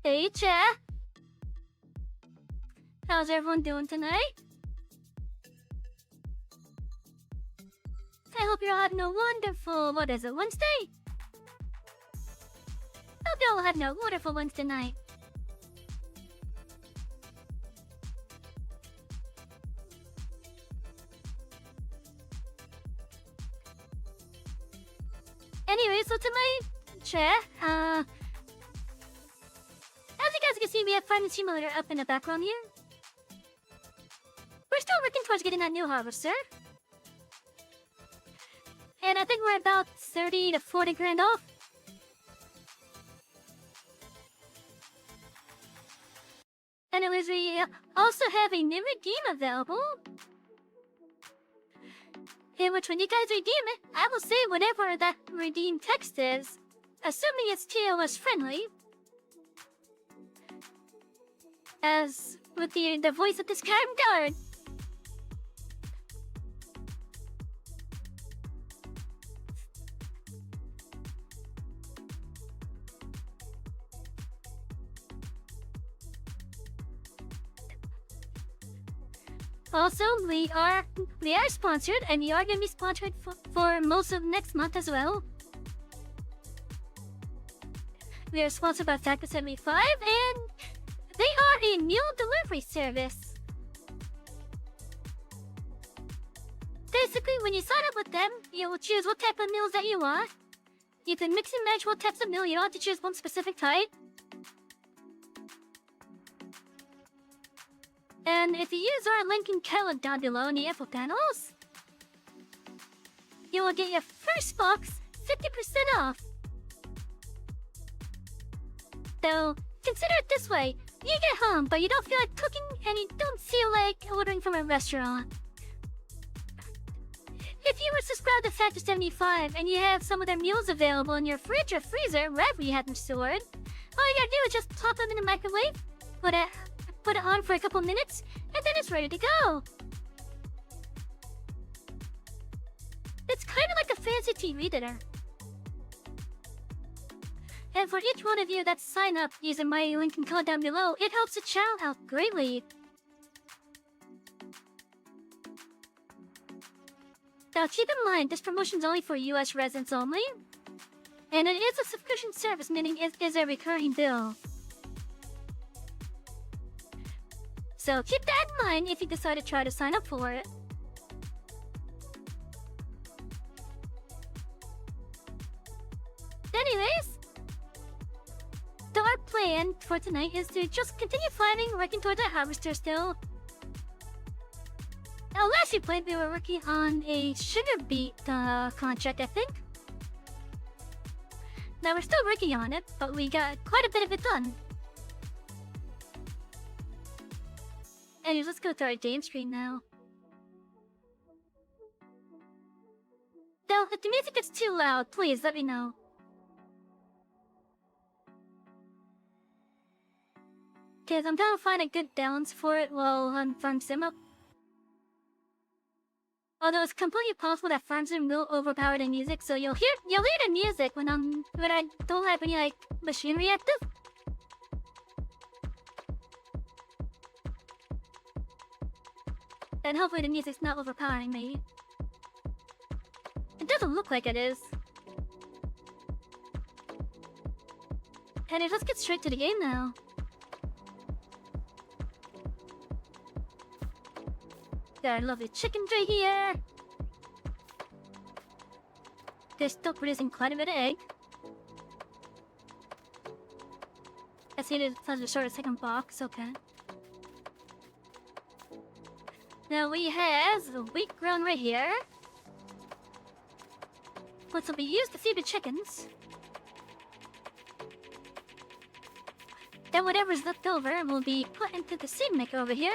Hey, Chat. How's everyone doing tonight? I hope you're having a wonderful, what is it, Wednesday? Hope you're all having a wonderful Wednesday night. Anyway, so tonight, Chat, as you guys can see, we have Farming Simulator up in the background here. We're still working towards getting that new harvester. And I think we're about 30 to 40 grand off. Anyways, we also have a new redeem available. In which when you guys redeem it, I will say whatever that redeem text is, assuming it's TOS friendly. As with the voice of this kind guard. Also, we are sponsored, and we are going to be sponsored for most of next month as well. We are sponsored by Factor 75, and they are a meal delivery service. Basically, when you sign up with them, you will choose what type of meals that you want. You can mix and match what types of meal. You don't have to choose one specific type. And if you use our link in code down below in the info panels, you will get your first box 50% off. So, consider it this way. You get home, but you don't feel like cooking and you don't feel like ordering from a restaurant. If you were subscribed to Factor 75 and you have some of their meals available in your fridge or freezer, wherever you have them stored, all you gotta do is just pop them in the microwave, put it on for a couple minutes, and then it's ready to go. It's kind of like a fancy TV dinner. And for each one of you that sign up using my link and code down below, it helps the channel out greatly. Now keep in mind, this promotion is only for US residents only. And it is a subscription service, meaning it is a recurring bill. So keep that in mind if you decide to try to sign up for it. Anyways, so our plan for tonight is to just continue farming, working towards our harvester still. Now last we played, we were working on a sugar beet contract, I think. Now we're still working on it, but we got quite a bit of it done. Anyways, let's go to our game screen now. Now, if the music gets too loud, please let me know. Cause I'm trying to find a good balance for it while on Farm Sim up. Although it's completely possible that Farm Sim will overpower the music, so you'll hear the music when I don't have any like machinery active. And hopefully the music's not overpowering me. It doesn't look like it is. And let's get straight to the game now. Got a lovely chicken tray here. They're still producing quite a bit of egg. I see it has a sort of second box, okay. Now we have the wheat ground right here, which will be used to feed the chickens. Then whatever's left over will be put into the seed maker over here,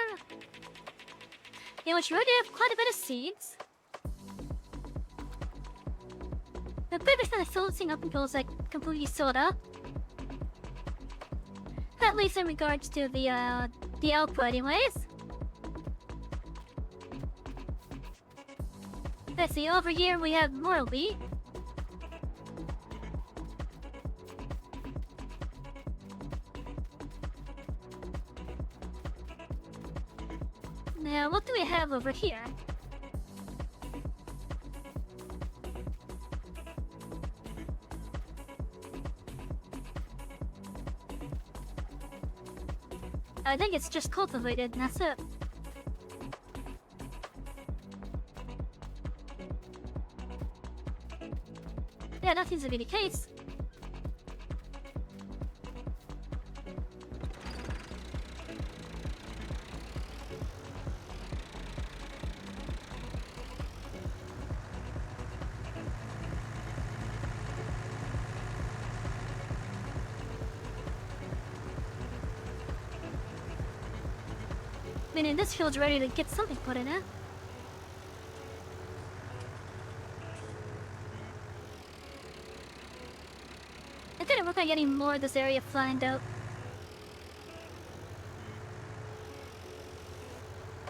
in which we already have quite a bit of seeds. The biggest thing I still seeing up until is like completely sold up. At least in regards to the output anyways. Let's see, over here we have more wheat. Now, what do we have over here? I think it's just cultivated, and that's it. Yeah, that seems to be the case. mean, this field's ready to get something put in it. It didn't look like any more of this area flattened out.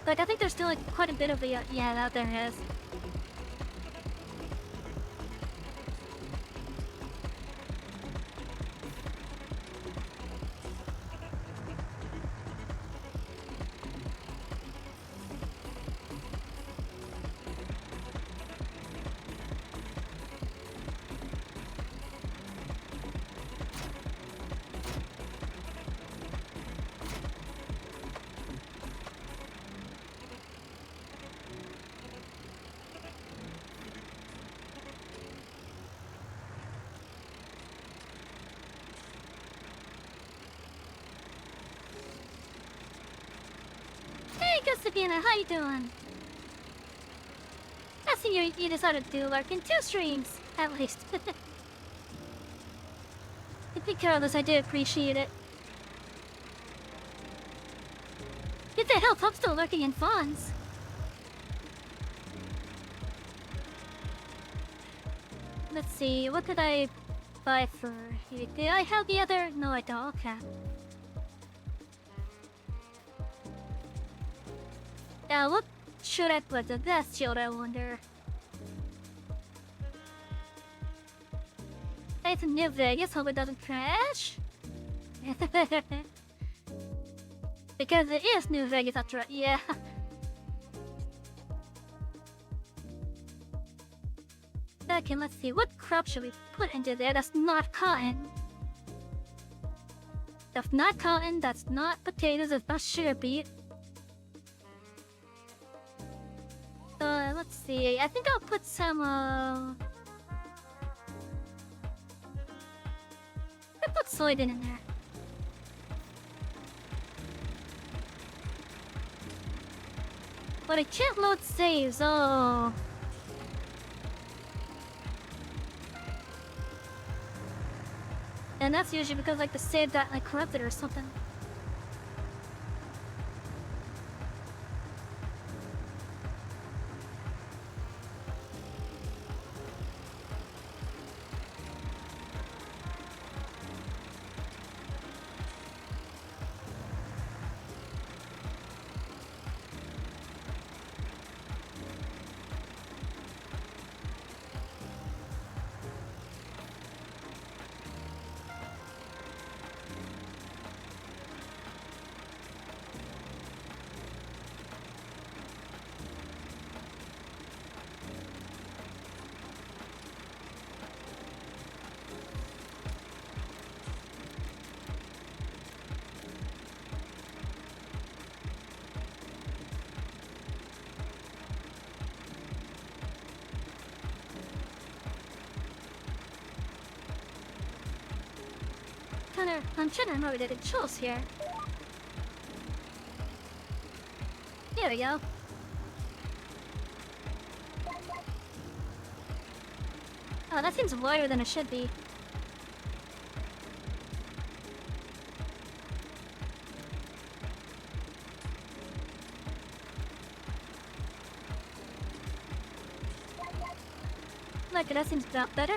Like, I think there's still like quite a bit of it. Yeah, out there is. Hey, Sabina, how you doing? I see you decided to do Larkin 2 streams, at least. Regardless, I do appreciate it. Get the help, I'm still lurking in fawns. Let's see, what could I buy for you? Do I have the other? No, I don't. Okay. Now, what should I put the best shield, I wonder? It's New Vegas, hope it doesn't crash. Because it is New Vegas after all, yeah. Okay, let's see, what crop should we put into there that's not cotton? That's not cotton, that's not potatoes, that's not sugar beet. Let's see, I think I'll put some, I put soybean in there. But I can't load saves, oh. And that's usually because like the save got like corrupted or something. I'm trying to remember the controls here. There we go. Oh, that seems wider than it should be. Like, that seems about better.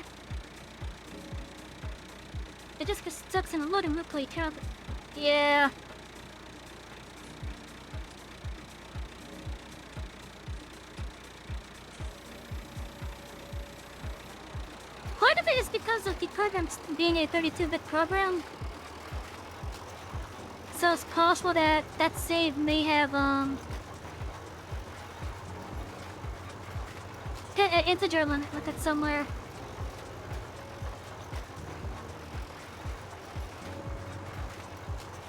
It just gets stuck in a loading loop like terrible. Yeah. Part of it is because of the program being a 32-bit program. So it's possible that that save may have, hit an integer limit with it somewhere.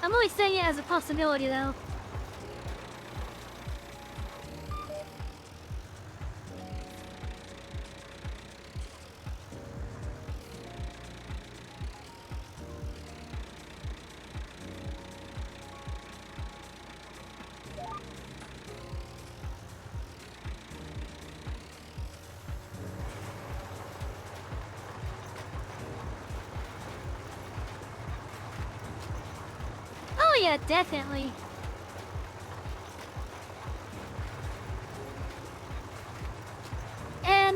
I'm only saying it as a possibility, though. Oh yeah, definitely.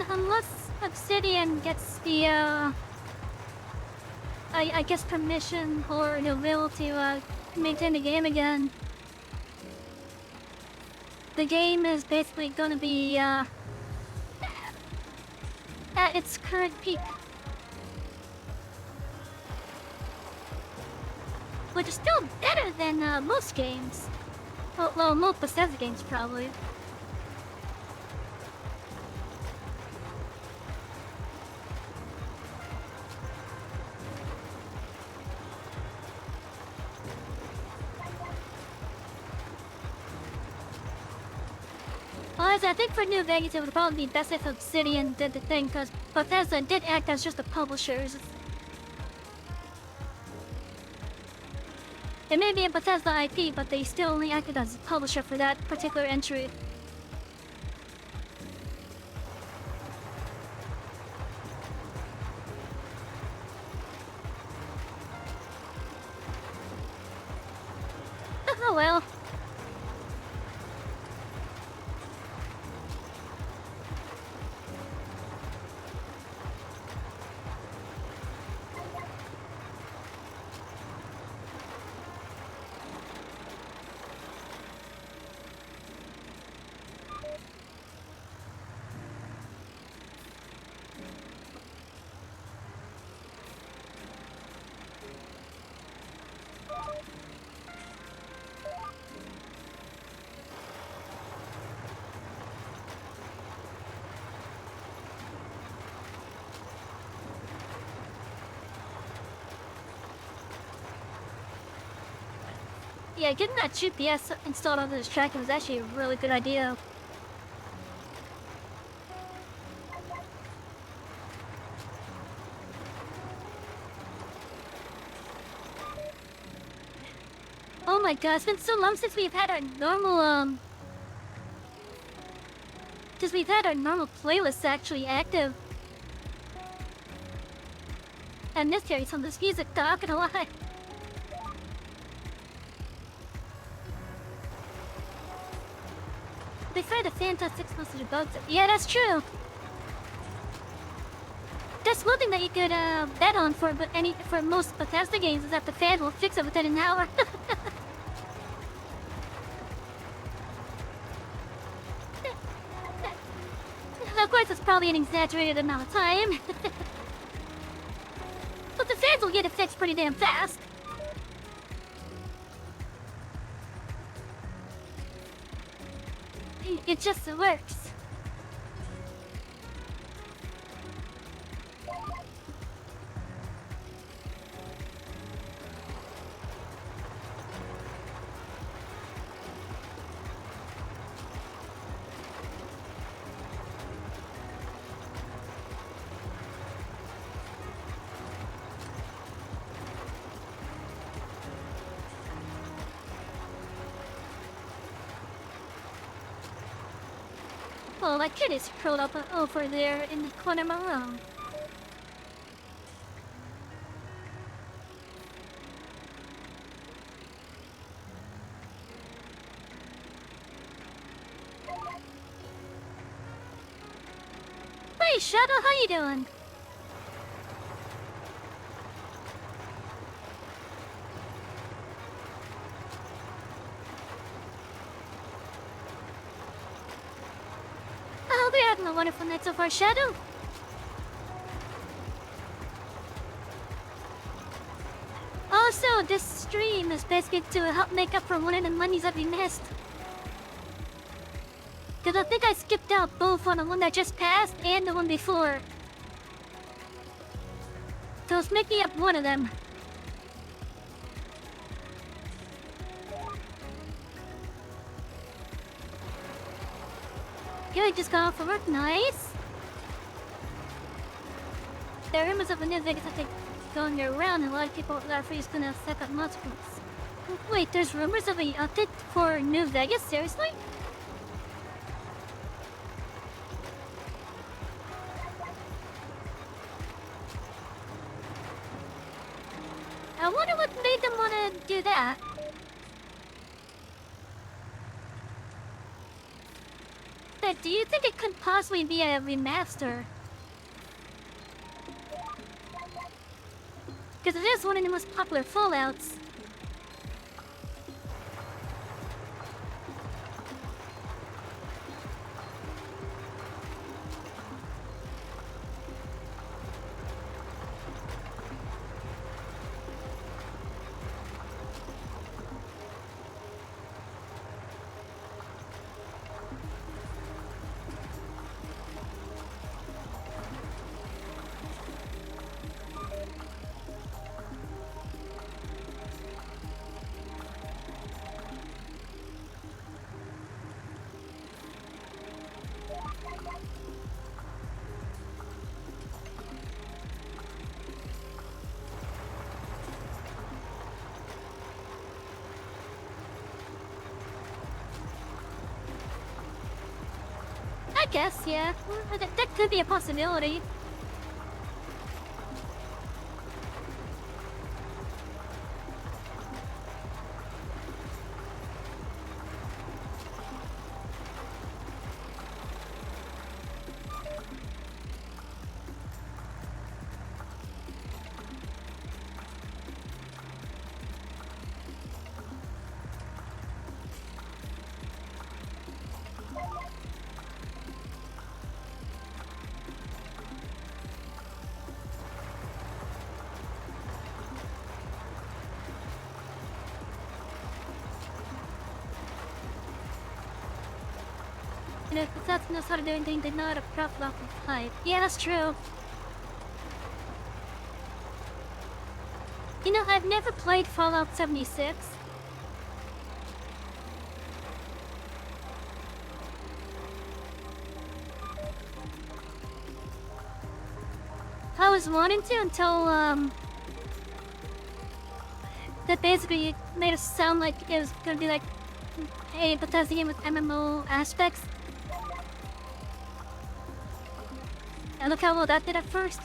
unless Obsidian gets the, I guess permission or the will to, maintain the game again. The game is basically gonna be, at its current peak. Which is still better than, most games. Well, most Bethesda games, probably. Honestly, I think for New Vegas, it would probably be best if Obsidian did the thing, because Bethesda did act as just the publishers. It may be a Bethesda IP, but they still only acted as a publisher for that particular entry. Oh well. Yeah, getting that GPS installed onto this track was actually a really good idea. Oh my god, it's been so long since we've had our normal, since we've had our normal playlists actually active. I missed hearing some of this music, not gonna lie. They find a fantastic most of the bugs. Yeah, that's true. That's one thing that you could bet on for most Bethesda games is that the fan will fix it within an hour. Of course, it's probably an exaggerated amount of time. But the fans will get it fixed pretty damn fast. It just works. Oh, that kid is curled up over there in the corner of my room. Hey, Shadow, how you doing? I hope you're having a wonderful night so far, Shadow. Also, this stream is basically to help make up for one of the monies that we missed. Because I think I skipped out both on the one that just passed and the one before. So it's making up one of them. Good, just got off from work. Nice. There are rumors of a new Vegas update going around, and a lot of people are afraid it's gonna affect up multiples. Wait, there's rumors of an update for New Vegas? Seriously? I wonder what made them want to do that. do you think it could possibly be a remaster? Because it is one of the most popular Fallouts. I guess, yeah. That could be a possibility. You know, if that's knows how to do anything, they know how to profit off of hype. Yeah, that's true. You know, I've never played Fallout 76. I was wanting to until, that basically made it sound like it was gonna be like a Bethesda game with MMO aspects. And look how well that did at first.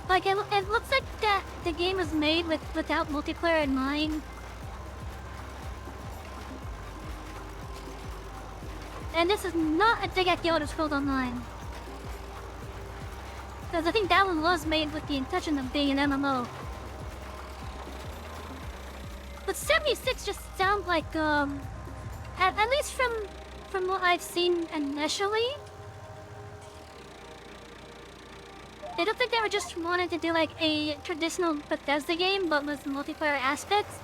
Like, it looks like that the game was made without multiplayer in mind. And this is not a dig at the Elder Scrolls Online. Because I think that one was made with the intention of being an MMO. But 76 just sounds like, at least from what I've seen initially, it looked like they were just wanting to do like a traditional Bethesda game, but with multiplayer aspects.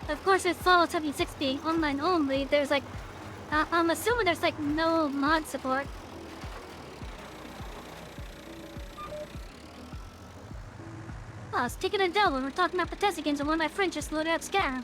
Of course, with Fallout 76 being online only, there's like, I'm assuming there's like no mod support. Oh, it's taking a Dell when we're talking about Bethesda games and one of my friends just loaded up Skyrim.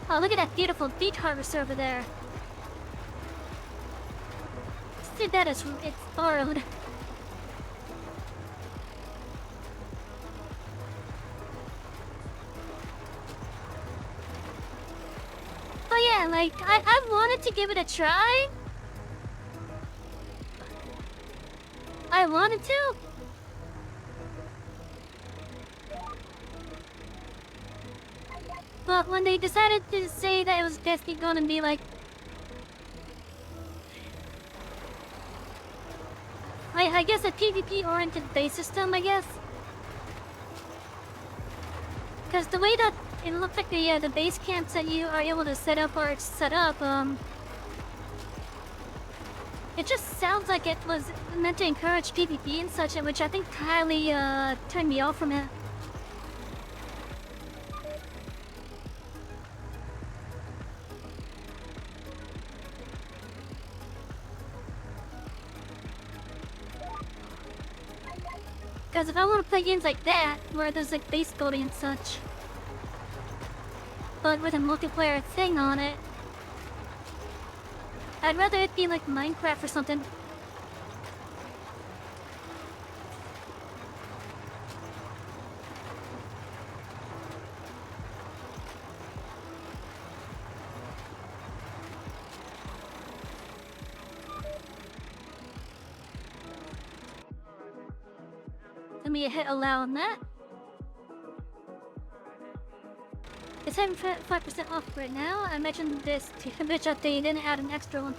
Oh, look at that beautiful beet harvester over there. See, that is, it's borrowed. Oh yeah, like, I wanted to give it a try. I wanted to. But when they decided to say that it was basically gonna be like... I guess a PvP-oriented base system, I guess. Because the way that it looks like the base camps that you are able to set up or set up, it just sounds like it was meant to encourage PvP and such, which I think highly turned me off from it. Because if I want to play games like that, where there's like base building and such, but with a multiplayer thing on it. I'd rather it be like Minecraft or something. Let me hit allow on that. It's 75% off right now. I mentioned this to bitch update and add an extra 1%.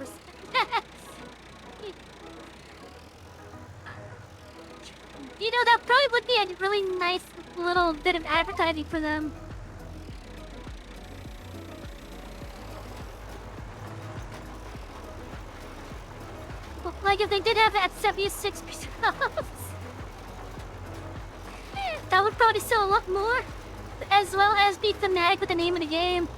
You know, that probably would be a really nice little bit of advertising for them. Well, like if they did have it at 76% off. That would probably sell a lot more. As well as be thematic with the name of the game.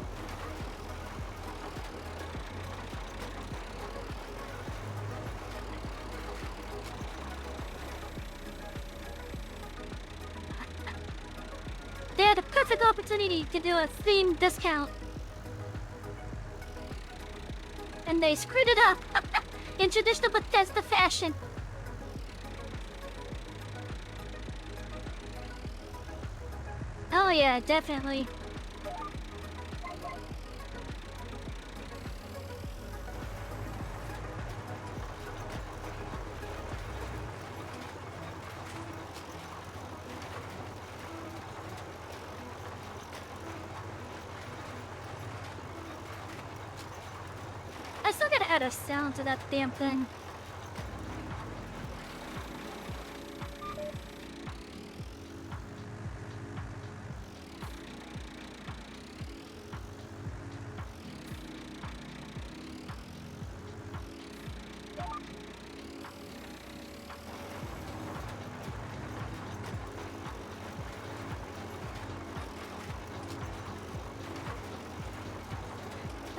They had a perfect opportunity to do a themed discount. And they screwed it up in traditional Bethesda fashion. Oh yeah, definitely. I still gotta add a sound to that damn thing.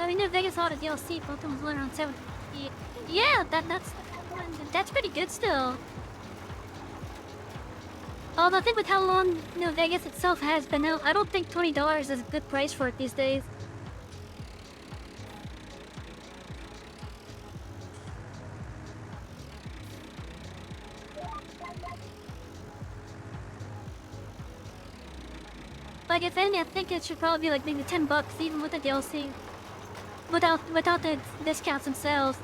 I New Vegas Auto DLC, both of them was around 7. Yeah, that's pretty good still. Although I think with how long New Vegas itself has been out, I don't think $20 is a good price for it these days. Like if anything, I think it should probably be like maybe $10 even with the DLC. Without the discounts themselves.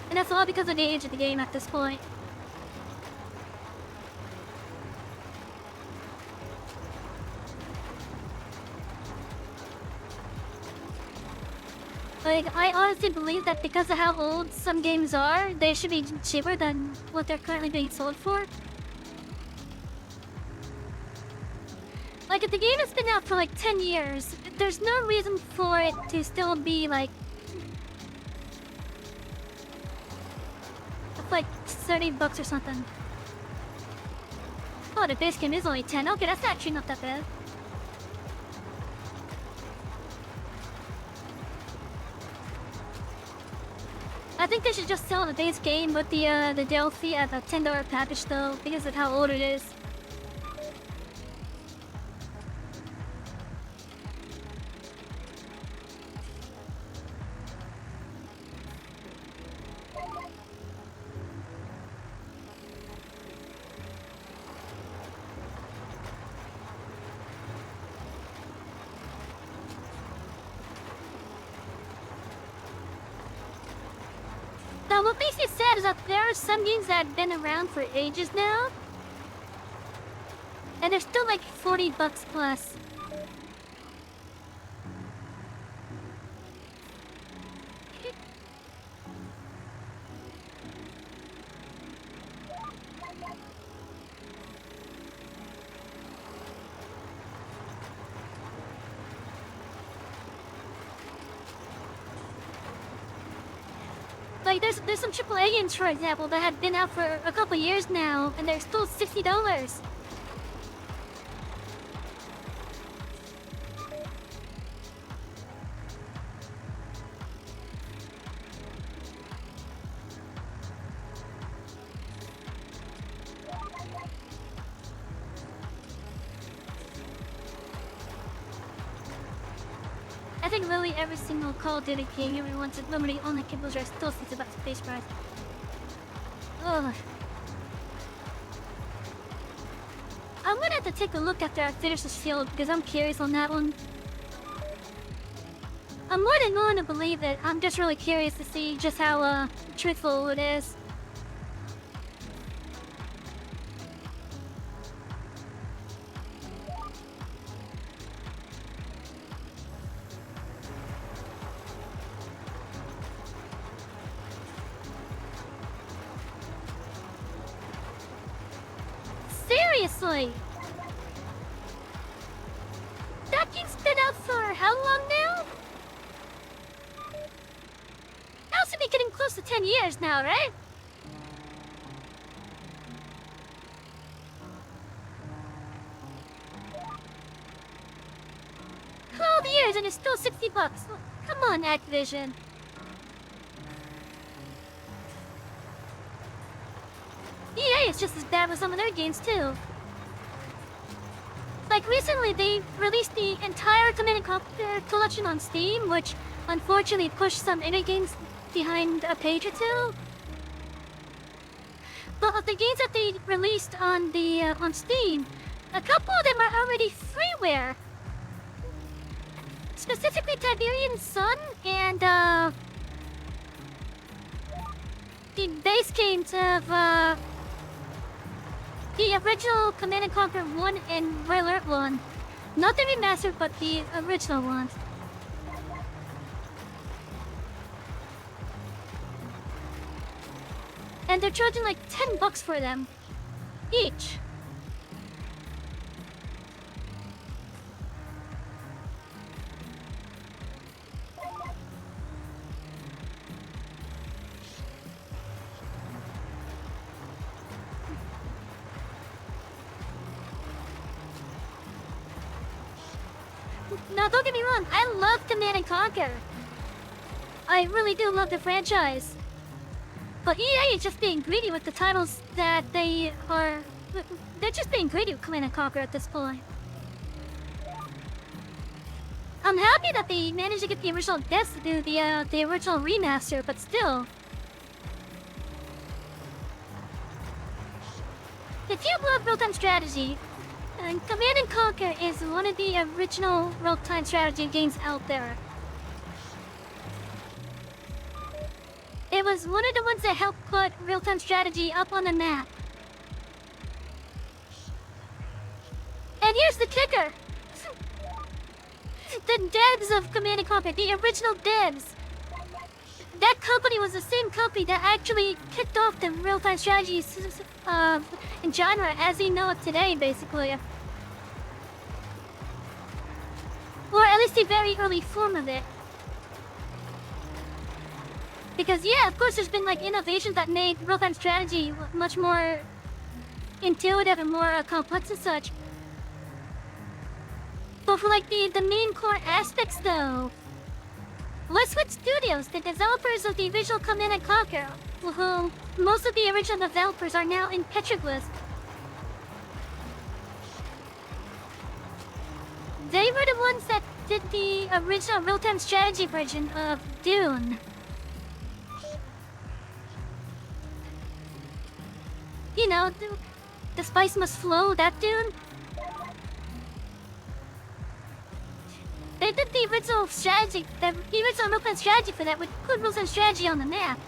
And that's all because of the age of the game at this point. Like, I honestly believe that because of how old some games are, they should be cheaper than what they're currently being sold for. Like, if the game has been out for like 10 years, there's no reason for it to still be like $30 or something. Oh, the base game is only 10. Okay, that's actually not that bad. I think they should just sell the base game with the DLC at a $10 package though, because of how old it is. Now, what makes me sad is that there are some games that have been around for ages now, and they're still like $40 plus. Like, there's some AAA games, for example, that have been out for a couple years now, and they're still $60. I think literally every single Call of Duty game here wants it. Literally only kibbles are still thinks about space prize. Ugh. I'm gonna have to take a look after I finish this field because I'm curious on that one. I'm more than willing to believe it. I'm just really curious to see just how truthful it is. Seriously! That game's been out for how long now? Has to be getting close to 10 years now, right? $12 and it's still $60. Come on, Activision. EA is just as bad with some of their games too. Like recently, they released the entire Command & Conquer collection on Steam, which unfortunately pushed some indie games behind a page or two. But of the games that they released on Steam, a couple of them are already freeware. Specifically, Tiberian Sun and the base games of the original Command & Conquer 1 and Red Alert 1. Not the remastered, but the original ones. And they're charging like $10 for them each. Now, don't get me wrong, I love Command & Conquer. I really do love the franchise. But EA is just being greedy with the titles that they are... They're just being greedy with Command & Conquer at this point. I'm happy that they managed to get the original devs to do the original remaster, but still. If you love real-time strategy, Command & Conquer is one of the original real-time strategy games out there. It was one of the ones that helped put real-time strategy up on the map. And here's the kicker. The devs of Command & Conquer, the original devs. That company was the same company that actually kicked off the real-time strategy genre as we know it today, basically. Or at least the very early form of it. Because yeah, of course there's been like innovations that made real-time strategy much more intuitive and more complex and such. But for like the main core aspects though, Westwood Studios, the developers of the original Command & Conquer, who most of the original developers are now in Petroglyph. They were the ones that did the original real-time strategy version of Dune. You know, the spice must flow, that Dune. They did the original strategy, the original real-time strategy for that with good real-time strategy on the map.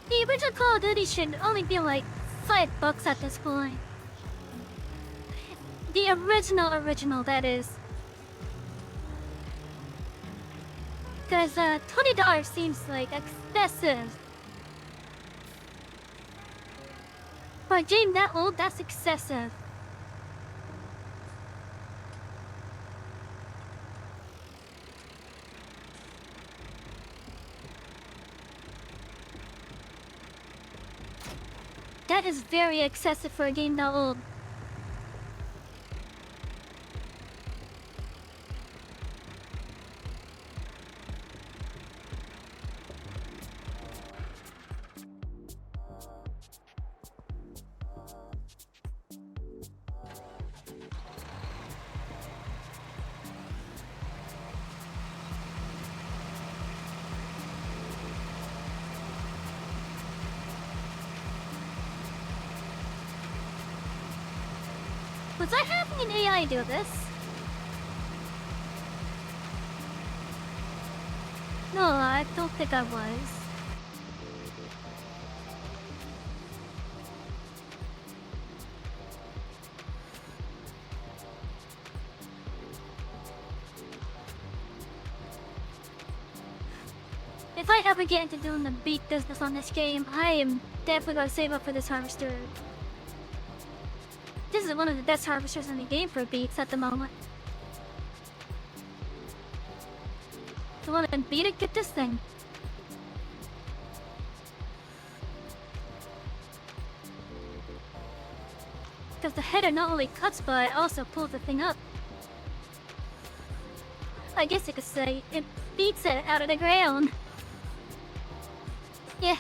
The original Call of Duty should only be like $5 at this point. The original, that is. Because $20 seems like excessive. For a game that old, that's excessive. that is very excessive for a game that old. Was I having an AI do this? No, I don't think I was. If I ever get into doing the beat business on this game, I am definitely gonna save up for this harvester. This is one of the best harvesters in the game for beats at the moment. I want to beat it, get this thing. Because the header not only cuts, but it also pulls the thing up. I guess you could say it beats it out of the ground. Yeah.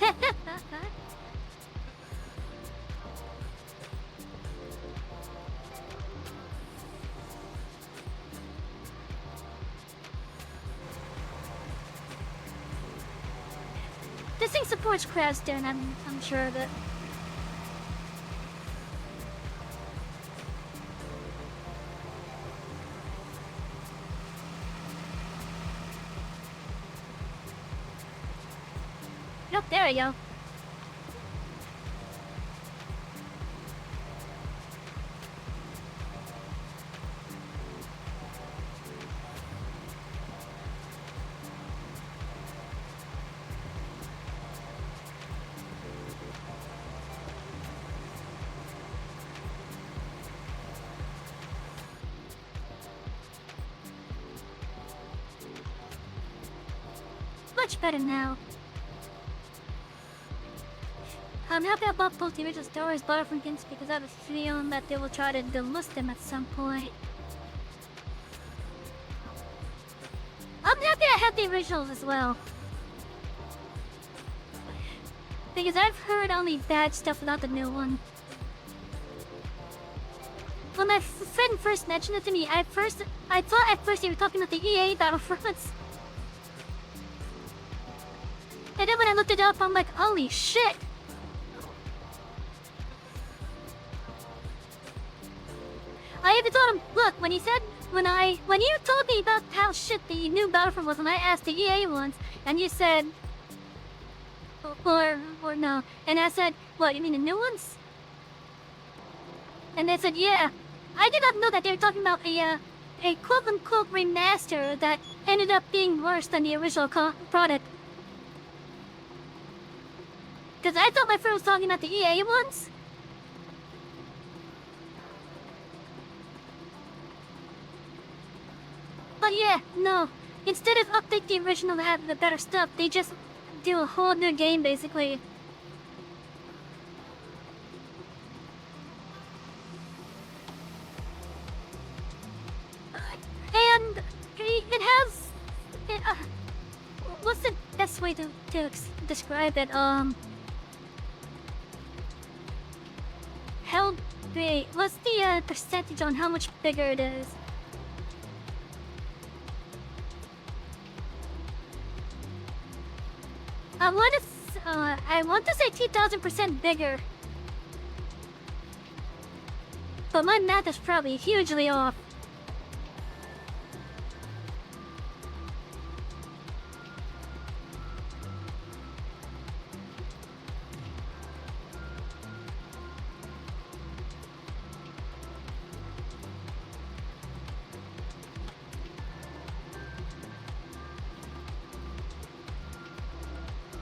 This thing supports Craftston, I'm sure of it. Nope, there we go. Much better now. I'm happy I bought both the original Star Wars Battlefront games because I have a feeling that they will try to delist them at some point. I'm happy I have the originals as well. Because I've heard only bad stuff about the new one. When my friend first mentioned it to me, I thought at first you were talking about the EA Battlefronts. And then when I looked it up, I'm like, holy shit! I even told him, look, when you told me about how shit the new Battlefront was, and I asked the EA ones, and you said, or no, and I said, what, you mean the new ones? And they said, yeah. I did not know that they were talking about a quote-unquote remaster that ended up being worse than the original product. Because I thought my friend was talking about the EA ones. But yeah, no. Instead of update the original to have the better stuff, they just do a whole new game, basically. And it has... what's the best way to describe it? How big? What's the percentage on how much bigger it is? I want to say 2,000% bigger. But my math is probably hugely off.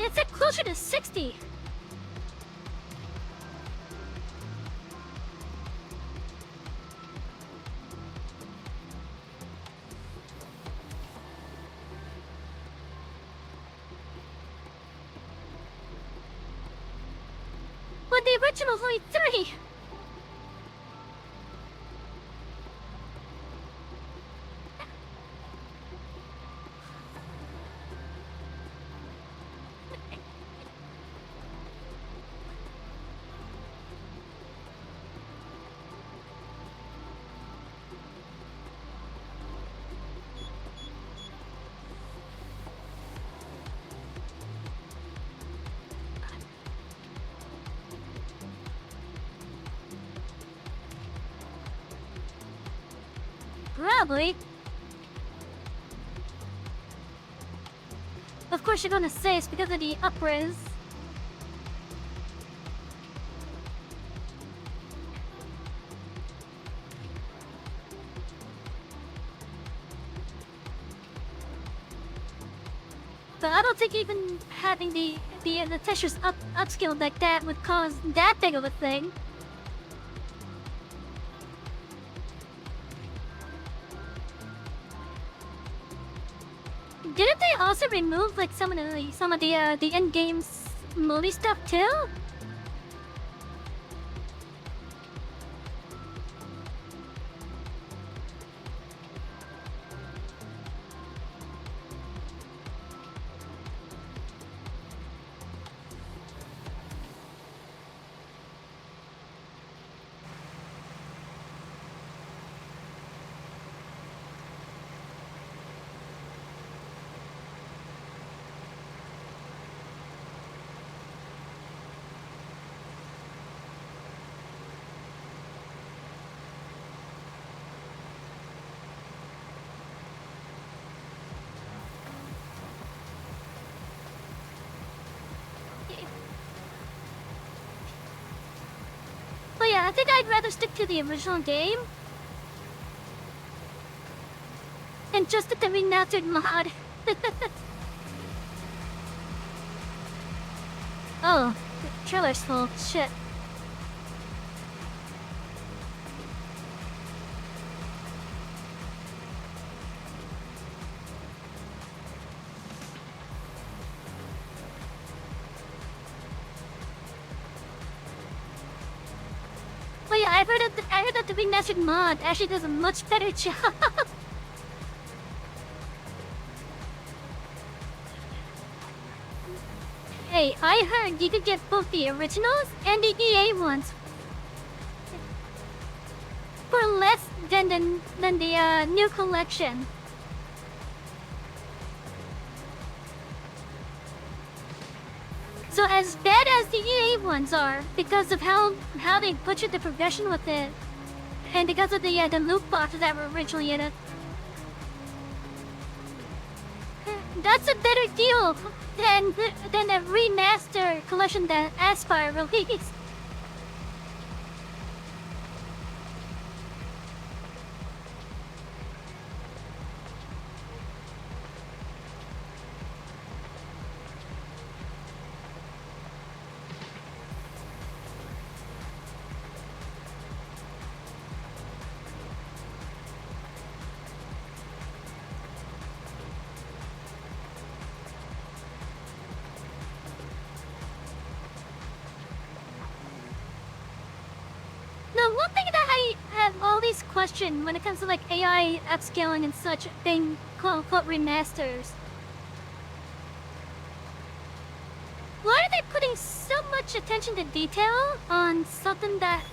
It's at closer to 60. But the original's only 3! Probably. Of course you're gonna say it's because of the upres. But I don't think even having the textures upscaled like that would cause that big of a thing. Didn't they also remove like some of the end games movie stuff too? But yeah, I think I'd rather stick to the original game and just get the remastered mod. Oh, the trailer's full. Shit. But yeah, I heard that the remastered mod actually does a much better job. Hey, I heard you could get both the originals and the EA ones for less than the new collection. So as bad as the EA ones are, because of how they butchered the progression with it, and because of the loot boxes that were originally in it, that's a better deal than the remaster collection that Aspyr released. Now, one thing that I have always questioned when it comes to like AI upscaling and such thing, quote unquote remasters. Why are they putting so much attention to detail on something that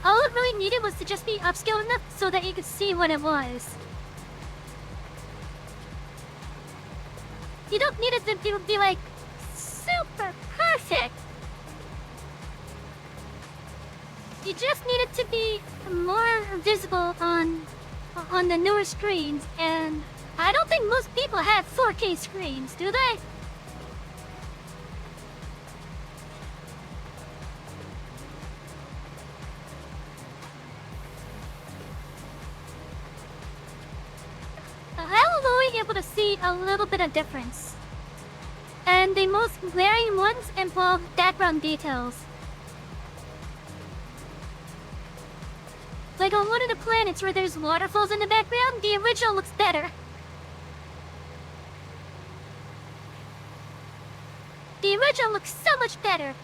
all it really needed was to just be upscaled enough so that you could see what it was? You don't need it to be like super perfect. You just need it to be more visible on the newer screens, and I don't think most people have 4K screens, do they? I will only be able to see a little bit of difference. And the most glaring ones involve background details. Like on one of the planets where there's waterfalls in the background, the original looks better. The original looks so much better.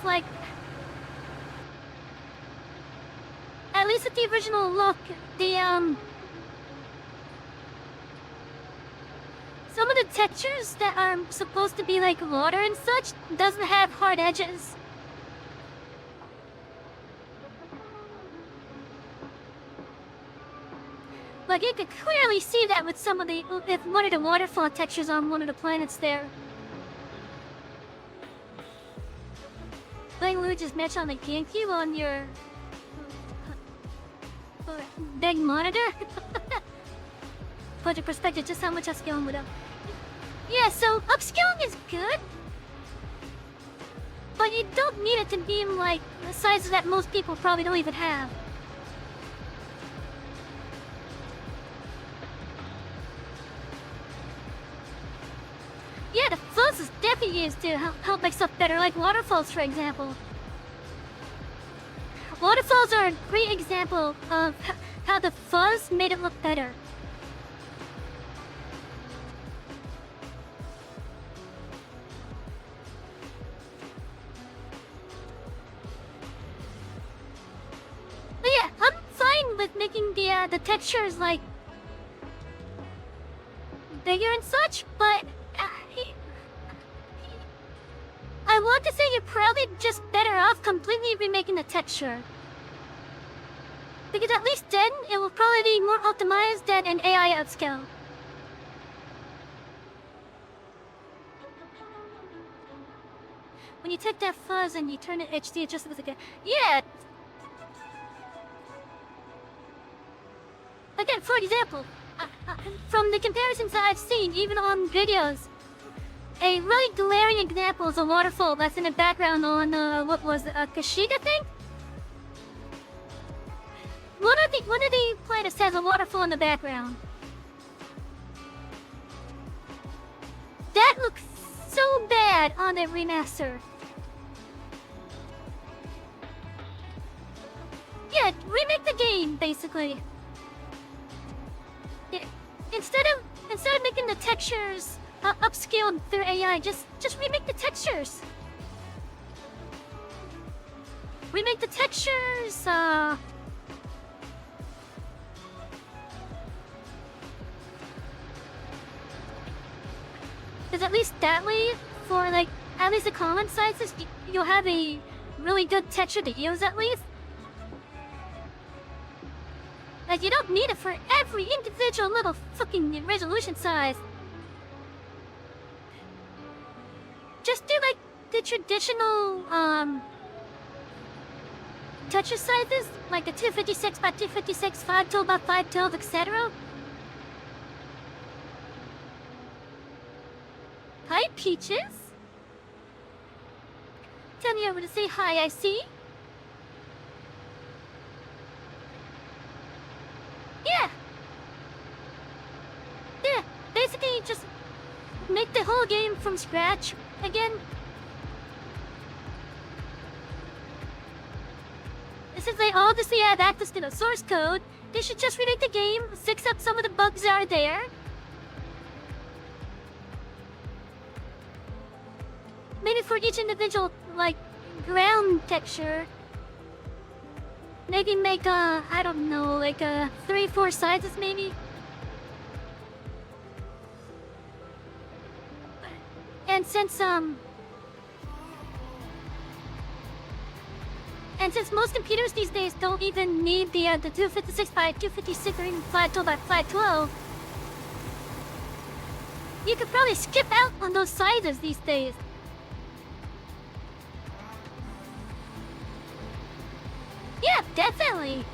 like, at least with the original look, some of the textures that are supposed to be like water and such doesn't have hard edges. Like, you could clearly see that with some of the, if one of the waterfall textures on one of the planets there. Playing Luigi's Mansion on the GameCube on your big monitor. Put in perspective just how much upscaling would have. Yeah, so upscaling is good, but you don't need it to be in like the sizes that most people probably don't even have. Yeah, the fuzz is definitely used to help make stuff better, like waterfalls, for example. Waterfalls are a great example of how the fuzz made it look better. But yeah, I'm fine with making the textures like bigger and such, but I want to say you're probably just better off completely remaking the texture. Because at least then, it will probably be more optimized than an AI upscale. When you take that fuzz and you turn it HD, it just looks like a... Yeah! Again, for example, from the comparisons I've seen, even on videos, a really glaring example is a waterfall that's in the background on, what was it, Kashiga thing? One of the planets has a waterfall in the background. That looks so bad on the remaster. Yeah, remake the game, basically. Yeah, instead of making the textures upscaled through AI, just remake the textures. Remake the textures, because at least that way, for like, at least the common sizes, you'll have a really good texture to use at least. Like, you don't need it for every individual little fucking resolution size. Just do like the traditional texture sizes, like the 256 by 256, 512 by 512, etc. Hi, Peaches. Tell me over to say hi, I see. Yeah. Yeah, basically just make the whole game from scratch again. Since they obviously have access to the source code, they should just remake the game, fix up some of the bugs that are there. Maybe for each individual, like, ground texture, maybe make I don't know, like 3-4 sizes maybe? And since most computers these days don't even need the 256 by 256 or even 512 by 512, you could probably skip out on those sizes these days. Yeah, definitely.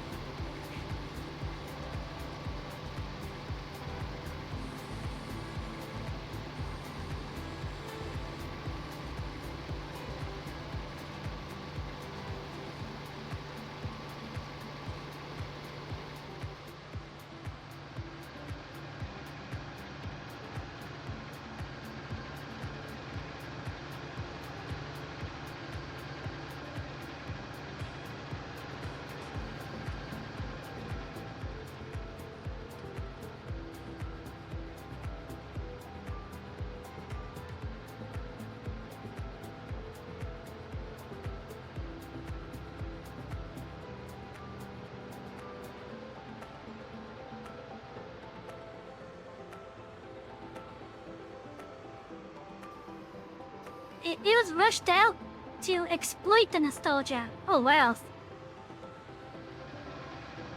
it was rushed out to exploit the nostalgia. Oh wow.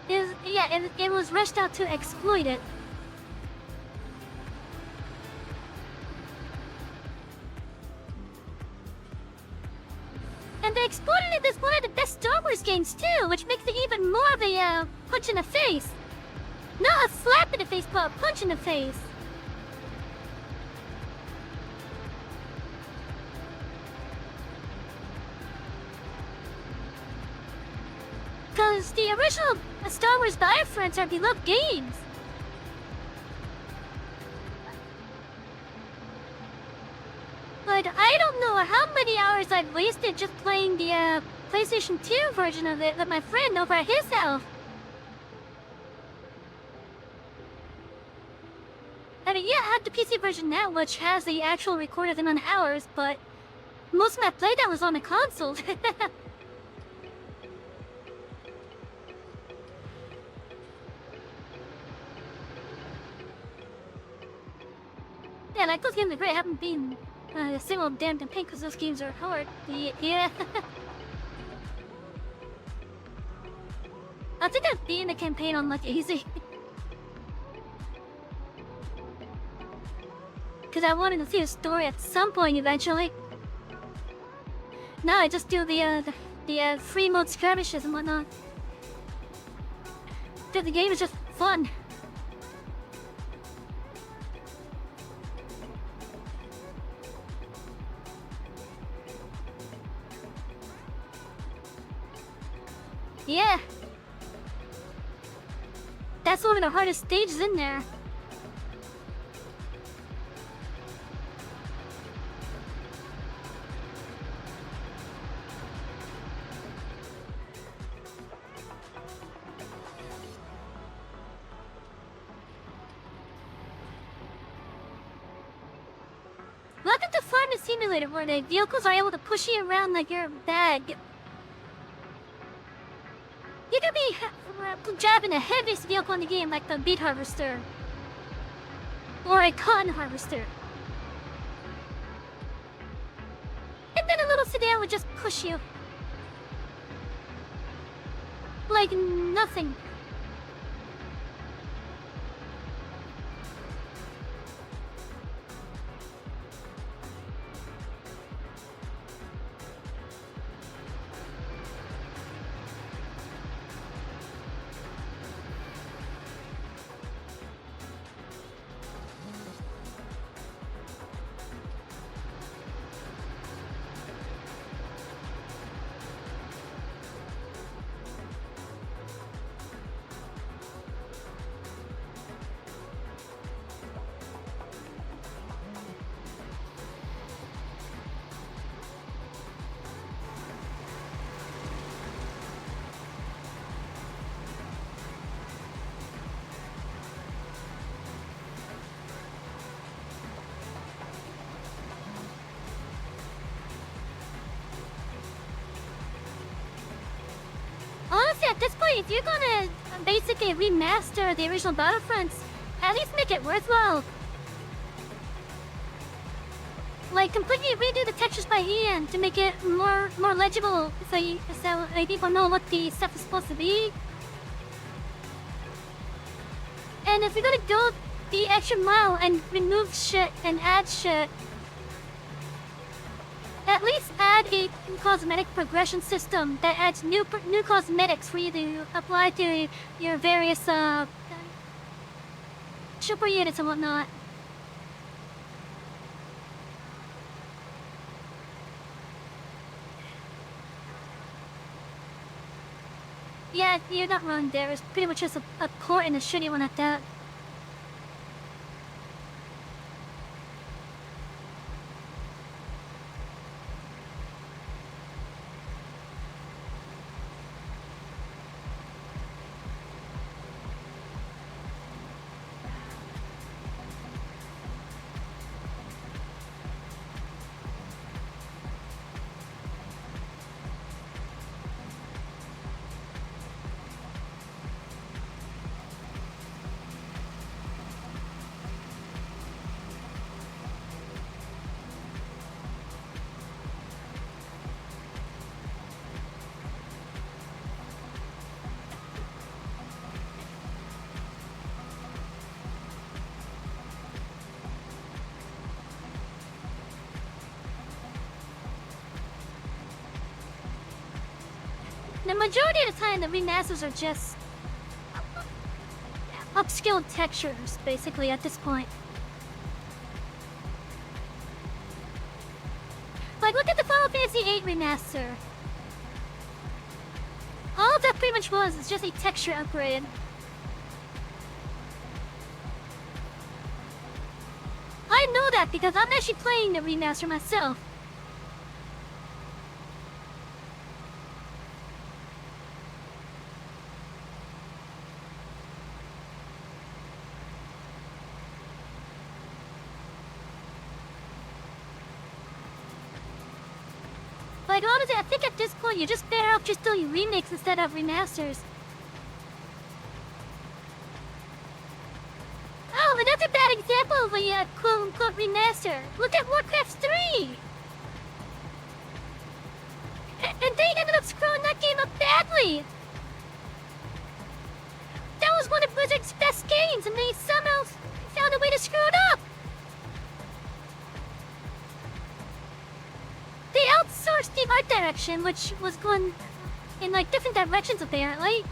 It was rushed out to exploit it. And they exploited it as one of the best Star Wars games too, which makes it even more of a punch in the face. Not a slap in the face, but a punch in the face. Because the original Star Wars Battlefronts are beloved games. But I don't know how many hours I've wasted just playing the PlayStation 2 version of it with my friend over at his house. I mean, yeah, I have the PC version now, which has the actual recorded amount of hours, but most of my playtime was on the console. Yeah, like those games are great. I haven't been a single damn campaign because those games are hard. Yeah. I think I've been a campaign on like easy. Because I wanted to see a story at some point eventually. Now I just do the free mode skirmishes and whatnot. Dude, the game is just fun. Yeah. That's one of the hardest stages in there. Welcome to Farming Simulator, where the vehicles are able to push you around like you're a bag. You could be driving the heaviest vehicle in the game, like the Beet Harvester. Or a Cotton Harvester. And then a little sedan would just push you. Like nothing. Honestly, at this point, if you're gonna basically remaster the original Battlefronts, at least make it worthwhile. Like, completely redo the textures by hand to make it more legible, so people know what the stuff is supposed to be. And if you're gonna go the extra mile and remove shit and add shit, at least add a cosmetic progression system that adds new cosmetics for you to apply to your various super units and whatnot. Yeah, you're not wrong there. It's pretty much just a port and a shitty one at that. the majority of the time the remasters are just upscaled textures, basically, at this point. Like, look at the Final Fantasy VIII remaster. All that pretty much was is just a texture upgrade. I know that because I'm actually playing the remaster myself. Like, honestly, I think at this point you're just better off just doing remakes instead of remasters. Oh, another bad example of a quote-unquote remaster. Look at Warcraft 3! And they ended up screwing that game up badly! That was one of Blizzard's best games, and they somehow found a way to screw it up! They outsourced the art direction, which was going in like different directions apparently.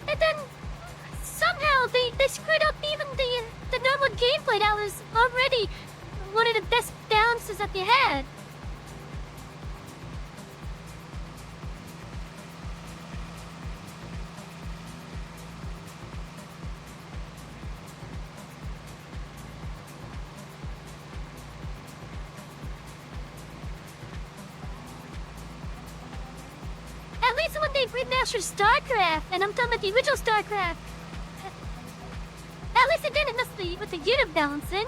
And then somehow they screwed up even the normal gameplay that was already one of the best balances that they had. At least when they remastered StarCraft, and I'm talking about the original StarCraft, at least it didn't mess with the unit balancing.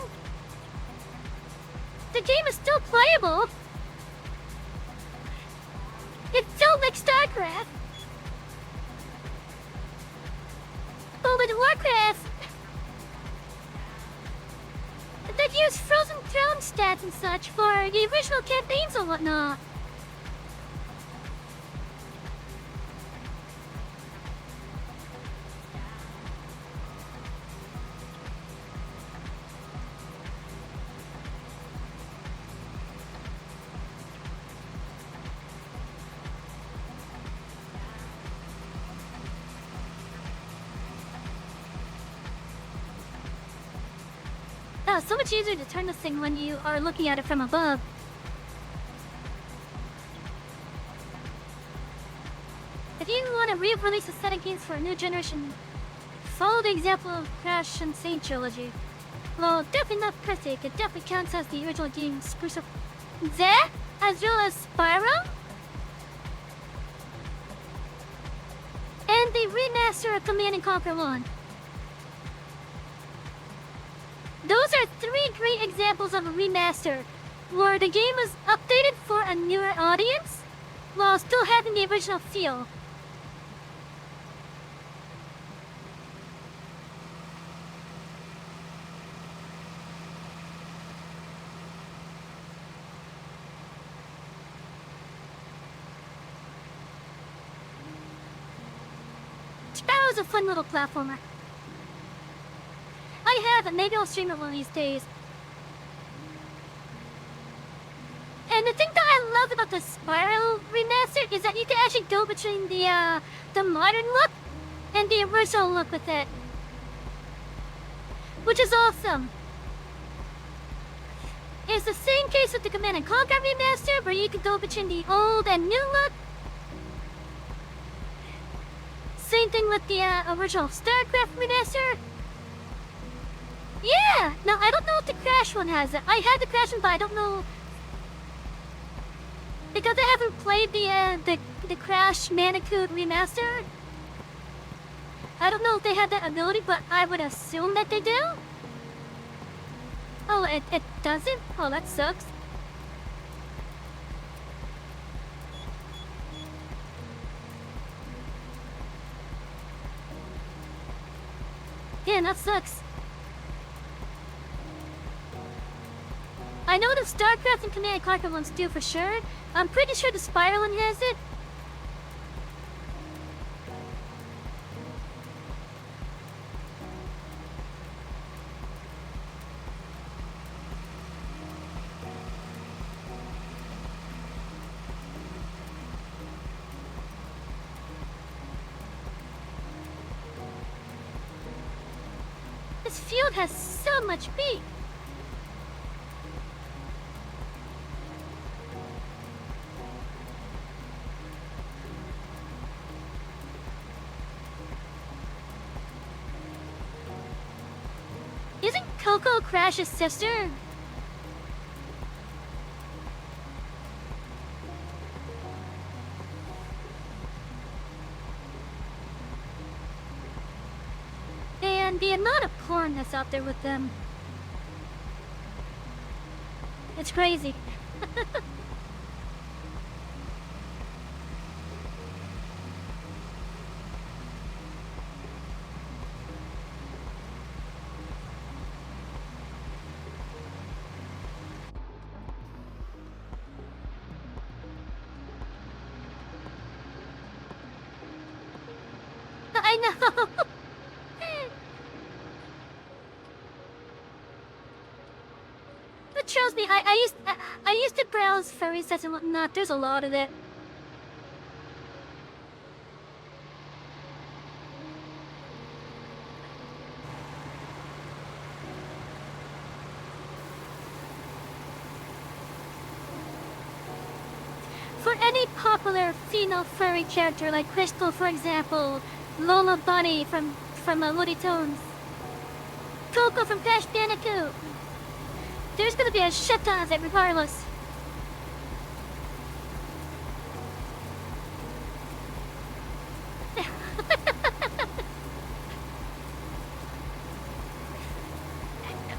The game is still playable. It felt like StarCraft. But with Warcraft, they used Frozen Throne stats and such for the original campaigns and whatnot. Oh, so much easier to turn this thing when you are looking at it from above. If you want to re-release a set of games for a new generation, follow the example of Crash and Saint Trilogy. Well, definitely not perfect, it definitely counts as the original game's crucial. That, as well as Spyro, and the remaster of Command & Conquer 1. Those are three great examples of a remaster, where the game was updated for a newer audience, while still having the original feel. Spyro's a fun little platformer. I have it, maybe I'll stream it one of these days. And the thing that I love about the Spyro remaster is that you can actually go between the modern look and the original look with it. Which is awesome. It's the same case with the Command & Conquer remaster, where you can go between the old and new look. Same thing with the original StarCraft remaster. Yeah! Now, I don't know if the Crash one has it. I had the Crash one, but I don't know. Because I haven't played the Crash Bandicoot remaster. I don't know if they had that ability, but I would assume that they do. Oh, it doesn't? Oh, that sucks. Yeah, that sucks. I know the StarCraft and Command & Conquer ones do for sure. I'm pretty sure the Spyro one has it. This field has so much beef. Isn't Coco Crash's sister? And the amount of porn that's out there with them. It's crazy. I know. But trust me, I used to browse furry sites and whatnot. There's a lot of it. For any popular female furry character like Crystal, for example, Lola Bunny from Looney Tunes, Coco from Crash Bandicoot, there's gonna be a shit ton of it regardless.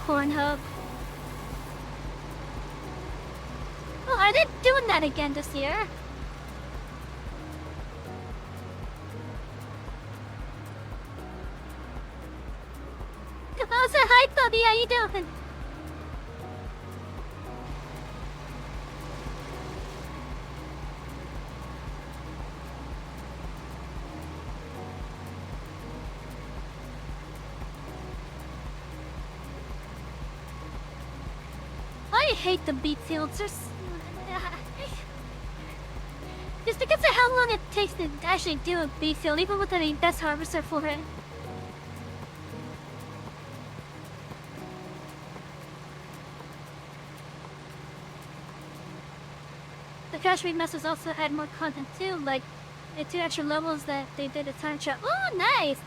Pornhub. Oh, are they doing that again this year? Oh, so hi, Bobby. How you doing? I hate the beet fields. Just because of how long it takes to actually do a beet field, even with the best harvester for it. The Crash Remasters also had more content too, like the 2 extra levels that they did a time travel. Oh, nice!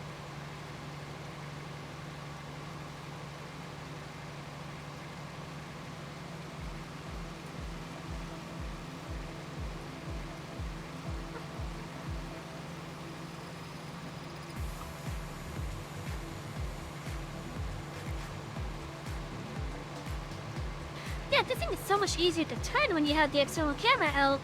Yeah, this thing is so much easier to turn when you have the external camera out.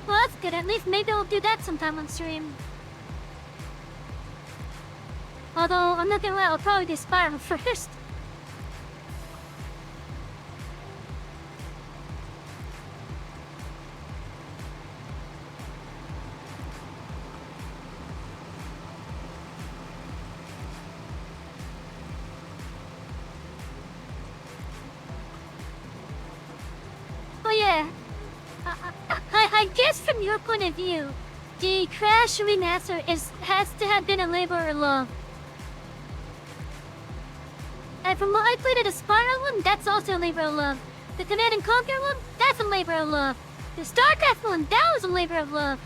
Well, that's good. At least maybe I'll do that sometime on stream. Although, I'm not gonna lie, I'll probably do Spiral first. Oh yeah. I guess from your point of view, the Crash Remaster has to have been a labor of love. And from what I played at the Spiral one, that's also a labor of love. The Command and Conquer one, that's a labor of love. The StarCraft one, that was a labor of love.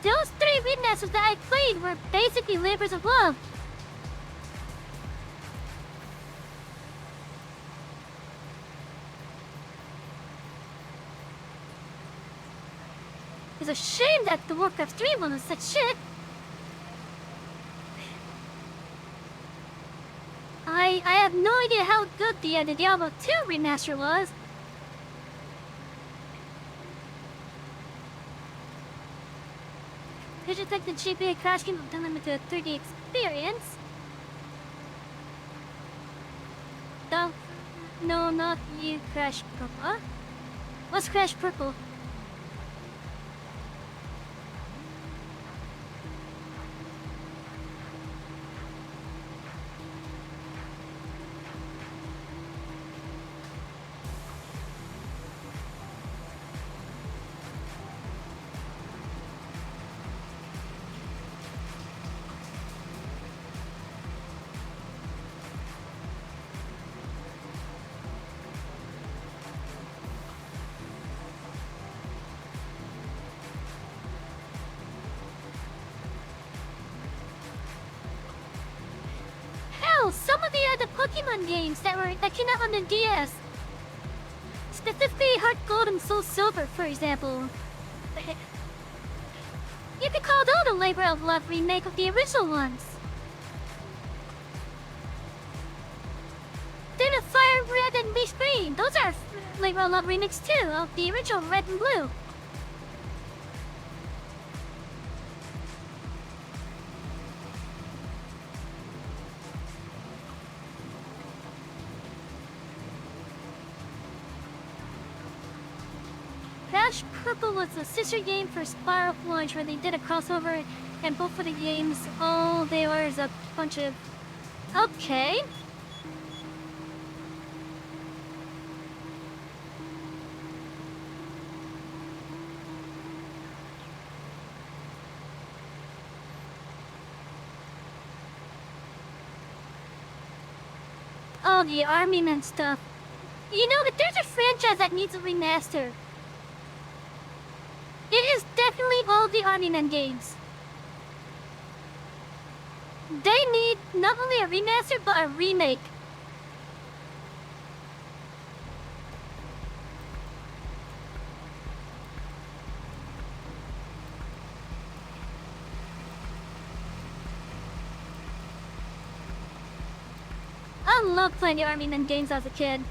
Those 3 remasters that I played were basically labors of love. It's a shame that the Warcraft 3 one was such shit. I have no idea how good the Diablo 2 remaster was. Did you think the GBA Crash game would turn them into a 3D experience? No, not you, Crash Purple. Huh? What's Crash Purple? some of the other Pokemon games that came out on the DS. Specifically Heart Gold and Soul Silver, for example. You could call those a labor of love remake of the original ones. Then a Fire Red and Leaf Green, those are labor of love remakes too, of the original Red and Blue. Ash Purple was a sister game for Spiral Launch where they did a crossover, and both of the games, all they were is a bunch of... Okay. Oh, the Army Men stuff. You know, if there's a franchise that needs a remaster, it is definitely all the Army Men games. They need not only a remaster, but a remake. I loved playing the Army Men games as a kid.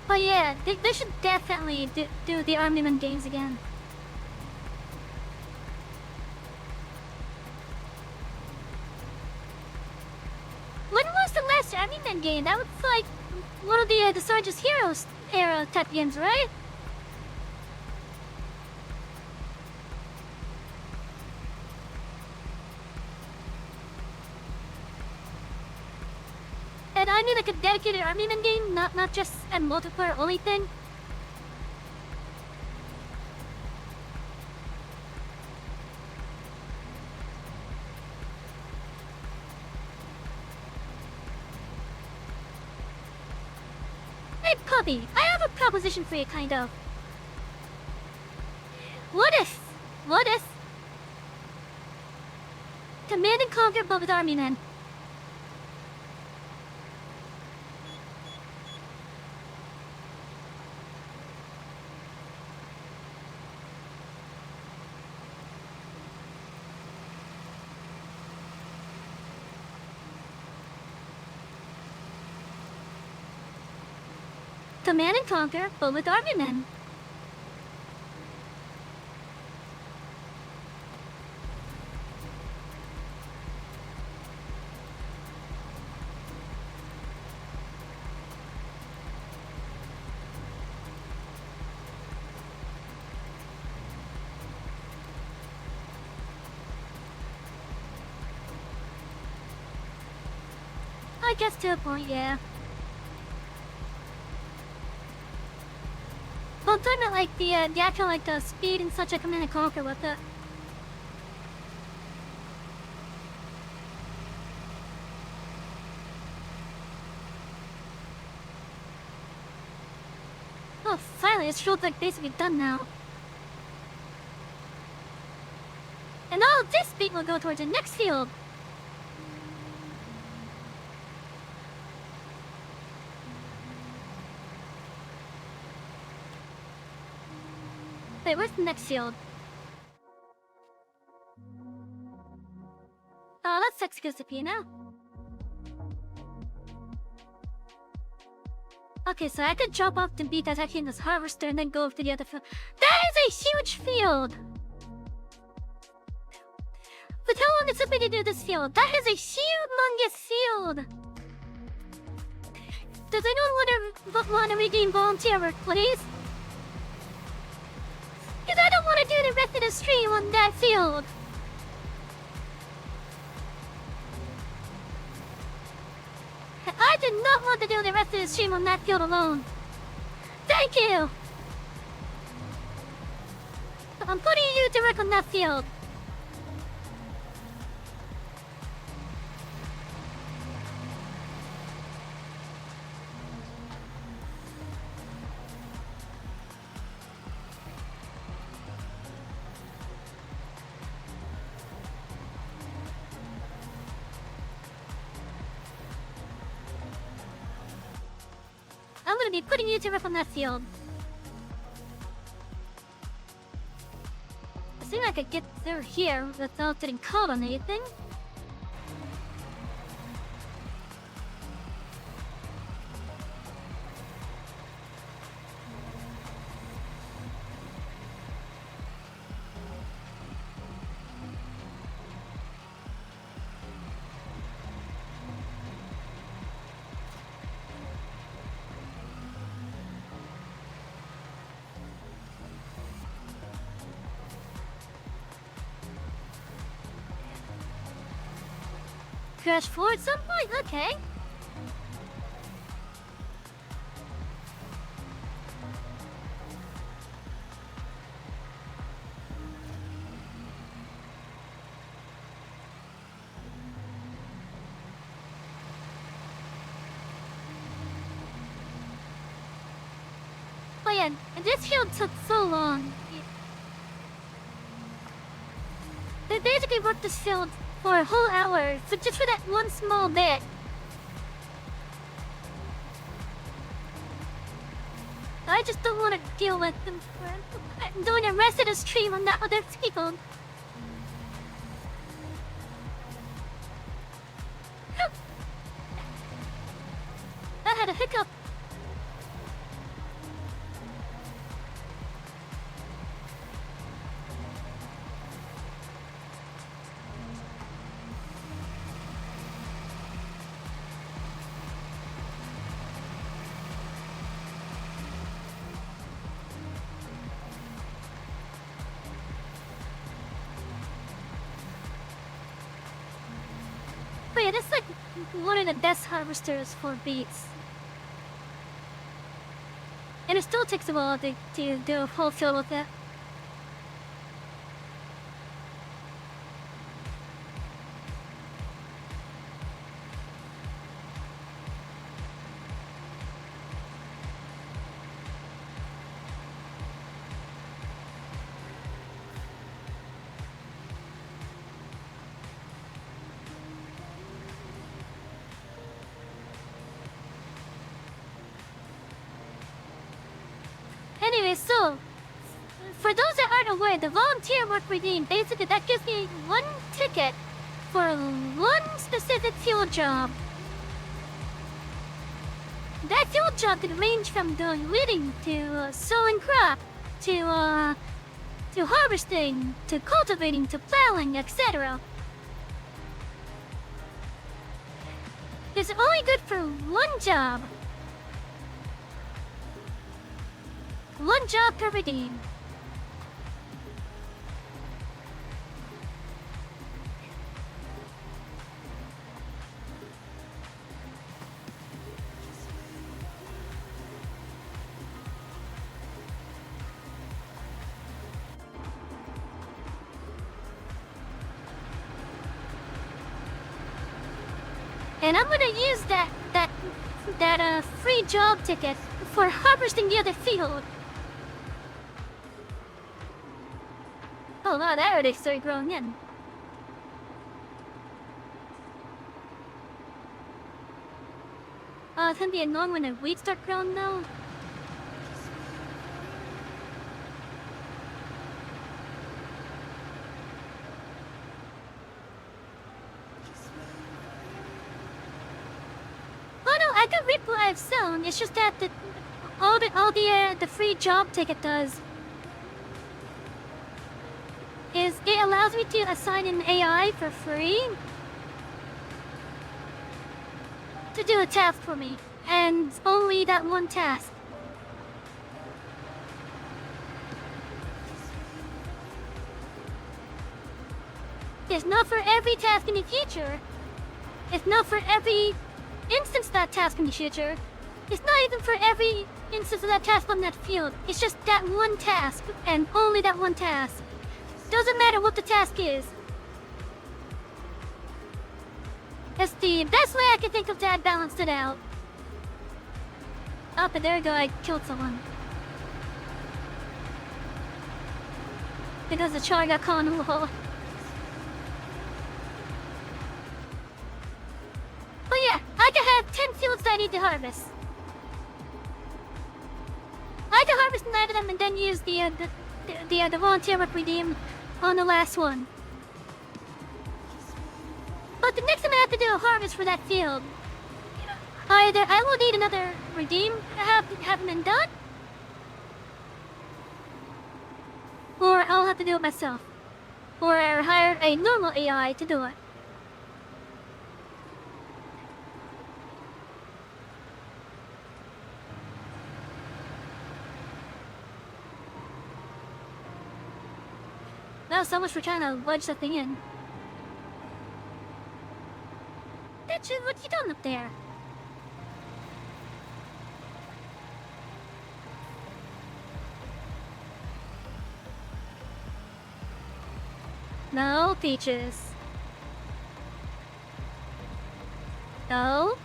But yeah, they should definitely do the Army Men games again. When was the last Army Men game? That was like one of the Sarge's Heroes era type games, right? And I need like a dedicated Army Men game, not just a multiplayer only thing. Hey Puppy, I have a proposition for you, kind of. What if Command and Conquer but with Army Men? Command and Conquer, but with Army Men. I guess to a point, yeah. Well, I'm talking about like the actual like the speed and such a Command and Conquer with it. Oh, finally, this show's like basically done now. And all this speed will go towards the next field. Wait, where's the next field? Oh, that's Exquisite now. Okay, so I could drop off the beat that's actually in this harvester and then go to the other field. That is a huge field! But how long it took me to do this field? That is a humongous field! Does anyone want to regain volunteer work, please? Because I don't want to do the rest of the stream on that field. I did not want to do the rest of the stream on that field alone. Thank you! I'm putting you to work on that field. gonna be putting you to work on that field. I think I could get through here without getting caught on anything. Crash forward some point? Okay. Oh yeah, and this field took so long. They basically worked this field for a whole hour, so just for that one small bit. I just don't want to deal with them doing the rest of the stream on that other field. I had a hiccup. But yeah, that's like one of the best harvesters for beets. And it still takes a while to do a whole field with it. Anyway, so, for those that aren't aware, the volunteer work redeem, basically that gives me one ticket for one specific field job. That field job could range from doing weeding to sowing crop to harvesting to cultivating to plowing, etc. It's only good for one job. One job per redeem. And I'm gonna use that free job ticket for harvesting the other field. Oh wow, that already started growing in. It's gonna be annoying when the weeds start growing though. Oh no, I can reap what I've sown. It's just that all the free job ticket does is it allows me to assign an AI for free to do a task for me, and only that one task. It's not for every task in the future. It's not for every instance of that task in the future. It's not even for every instance of that task on that field. It's just that one task, and only that one task. Doesn't matter what the task is. That's the best way I can think of to have balanced it out. Oh, but there we go, I killed someone. Because the char got caught in the hole. But yeah, I can have 10 fields that I need to harvest. to harvest 9 of them and then use the volunteer rep redeem on the last one. But the next time I have to do a harvest for that field, either I will need another redeem to have them done, or I'll have to do it myself, or hire a normal AI to do it. Well, so much for trying to wedge that thing in. What you done up there? No, Peaches. No.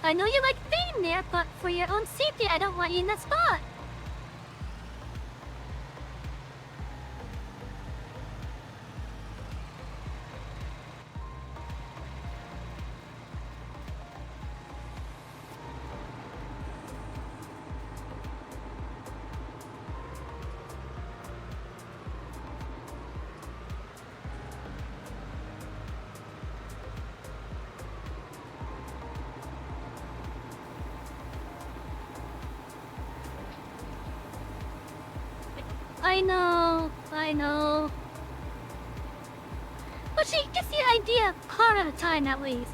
I know you like being there, but for your own safety, I don't want you in that spot. I know. But she gets the idea part at a time at least.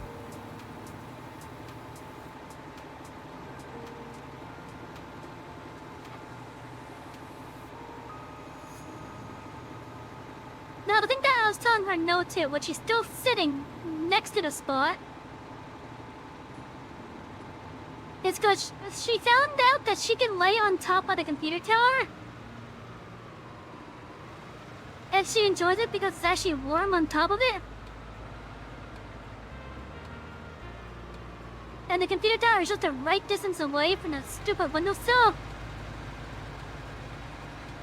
Now the thing that I was telling her no to, when she's still sitting next to the spot, is because she found out that she can lay on top of the computer tower. And she enjoys it because it's actually warm on top of it. And the computer tower is just the right distance away from the stupid windowsill.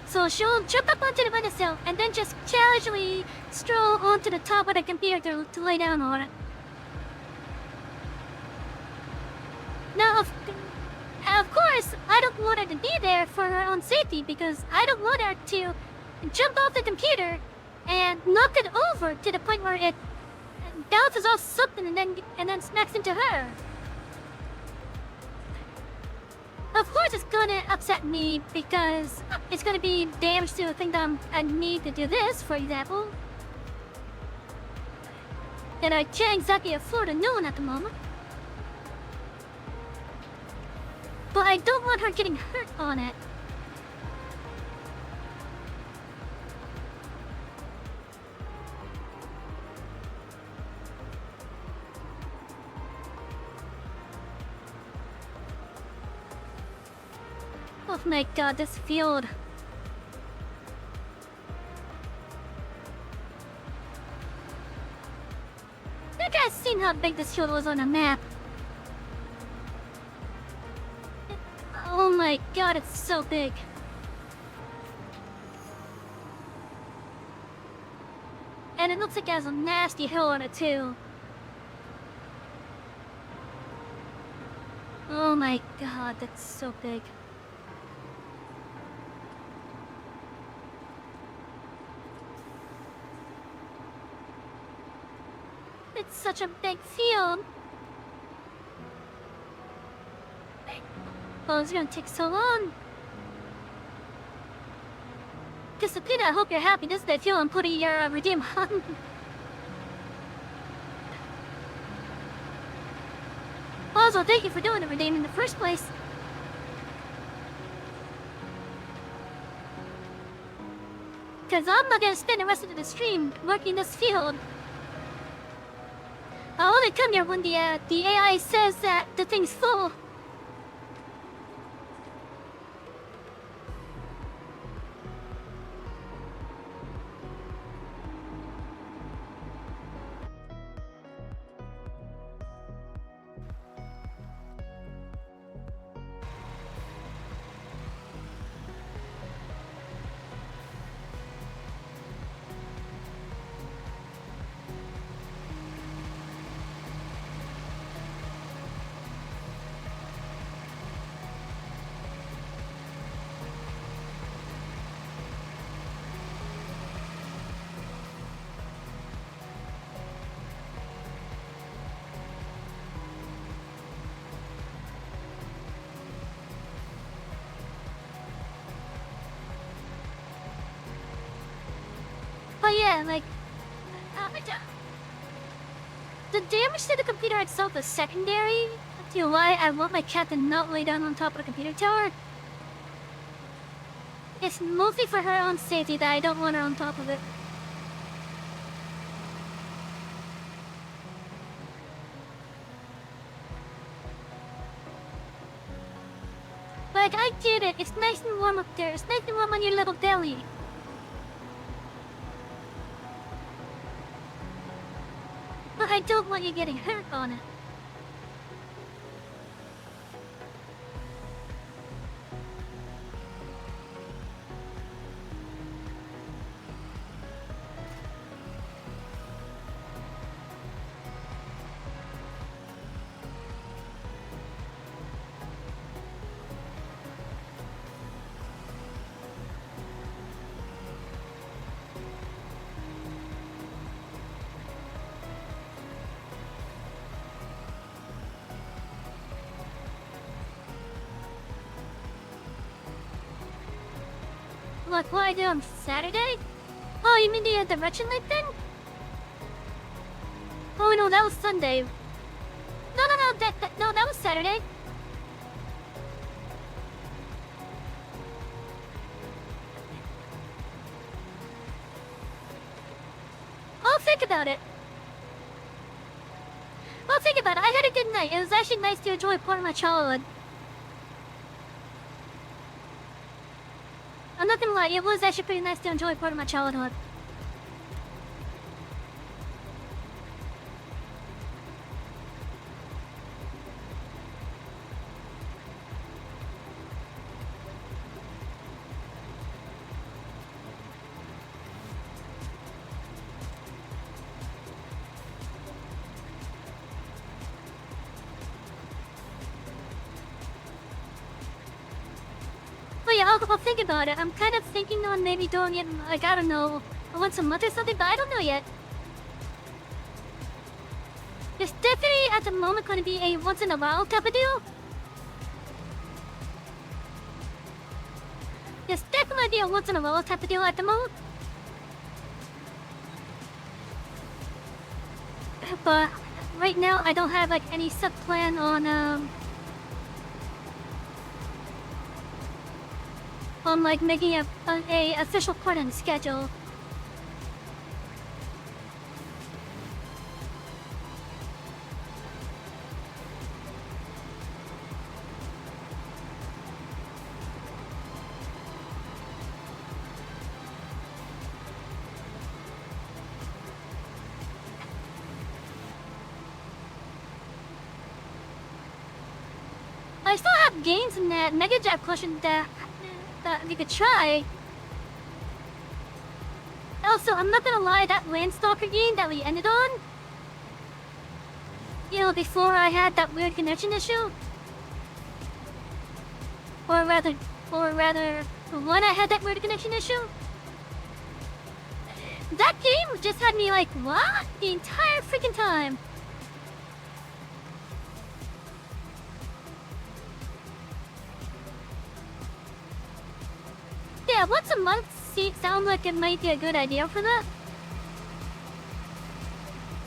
So she'll jump up onto the windowsill and then just casually stroll onto the top of the computer to lay down on it. Now, of course, I don't want her to be there for her own safety because I don't want her to jump off the computer and knock it over to the point where it bounces off something and then smacks into her. Of course it's gonna upset me because it's gonna be damage to the thing that I need to do this, for example. And I can't exactly afford a new one at the moment. But I don't want her getting hurt on it. Oh my god, this field. You guys seen how big this field was on a map? Oh my god, it's so big. And it looks like it has a nasty hill on it too. Oh my god, that's so big. It's such a big field. Oh, it's gonna take so long. Discipline, I hope you're happy. This is the field I'm putting your redeem on. Also, thank you for doing the redeem in the first place. Cause I'm not gonna spend the rest of the stream working this field. I'll only come here when the AI says that the thing's full. yeah, like, the damage to the computer itself is secondary to why I want my cat to not lay down on top of the computer tower. It's mostly for her own safety that I don't want her on top of it. Like, I get it. It's nice and warm up there. It's nice and warm on your little belly. But I don't want you getting hurt on it. Like what I did on Saturday? Oh, you mean the direction light thing? Oh no, that was Sunday. No, that was Saturday. I'll think about it. I'll think about it. I had a good night. It was actually nice to enjoy part of my childhood. I'm not gonna lie, it was actually pretty nice to enjoy part of my childhood. But yeah, I'll think about it. I'm kind of thinking on maybe doing it, like, I don't know, once a month or something, but I don't know yet. It's definitely, at the moment, going to be a once-in-a-while type of deal. It's definitely be a once-in-a-while type of deal at the moment. But right now, I don't have, like, any set plan on like making a official part on the schedule. I still have games in that Mega Jab collection that you could try. Also, I'm not gonna lie, that Landstalker game that we ended on, you know, before I had that weird connection issue, or rather, when I had that weird connection issue, that game just had me like, what? The entire freaking time. Yeah, once a month sounds like it might be a good idea for that.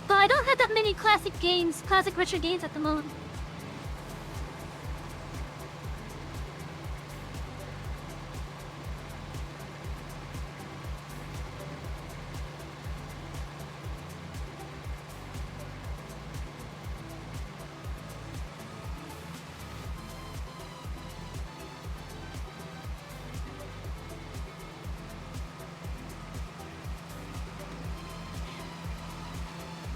But I don't have that many classic retro games at the moment.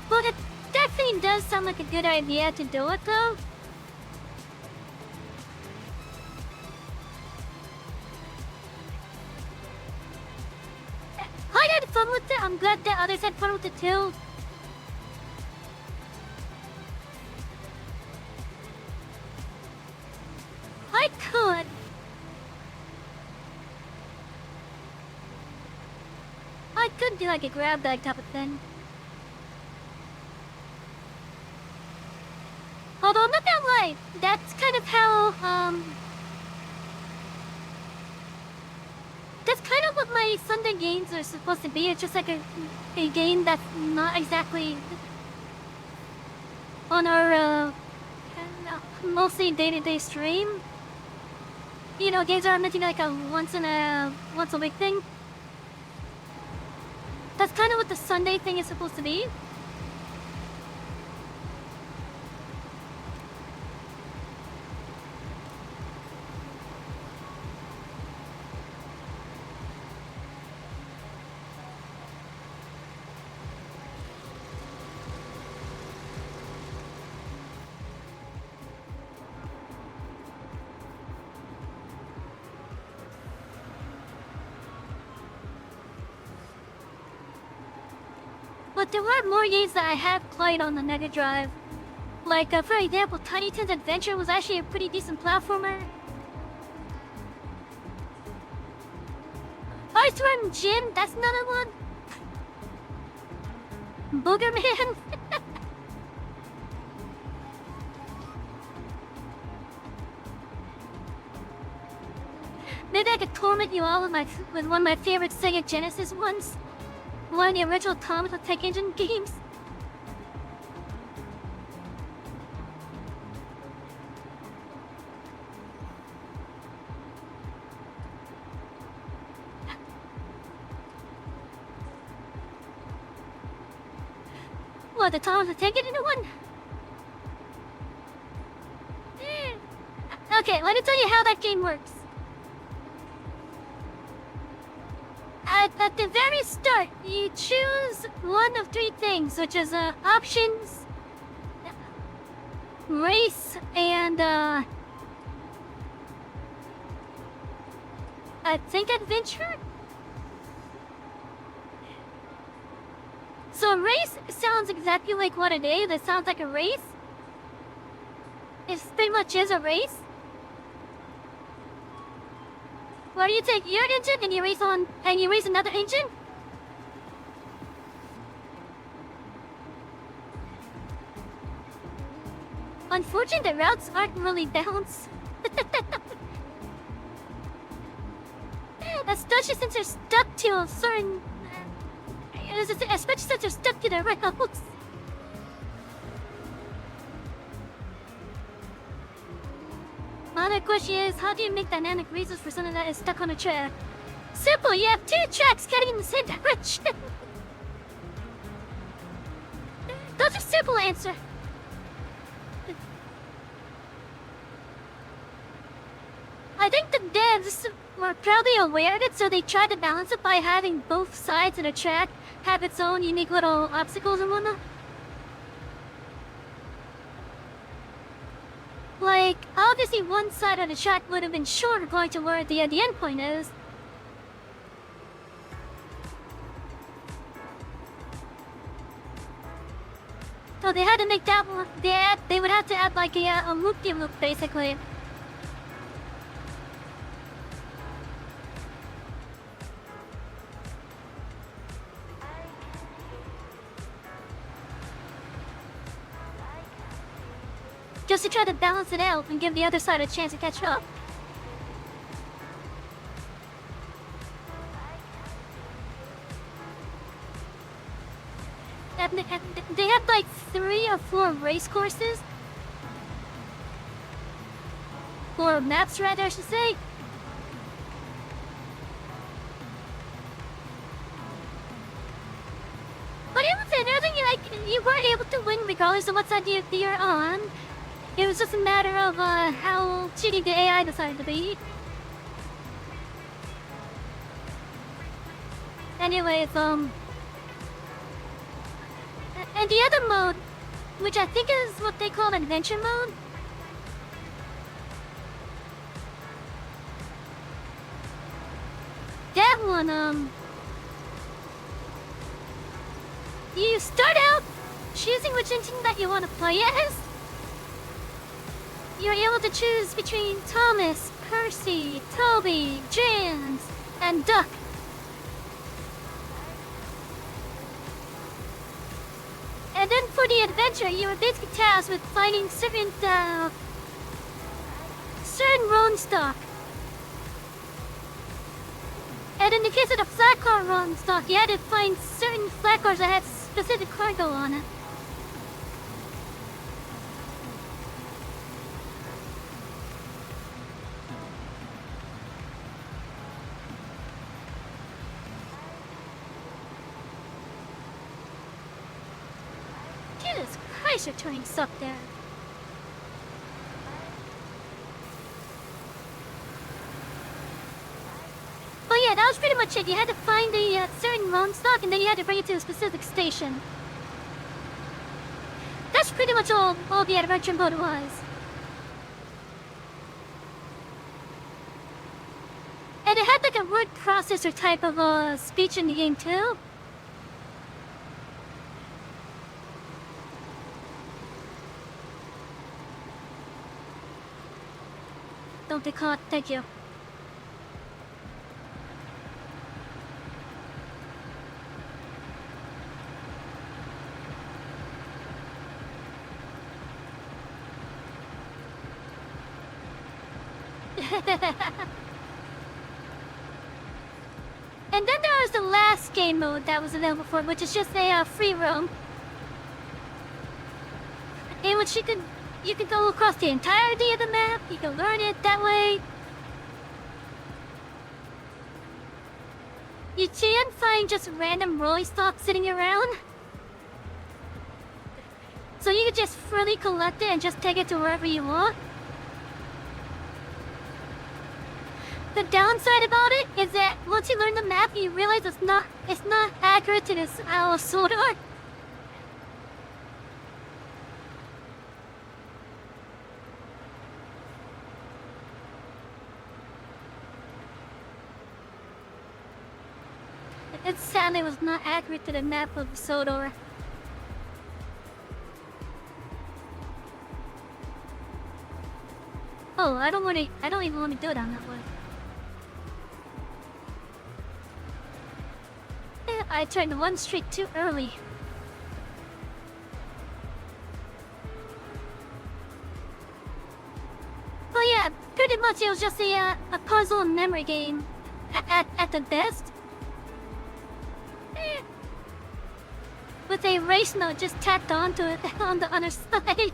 But it definitely does sound like a good idea to do it, though. I had fun with it. I'm glad that others had fun with it, too. I could. I could do like a grab bag type of thing. Although I'm not gonna lie, that's kind of how, that's kind of what what my Sunday games are supposed to be. It's just like a game that's not exactly on our mostly day-to-day stream. You know, games are meant to be like a once a week thing. That's kind of what the Sunday thing is supposed to be. But there are more games that I have played on the Mega Drive. Like, for example, Tiny Toon's Adventure was actually a pretty decent platformer. Earthworm Jim, that's another one. Boogerman. Maybe I could torment you all with one of my favorite Sega Genesis ones. One of the original Automata Tech Engine games. What, the Automata Tech Engine one? Okay, let me tell you how that game works. At the very start, you choose one of three things, which is options, race, and I think adventure? So race sounds exactly like what it is. It sounds like a race. It pretty much is a race. Where you take your engine and you race another engine? Unfortunately, the routes aren't really balanced. Especially since they're stuck to a certain... especially since they're stuck to the routes. My other question is, how do you make dynamic races for something that is stuck on a track? Simple, you have two tracks heading in the same direction. That's a simple answer. I think the devs were probably aware of it, so they tried to balance it by having both sides of the track have its own unique little obstacles and whatnot. Like, obviously one side of the track would have been shorter going to where the end point is. So they had to make that one, they would have to add like a loop-de-loop basically. Just to try to balance it out and give the other side a chance to catch up. They have like 3 or 4 race courses. Or maps rather, I should say. But it was interesting, you weren't able to win regardless of what side you're on. It was just a matter of how cheating the AI decided to be. Anyways, and the other mode, which I think is what they call adventure mode. That one, you start out choosing which engine that you want to play as. You're able to choose between Thomas, Percy, Toby, Jans, and Duck. And then for the adventure, you were basically tasked with finding certain rolling stock. And in the case of the flat car rolling stock, you had to find certain flat cars that had specific cargo on it. Jesus Christ, you're turning suck there. But yeah, that was pretty much it. You had to find a certain rolling stock, and then you had to bring it to a specific station. That's pretty much all the adventure mode was. And it had like a word processor type of speech in the game too. Don't get caught, thank you. And then there was the last game mode that was available for it, which is just a free roam, in which you could go across the entirety of the map. You can learn it that way. You can find just random rolling stock sitting around, so you can just freely collect it and just take it to wherever you want. The downside about it is that once you learn the map, you realize it's not accurate to this Sodor. It sadly was not accurate to the map of Sodor. Oh, I don't even want to do it on that one. I turned one street too early. But yeah, pretty much it was just a puzzle and memory game at the best. With a race note just tacked onto it on the other side.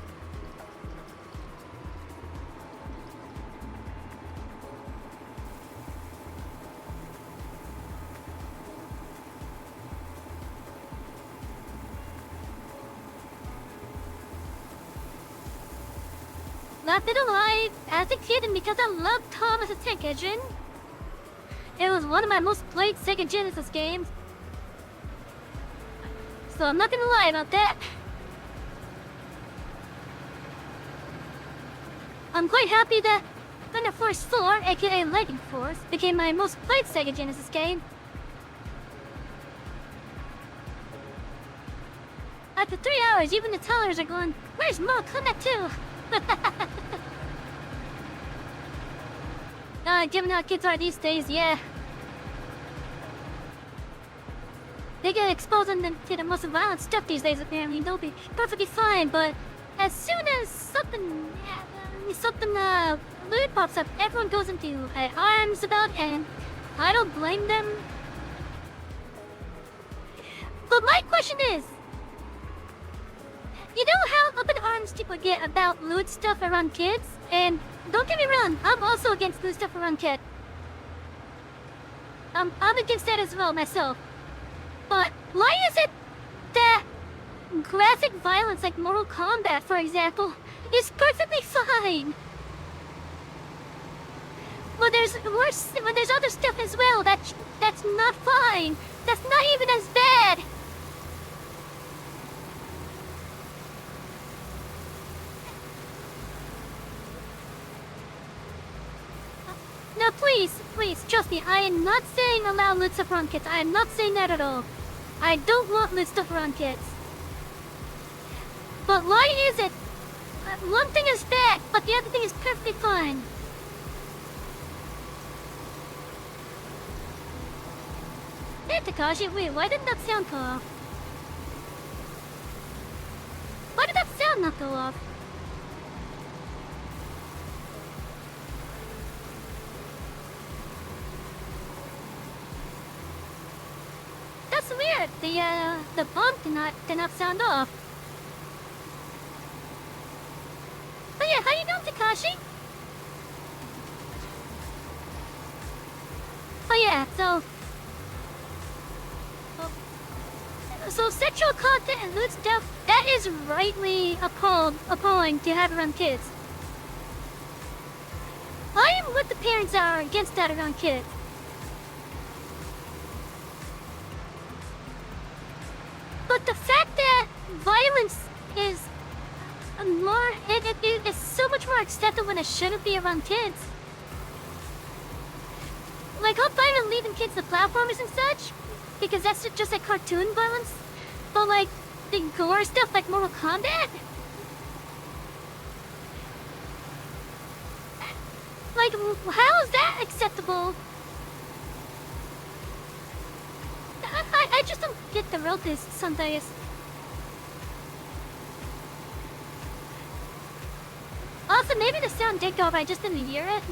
Not gonna lie, as a kid and because I loved Thomas the Tank Engine, it was one of my most played Sega Genesis games. So I'm not gonna lie about that. I'm quite happy that Thunder Force 4, aka Lightning Force, became my most played Sega Genesis game. After 3 hours, even the tellers are going, "Where's Mortal Kombat 2?" Given how kids are these days, yeah. They get exposed to the most violent stuff these days, apparently. They'll be perfectly fine, but as soon as something lewd pops up, everyone goes into arms about, and I don't blame them. But my question is, you know how up in arms people get about lewd stuff around kids? And don't get me wrong, I'm also against lewd stuff around kids. I'm against that as well myself. But why is it that graphic violence like Mortal Kombat, for example, is perfectly fine? But there's other stuff as well that's not fine. That's not even as bad. Now please, trust me, I am not saying allow lewd stuff around kids. I am not saying that at all. I don't want lewd stuff around kids. But why is it one thing is bad, but the other thing is perfectly fine? Hey Takashi, wait, why didn't that sound go off? Why did that sound not go off? That's weird. The bomb did not sound off. But yeah, how you doing, Takashi? Oh yeah, so sexual content and lewd stuff, that is rightly appalling to have around kids. I am what the parents are against that around kids. But the fact that violence is it is so much more acceptable when it shouldn't be around kids. Like, I'm fine with leaving kids the platformers and such, because that's just like cartoon violence. But like, the gore stuff like Mortal Kombat? Like, how is that acceptable? I just don't get the real this sometimes. Also, maybe the sound did go, but I just didn't hear it.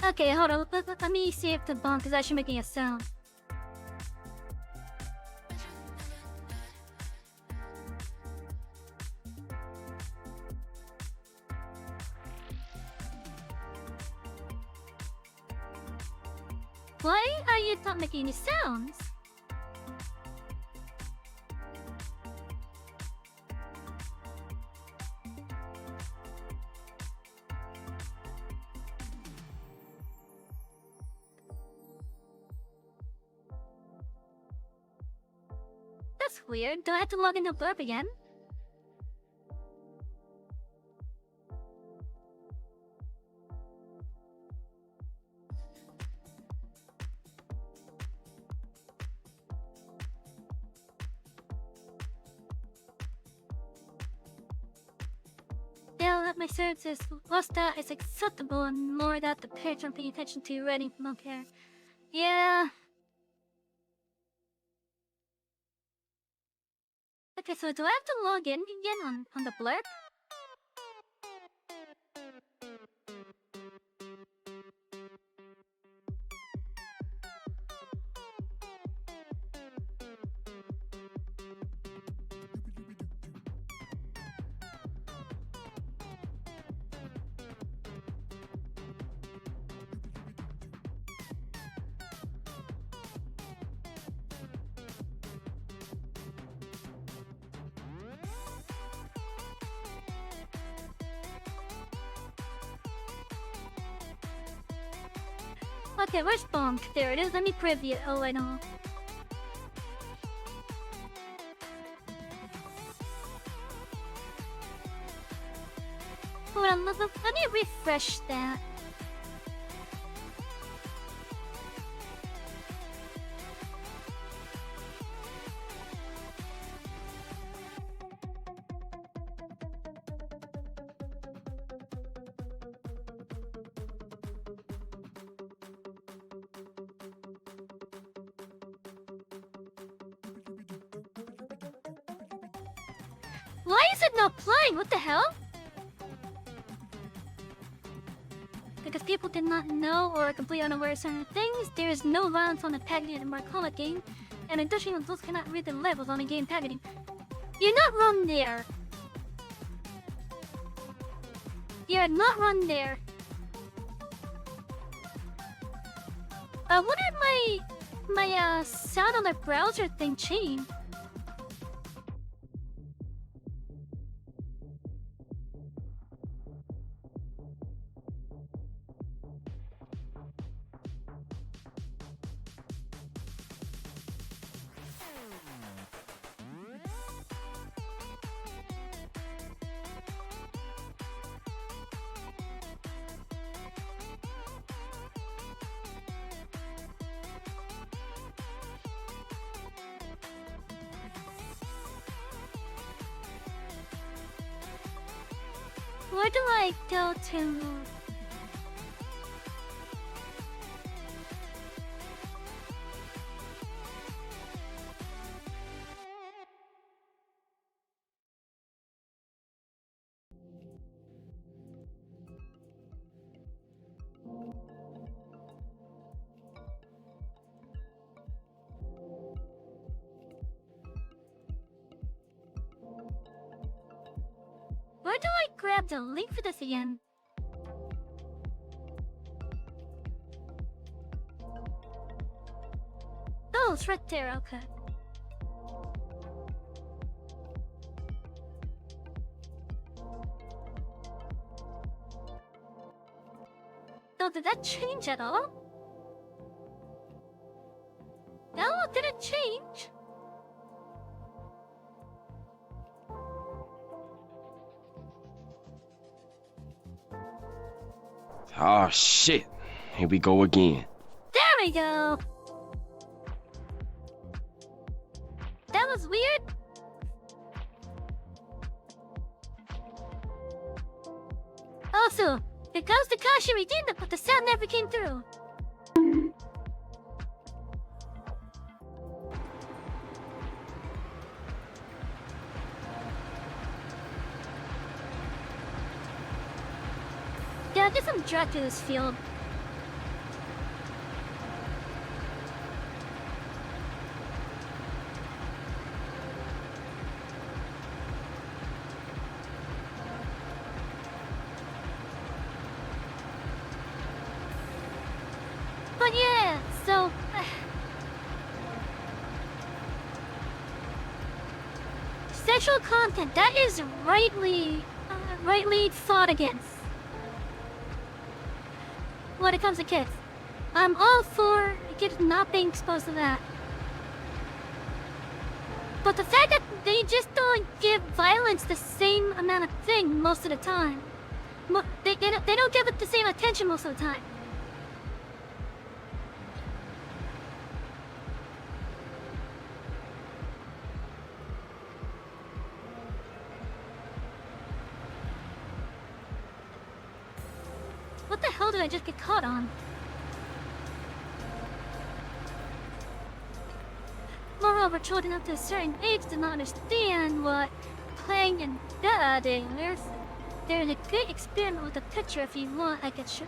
Okay, hold on. Let me see if the bonk is actually making a sound. Why are you not making any sounds? That's weird. Do I have to log into Blurb again? They'll let my services lost that is acceptable and more that the parents aren't paying attention to writing from care. Yeah. Okay, so do I have to log in again on the Blurb? Okay, where's Bonk? There it is. Let me preview it. Oh, I know. Hold on, let me refresh that. Why is it not playing? What the hell? Because people did not know or are completely unaware of certain things, there is no violence on the packaging in the Mortal Kombat game, and additionally, those cannot read the levels on the game packaging. You're not wrong there. You're not wrong there. I wonder if my sound on the browser thing changed. Where do I go to? do I grab the link for this again? Oh, it's right there, okay. So did that change at all? No, did it change? Oh shit. Here we go again. There we go! That was weird. Also, it goes to Kashi redeemed it, but the sound never came through. Yeah, I guess I'm dragged to this field. But yeah, so... sexual content, that is rightly fought against. When it comes to kids. I'm all for kids not being exposed to that. But the fact that they just don't give violence the same amount of thing most of the time. They don't give it the same attention most of the time. What the hell did I just get caught on? Moreover, children up to a certain age do not understand what playing and dating is. There's a good experiment with a picture if you want, I could show.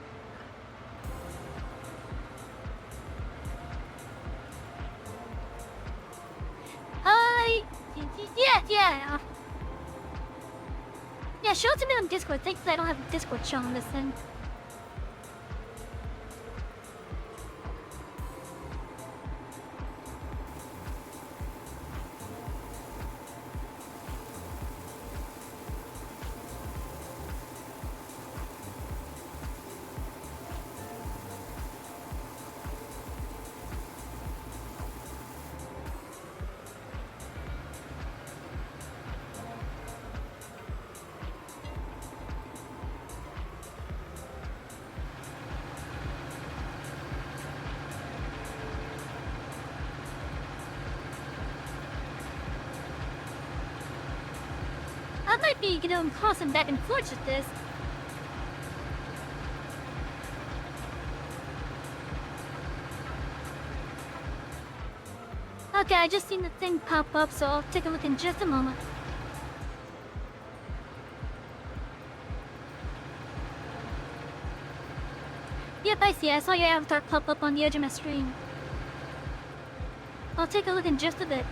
Yeah. Yeah, show it to me on Discord. Thanks, I don't have a Discord show on this thing. I might be, crossing back and forth with this. Okay, I just seen the thing pop up, so I'll take a look in just a moment. Yep, I see. I saw your avatar pop up on the edge of my screen. I'll take a look in just a bit.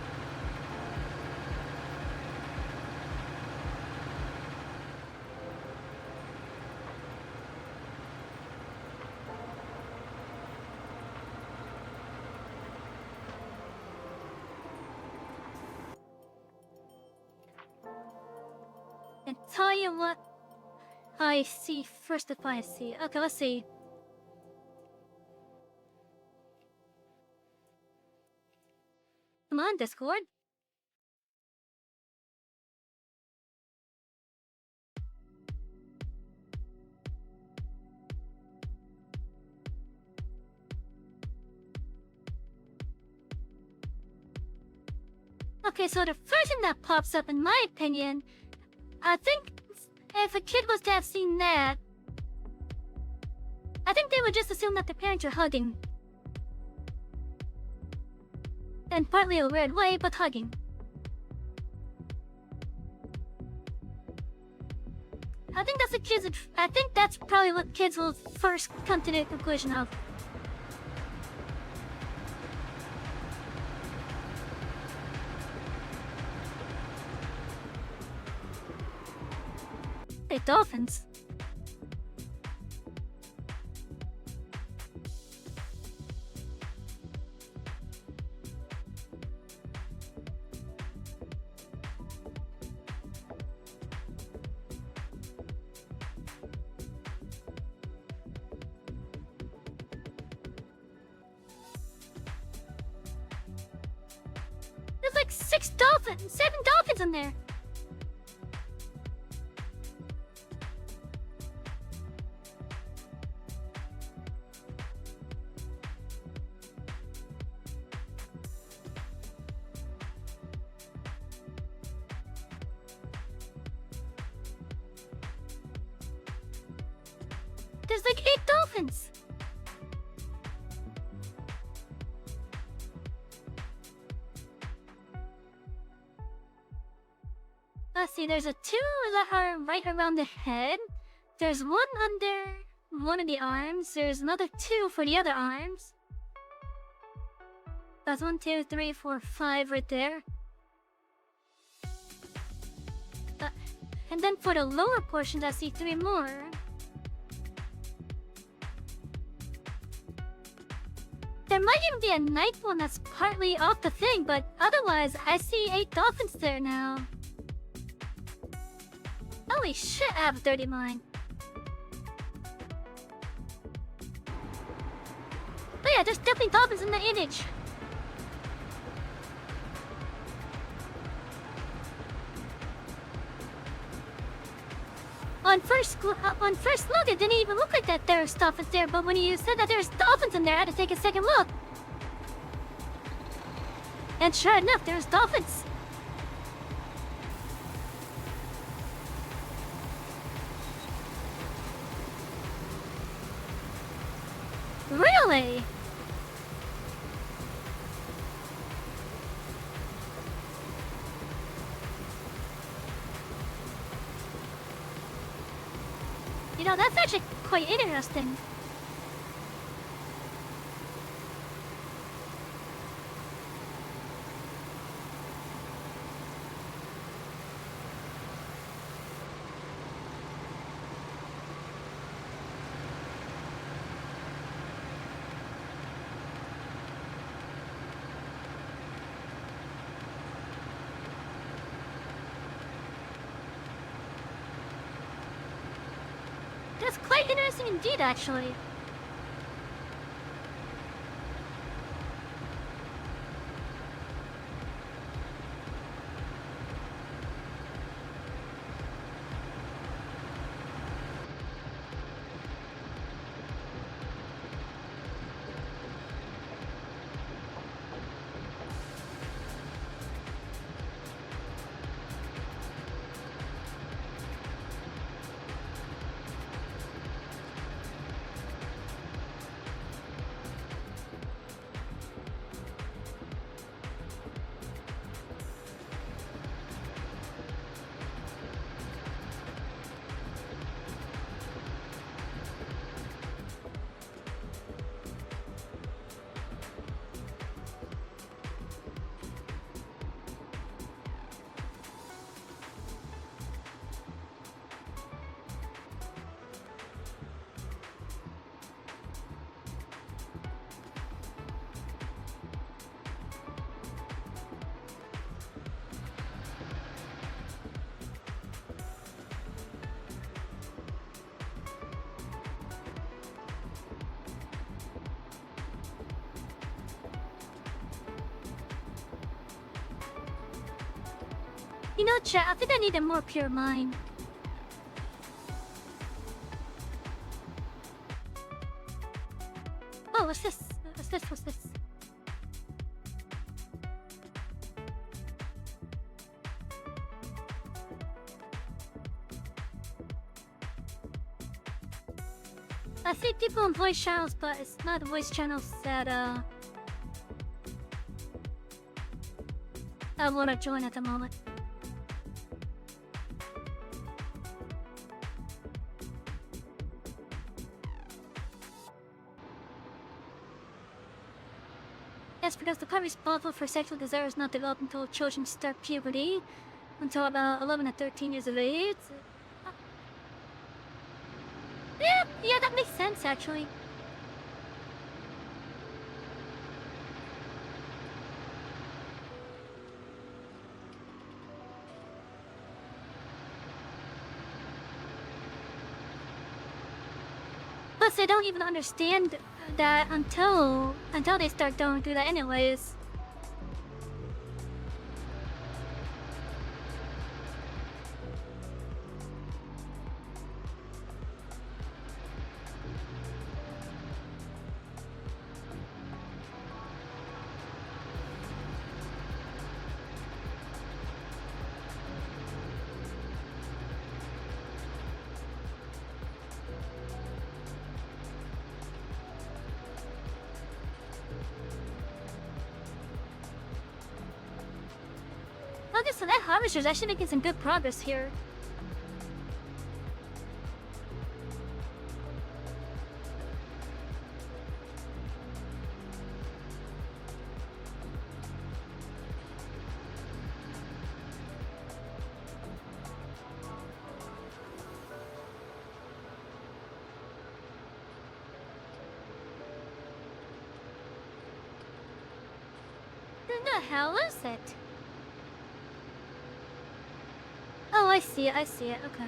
And tell you what I see first if I see. Okay, let's see. Come on, Discord. Okay, so the first thing that pops up, in my opinion, I think if a kid was to have seen that, I think they would just assume that the parents are hugging. And partly a weird way, but hugging. I think that's probably what kids will first come to the conclusion of. Hey, dolphins. There's like 7 dolphins in there. There's like 8 dolphins. Let's see, there's a 2 that are right around the head. There's 1 under one of the arms. There's another 2 for the other arms. That's 1, 2, 3, 4, 5 right there. And then for the lower portions, I see 3 more. There might even be a night one that's partly off the thing, but otherwise, I see 8 dolphins there now. Holy shit, I have a dirty mind. But yeah, there's definitely dolphins in the image. On first look, it didn't even look like that there was dolphins there, but when you said that there's dolphins in there, I had to take a second look. And sure enough, there's dolphins. Really? You know, that's actually quite interesting. That's quite interesting indeed, actually. You know, chat, I think I need a more pure mind. Oh, what's this? What's this? What's this? I see people in voice channels, but it's not the voice channels that, I want to join at the moment. Yes, because the part responsible for sexual desire is not developed until children start puberty, until about 11 to 13 years of age. Yeah, that makes sense actually. Plus, I don't even understand that until they start going through that anyways. Okay, so that harvester's actually making some good progress here. Who the hell is it? Oh, I see it, okay.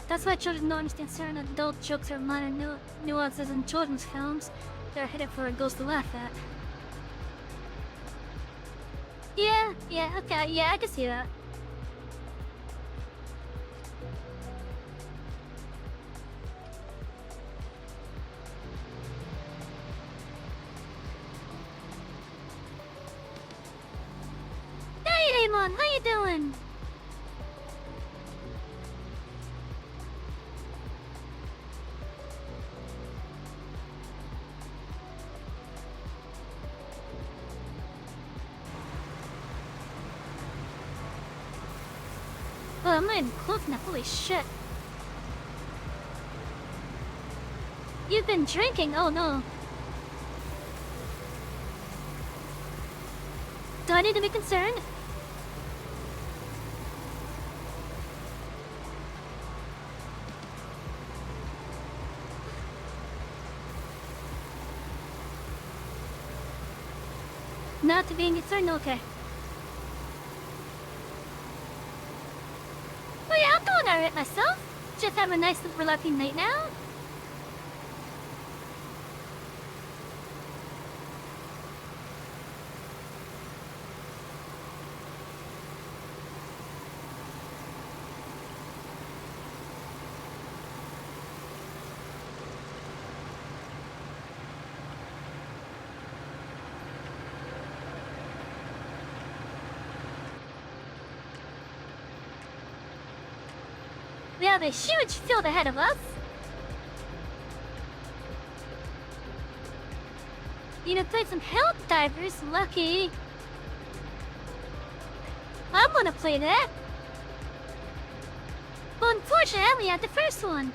That's why children don't understand certain adult jokes or minor nuances in children's films. They're headed for a ghost to laugh at. Yeah, okay, yeah, I can see that. Hey, Amon, how you doing? Oh, I'm not even close enough, holy shit. You've been drinking, oh no. Do I need to be concerned? Not to be concerned, okay. Oh yeah, I'm doing alright myself. Just having a nice relaxing night now. We have a huge field ahead of us. You know, play some health divers, lucky. I'm gonna play that. But unfortunately, I only had the first one.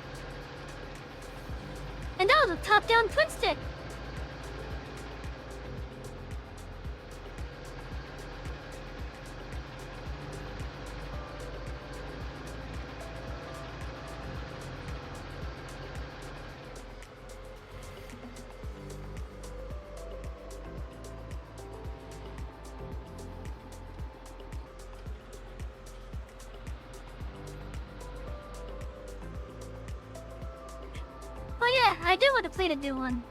And that was a top-down twin stick. Oh yeah, I do want to play the new one.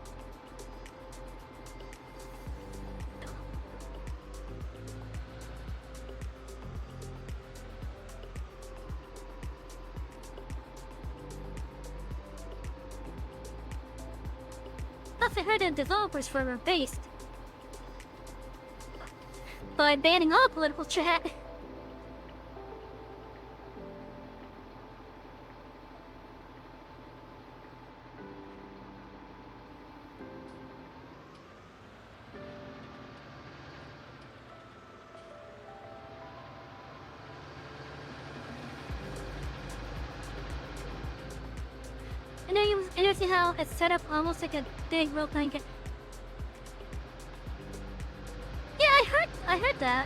Plus I heard the developers were based by banning all political chat. And you see how it's set up almost like a big rope blanket. Yeah, I heard that.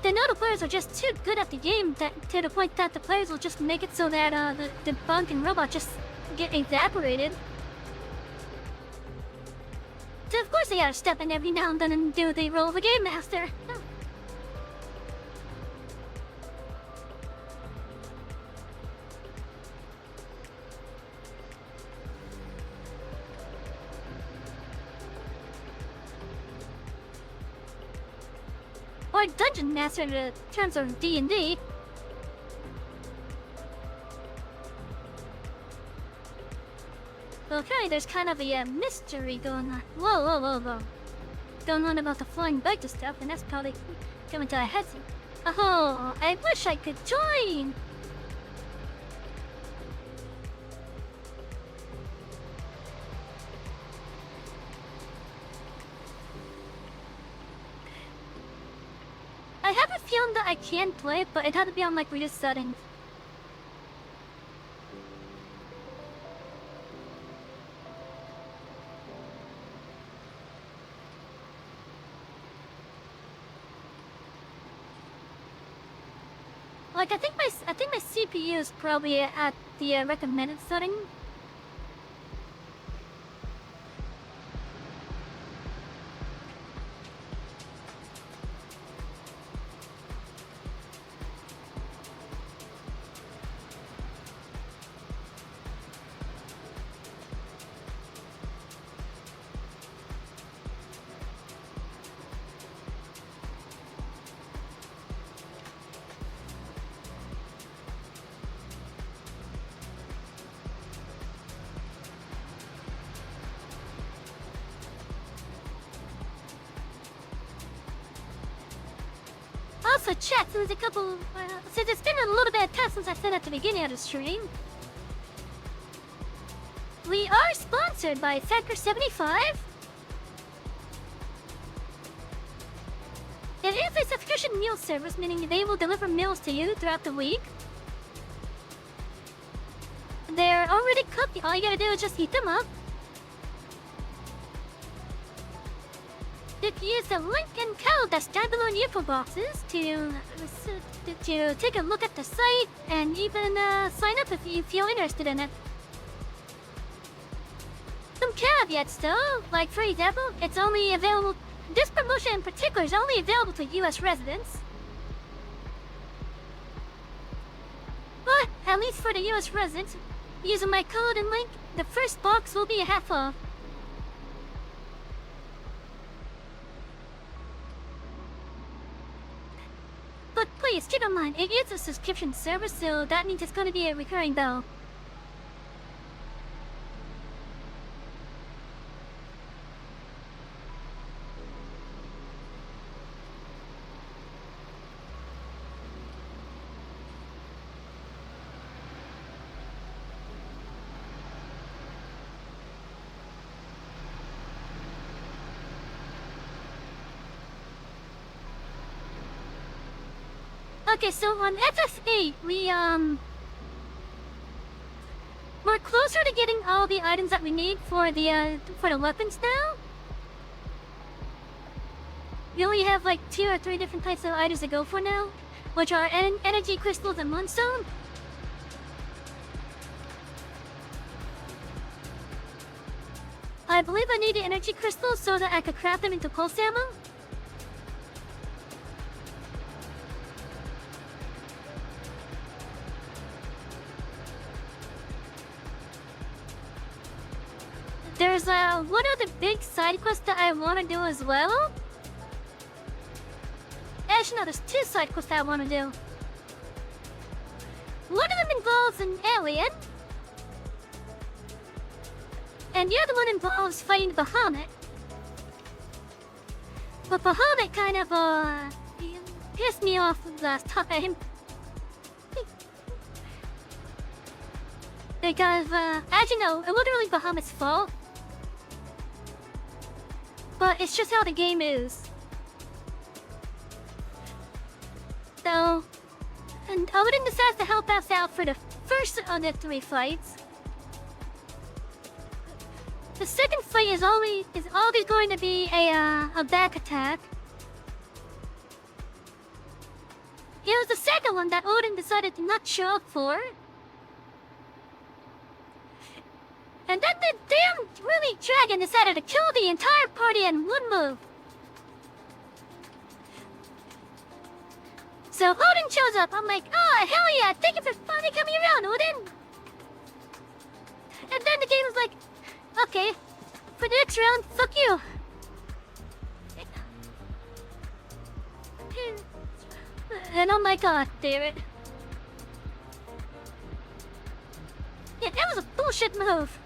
The other players are just too good at the game to the point that the players will just make it so that the bunk and robot just get evaporated. So of course they gotta step in every now and then and do the role of a game master. Or dungeon master in the terms of D&D. Well, apparently there's kind of a mystery going on. Whoa. Going on about the flying bike to stuff, and that's probably coming to our heads. Oh, I wish I could join! I have a feeling that I can play it, but it had to be on like reduced settings. Like I think my CPU is probably at the recommended setting. Also, chat, since it's been a little bit of time since I said at the beginning of the stream, we are sponsored by Factor 75. It is a subscription meal service, meaning they will deliver meals to you throughout the week. They're already cooked, all you gotta do is just heat them up. You can use the link and code that's down below in the info boxes to take a look at the site and even sign up if you feel interested in it. Some caveats though, like for example, it's only available, this promotion in particular is only available to US residents. But, at least for the US residents, using my code and link, the first box will be a half off. But please, keep in mind, it is a subscription service, so that means it's going to be a recurring bill. Okay, so on FF8, we're closer to getting all the items that we need for the weapons now. We only have like 2 or 3 different types of items to go for now, which are energy crystals and moonstone. I believe I need the energy crystals so that I could craft them into pulse ammo. There's one other big side quest that I want to do as well. Actually, no, there's 2 side quests that I want to do. One of them involves an alien, and the other one involves fighting Bahamut. But Bahamut kind of he pissed me off last time. Because, as you know, it wasn't really Bahamut's fault. But it's just how the game is. So, and Odin decides to help us out for the first of the 3 fights. The second fight is always going to be a back attack. It was the second one that Odin decided to not show up for. And then the damn Ruby Dragon decided to kill the entire party in one move. So Odin shows up. I'm like, oh, hell yeah, thank you for finally coming around, Odin. And then the game was like, okay, for the next round, fuck you. And oh my god, damn it. Yeah, that was a bullshit move.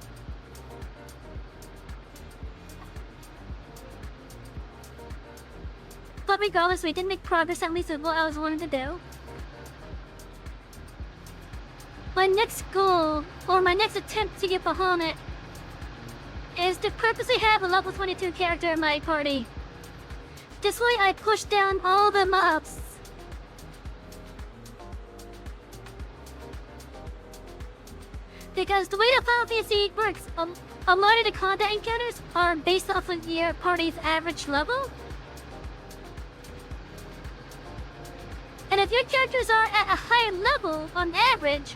But regardless, we did make progress, at least with what I was wanting to do. My next goal, or my next attempt to get Bahamut, is to purposely have a level 22 character in my party. This way I push down all the mobs. Because the way that Final Fantasy works, a lot of the combat encounters are based off of your party's average level. And if your characters are at a higher level on average,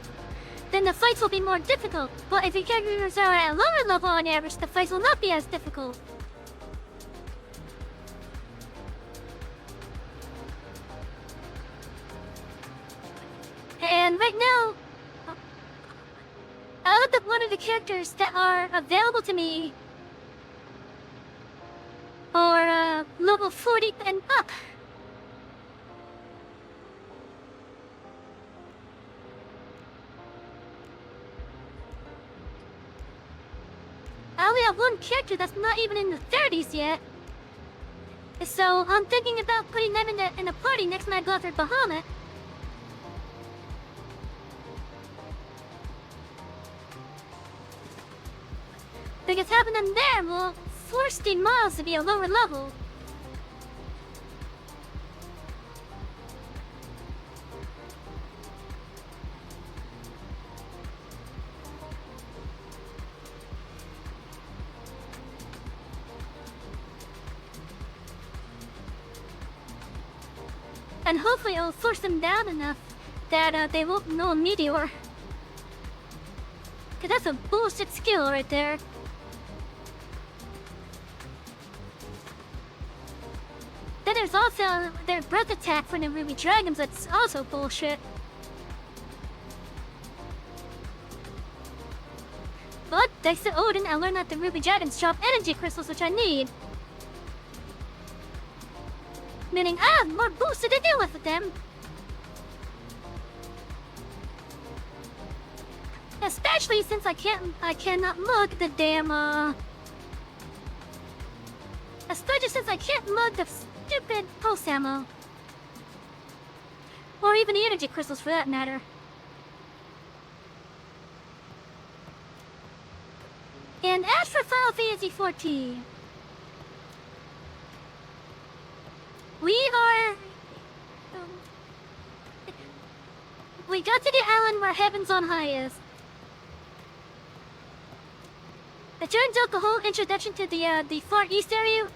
then the fights will be more difficult. But if your characters are at a lower level on average, the fights will not be as difficult. And right now, out of one of the characters that are available to me are level 40 and up. I only have one character that's not even in the 30s yet. So I'm thinking about putting them in a party next time I go after Bahamut. Because having them there will force the mobs to be a lower level. And hopefully it'll force them down enough that they won't know a meteor. Cause that's a bullshit skill right there. Then there's also their breath attack from the Ruby Dragons that's also bullshit. But thanks to Odin, I learned that the Ruby Dragons drop energy crystals, which I need. Meaning I have more boosts to deal with them. Especially since I cannot mug the damn especially since I can't mug the stupid pulse ammo. Or even the energy crystals for that matter. And as for Final Fantasy XIV, we got to the island where Heaven's on High is. It turns out the whole introduction to the Far East area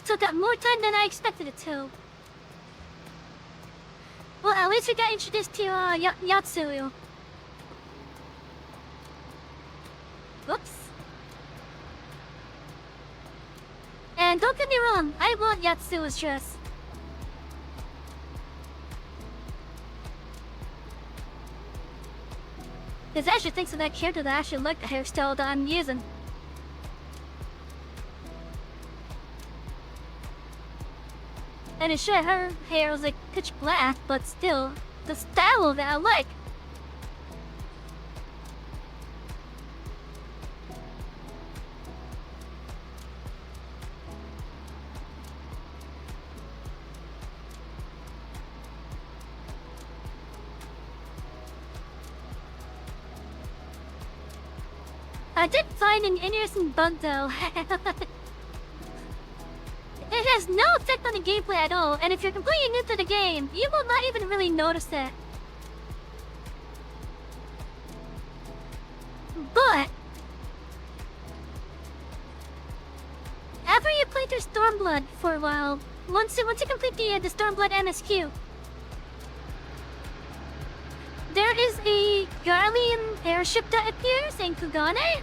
took up more time than I expected it to. Well, at least we got introduced to Yatsuyu. Whoops. And don't get me wrong, I want Yatsuyu's dress. There's actually things of that character that I actually like the hairstyle that I'm using. And it sure her hair was like pitch black, but still, the style of it I like. I did find an interesting bug though. It has no effect on the gameplay at all, and if you're completely new to the game, you will not even really notice it. But after you play through Stormblood for a while, once you complete the Stormblood MSQ, there is a Garlean airship that appears in Kugane,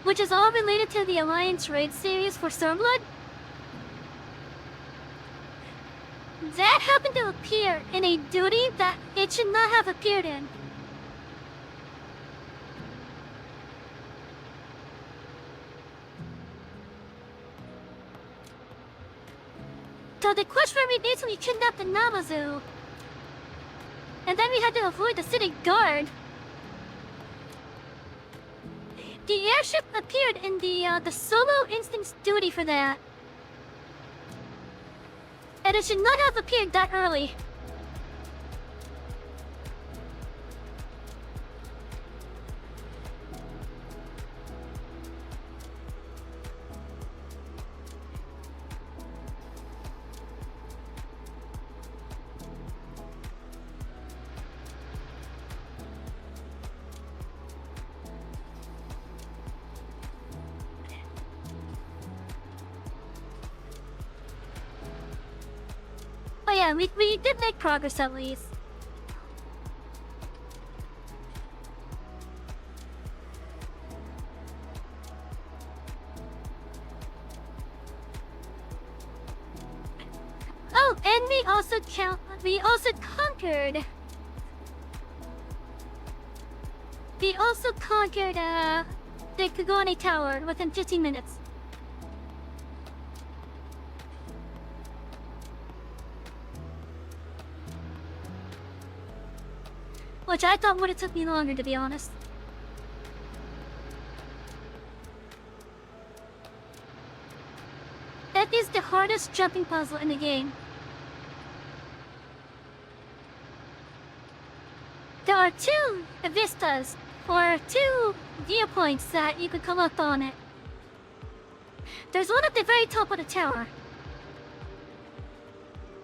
which is all related to the Alliance Raid series for Stormblood. That happened to appear in a duty that it should not have appeared in. So the quest where we basically kidnapped the Namazu, and then we had to avoid the city guard. The airship appeared in the solo instance duty for that, and it should not have appeared that early. Oh yeah, we did make progress at least. Oh, and we also conquered. We also conquered the Kugane Tower within 15 minutes. Which I thought would have took me longer, to be honest. That is the hardest jumping puzzle in the game. There are two vistas, or two viewpoints that you could come up on it. There's one at the very top of the tower.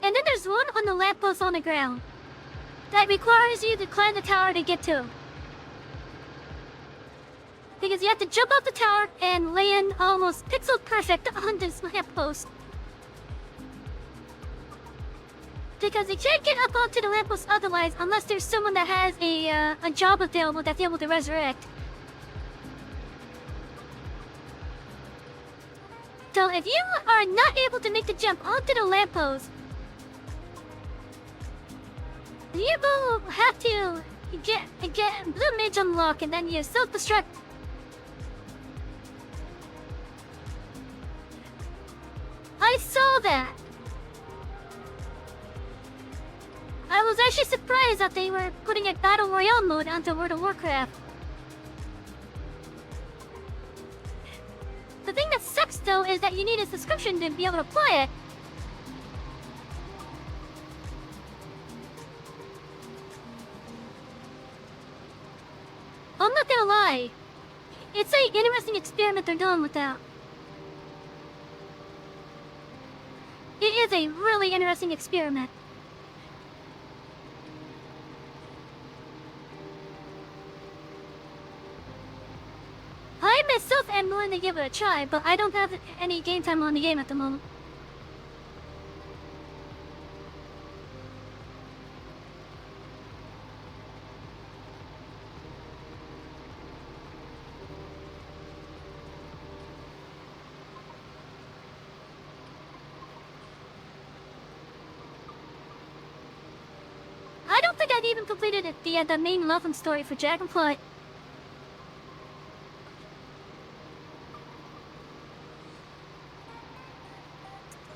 And then there's one on the lamppost on the ground that requires you to climb the tower to get to. Because you have to jump off the tower and land almost pixel perfect on this lamppost. Because you can't get up onto the lamppost otherwise unless there's someone that has a job available that's able to resurrect. So if you are not able to make the jump onto the lamppost, you will have to get Blue Mage unlock and then you self-destruct. I saw that. I was actually surprised that they were putting a Battle Royale mode onto World of Warcraft. The thing that sucks though is that you need a subscription to be able to play it. I'm not gonna lie. It's an interesting experiment they're doing with that. It is a really interesting experiment. I myself am willing to give it a try, but I don't have any game time on the game at the moment. I don't think I've even completed the main Loveland story for Dragonflight.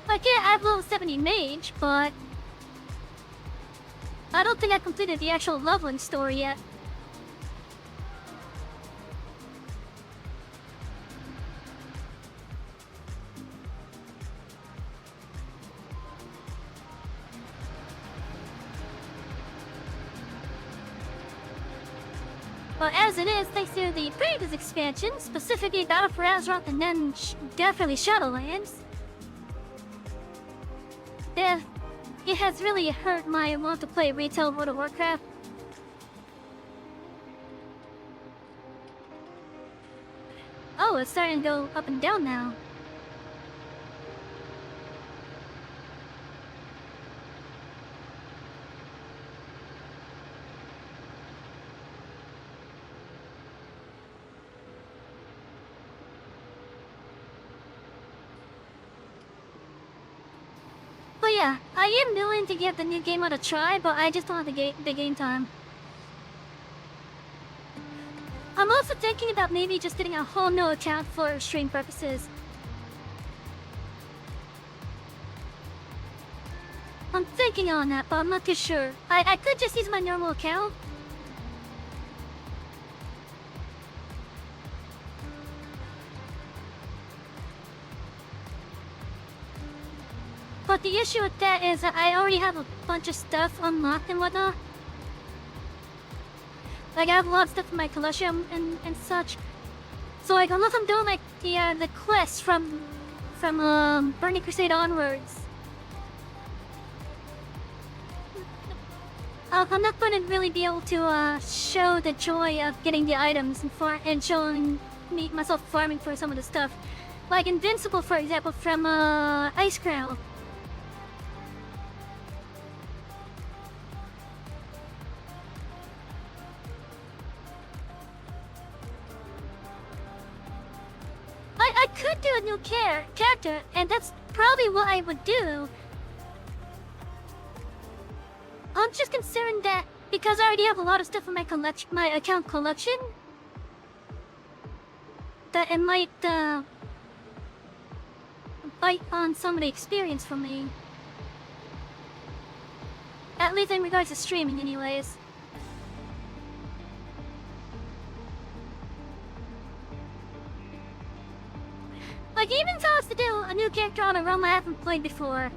Okay, I have level 70 mage, but I don't think I completed the actual Loveland story yet. But as it is, thanks to the previous expansion, specifically Battle for Azeroth and then definitely Shadowlands, it has really hurt my want to play retail World of Warcraft. Oh, it's starting to go up and down now. But yeah, I am willing to give the new game a try, but I just don't have the game time. I'm also thinking about maybe just getting a whole new account for stream purposes. I'm thinking on that, but I'm not too sure. I could just use my normal account. But the issue with that is that I already have a bunch of stuff unlocked and whatnot. Like, I have a lot of stuff in my collection and such. So, like, unless I'm doing, like, the quests from Burning Crusade onwards, I'm not going to really be able to show the joy of getting the items and showing myself farming for some of the stuff. Like Invincible, for example, from Icecrown. I could do a new character, and that's probably what I would do. I'm just concerned that because I already have a lot of stuff in my account collection, that it might bite on some of the experience for me. At least in regards to streaming, anyways. Like, even if I was to do a new character on a realm I haven't played before,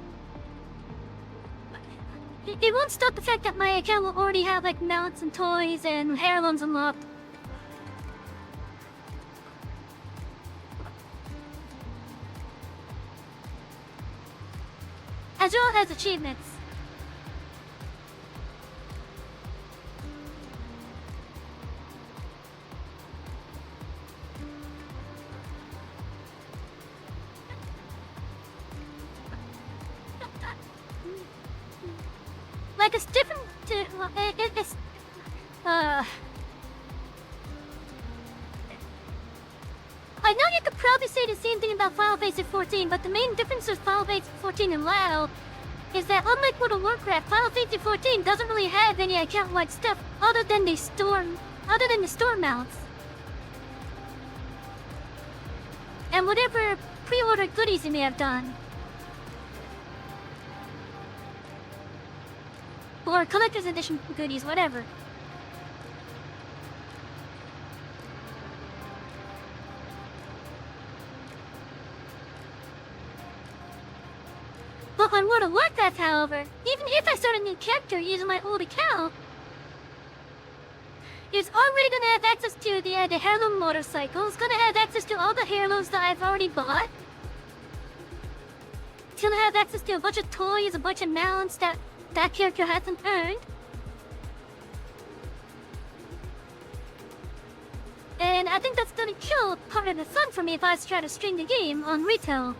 it won't stop the fact that my account will already have, like, mounts and toys and heirlooms unlocked. As well as achievements. Like, it's different to, it's, I know you could probably say the same thing about Final Fantasy XIV, but the main difference with Final Fantasy XIV and WoW is that unlike World of Warcraft, Final Fantasy XIV doesn't really have any account-wide stuff other than the store mounts. And whatever pre-order goodies you may have done. Or collector's edition goodies, whatever. But on World of Warcraft, however, even if I start a new character using my old account, it's already gonna have access to the heirloom motorcycles, gonna have access to all the heirlooms that I've already bought. It's gonna have access to a bunch of toys, a bunch of mounts that character hasn't earned. And I think that's gonna kill part of the fun for me if I try to stream the game on retail.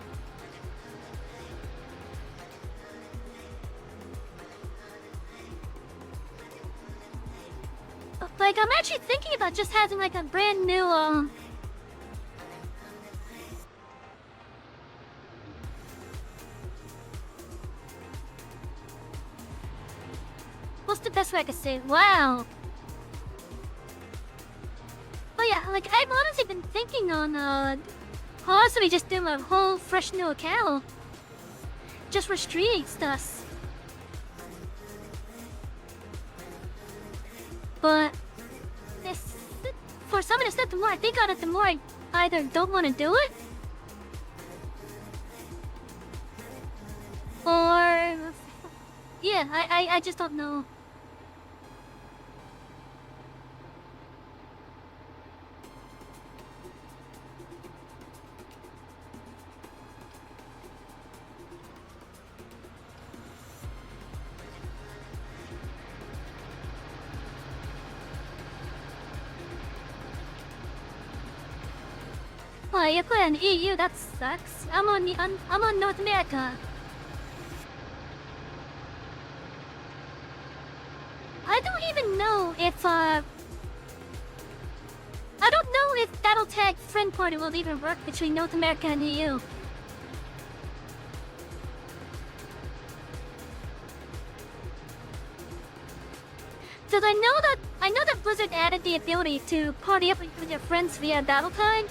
Like, I'm actually thinking about just having, like, a brand new, what's the best way I could say? Wow. But yeah, like, I've honestly been thinking on, possibly just doing a whole fresh new account. Just for streaming stuff. But for some of the stuff, the more I think on it, the more I either don't want to do it, or yeah, I just don't know. Well, you put on EU, that sucks. I'm on North America. I don't even know if I don't know if that'll tag friend party will even work between North America and EU. Cause I know that Blizzard added the ability to party up with your friends via BattleTime.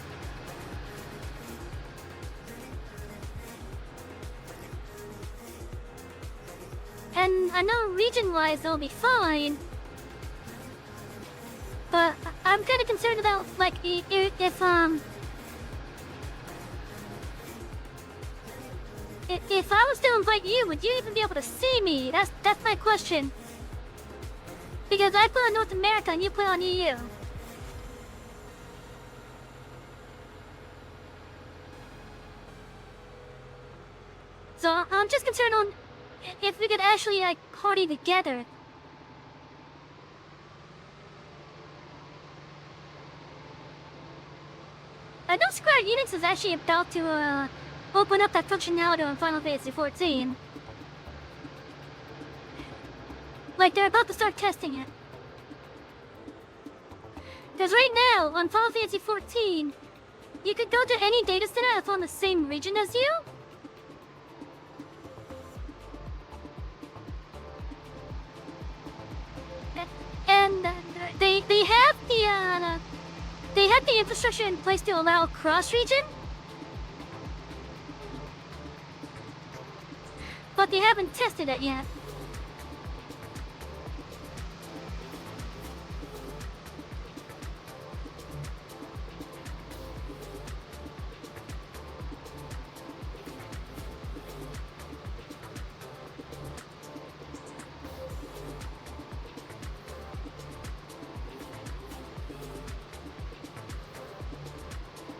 And I know region-wise they'll be fine. But I'm kind of concerned about, like, if I was to invite you, would you even be able to see me? That's my question. Because I play on North America and you play on EU. So I'm just concerned on if we could actually, like, party together. I know Square Enix is actually about to open up that functionality on Final Fantasy XIV. Like, they're about to start testing it. Because right now, on Final Fantasy XIV, you could go to any data center that's on the same region as you. And they have the infrastructure in place to allow cross-region. But they haven't tested it yet.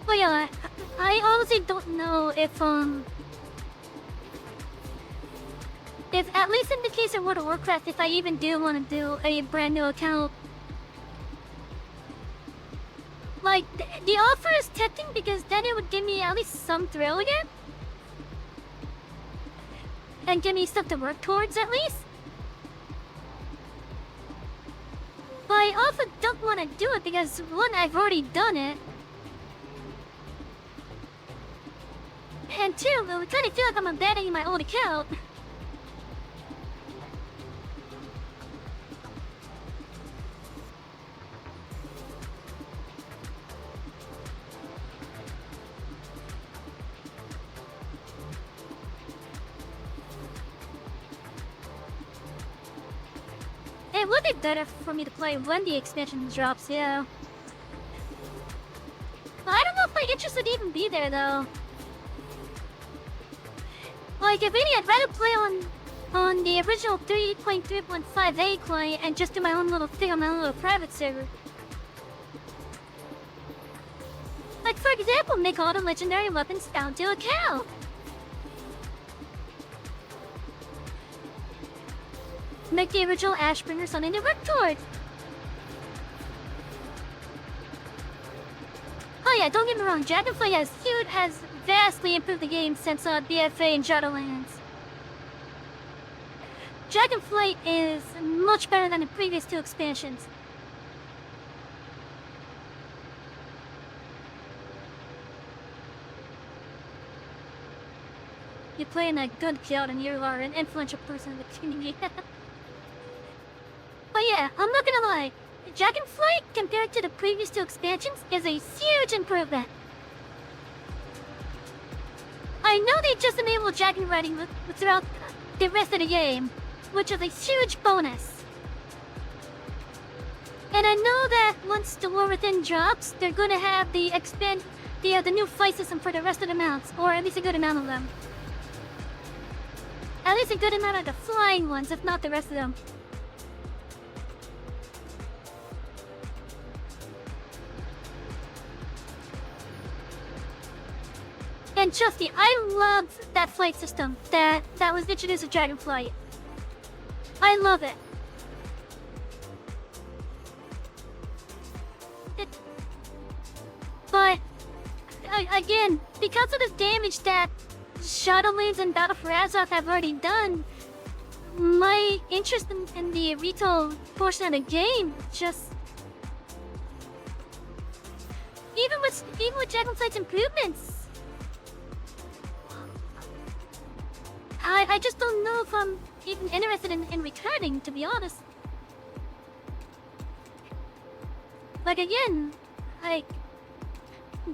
But yeah, I honestly don't know if at least in the case of World of Warcraft, if I even do want to do a brand new account. Like, the offer is tempting because then it would give me at least some thrill again. And give me stuff to work towards at least. But I also don't want to do it because, one, I've already done it. And two, I kind of feel like I'm abandoning my old account. It would be better for me to play when the expansion drops, yeah. But I don't know if my interest would even be there, though. Like, if any, I'd rather play on the original 3.3.5a client and just do my own little thing on my own little private server. Like, for example, make all the legendary weapons down to a cow. Make the original Ashbringer something to work toward. Oh yeah, don't get me wrong, Dragonflight has vastly improved the game since BFA and Shadowlands. Dragonflight is much better than the previous two expansions. You're playing a good guild and you are an influential person in the community. But yeah, I'm not gonna lie. Dragonflight, compared to the previous two expansions, is a huge improvement. I know they just enabled dragon riding throughout the rest of the game, which is a huge bonus. And I know that once the War Within drops, they're gonna have the new fight system for the rest of the mounts, or at least a good amount of them. At least a good amount of the flying ones, if not the rest of them. And trust me, I love that flight system that was introduced with Dragonflight. I love it. But again, because of the damage that Shadowlands and Battle for Azeroth have already done, my interest in the retail portion of the game just... Even with Dragonflight's improvements, I just don't know if I'm even interested in returning, to be honest. Like again,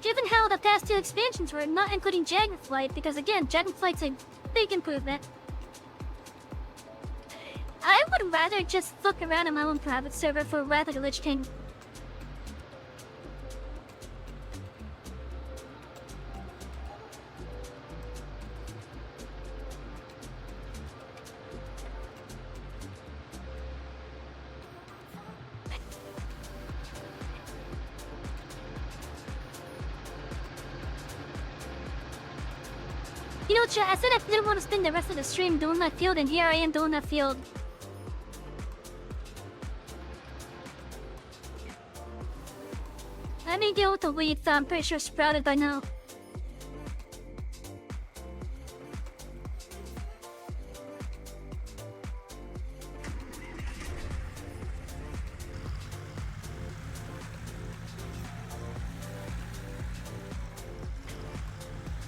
given how the past two expansions were, not including Dragonflight, because again, Dragonflight's a big improvement, I would rather just fuck around on my own private server for Wrath of the Lich King. You know, chat, I said I didn't want to spend the rest of the stream doing that field, and here I am doing that field. I may deal with the weeds that I'm pretty sure sprouted by now.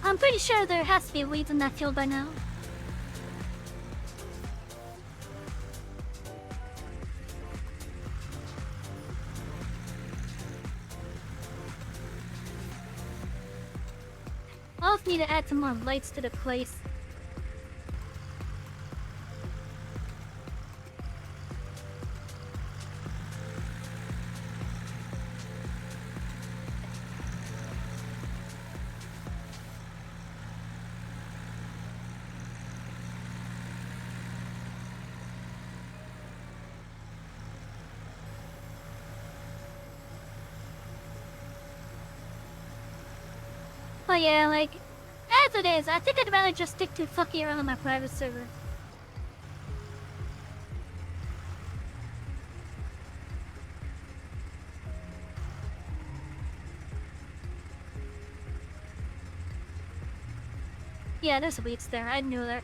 I'm pretty sure there has to be weeds in that field by now. I'll need to add some more lights to the place. Oh yeah, like, as it is, I think I'd rather just stick to fucking around on my private server. Yeah, there's weeds there, I knew that.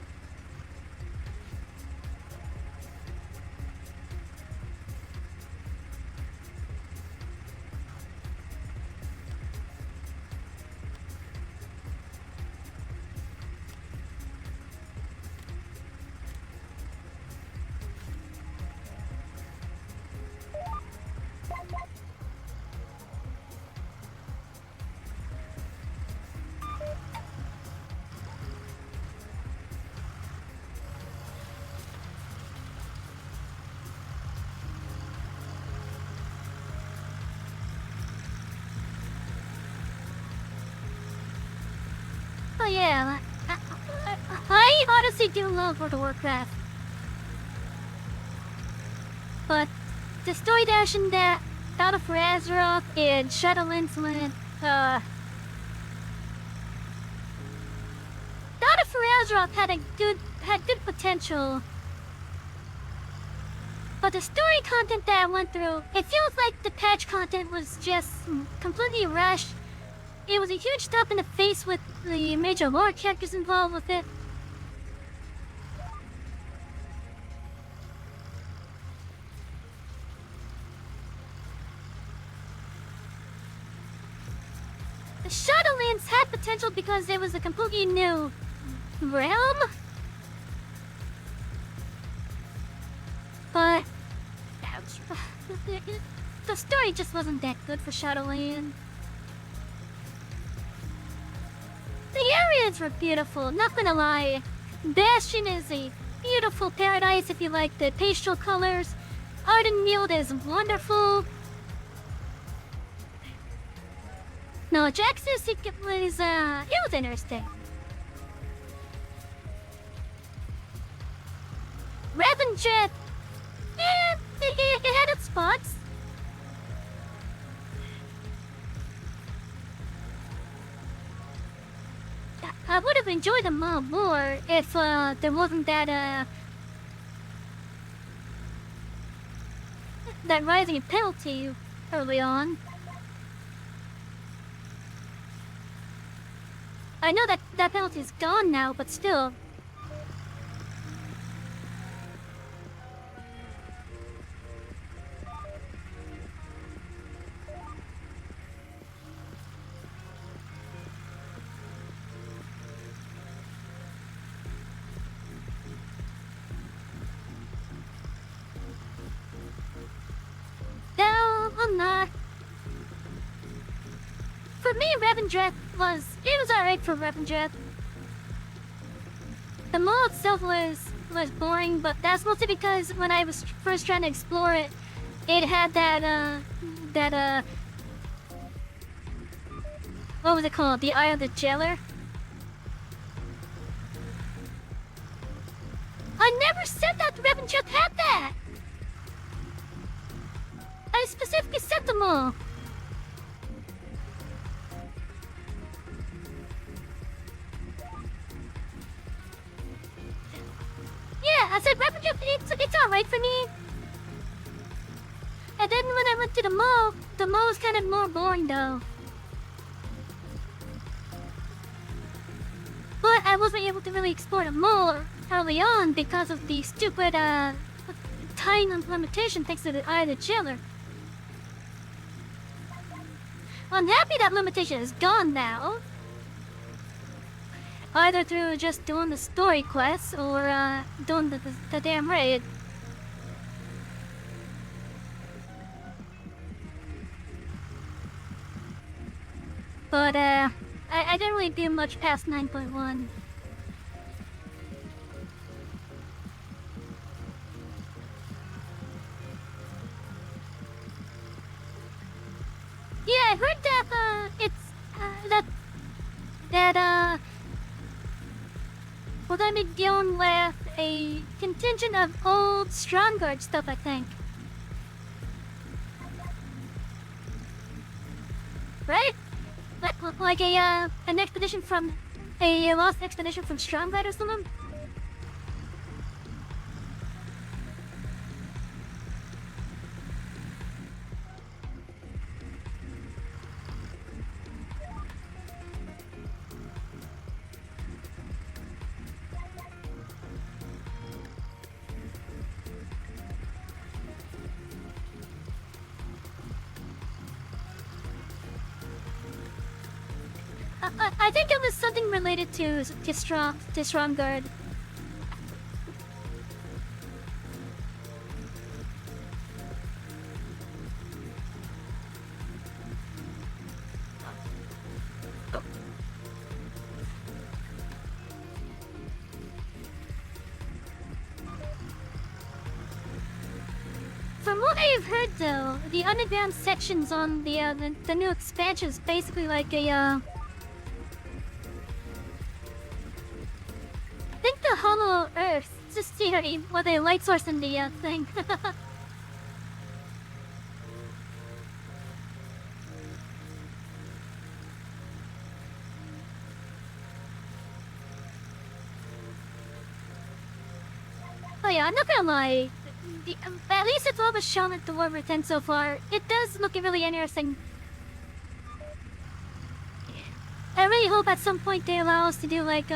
Oh yeah, I honestly do love World of Warcraft. But the Story Dash in that Battle for Azeroth and Shadowlands when Battle for Azeroth had good potential. But the story content that I went through, it feels like the patch content was just completely rushed. It was a huge step in the face with the major lore characters involved with it. The Shadowlands had potential because it was a completely new realm. But the story just wasn't that good for Shadowlands. The areas were beautiful, not gonna lie. Bastion is a beautiful paradise if you like the pastel colors. Ardenweald is wonderful. No, Jax's secret was, it was interesting. Revendreth, it had its spots. I would have enjoyed them all more if there wasn't that rising penalty early on. I know that that penalty is gone now, but still. No, I'm not. For me, Revendreth was alright for Revendreth. The mall itself was boring, but that's mostly because when I was first trying to explore it, it had that what was it called? The Eye of the Jailer. I never said that Revendreth had that. I specifically said them all. Yeah, I said Revendreth, it's alright for me. And then when I went to the mall was kind of more boring though. But I wasn't able to really explore the mall early on because of the stupid time implementation thanks to the Eye of the Jailer. I'm happy that limitation is gone now. Either through just doing the story quests or doing the damn raid. But I didn't really do much past 9.1. Yeah, I heard that it's that we're gonna be dealing with a contingent of old Stromgarde stuff, I think. Right? Like an expedition from a lost expedition from Stromgarde or something? I think it was something related to Stromgarde. From what I've heard, though, the unadvanced sections on the new expansion is basically like a I think the Hollow Earth. Just see what a light source in the thing. Oh yeah, I'm not gonna lie. At least it's all the shown at the Warmer 10 so far. It does look really interesting. I really hope at some point they allow us to do like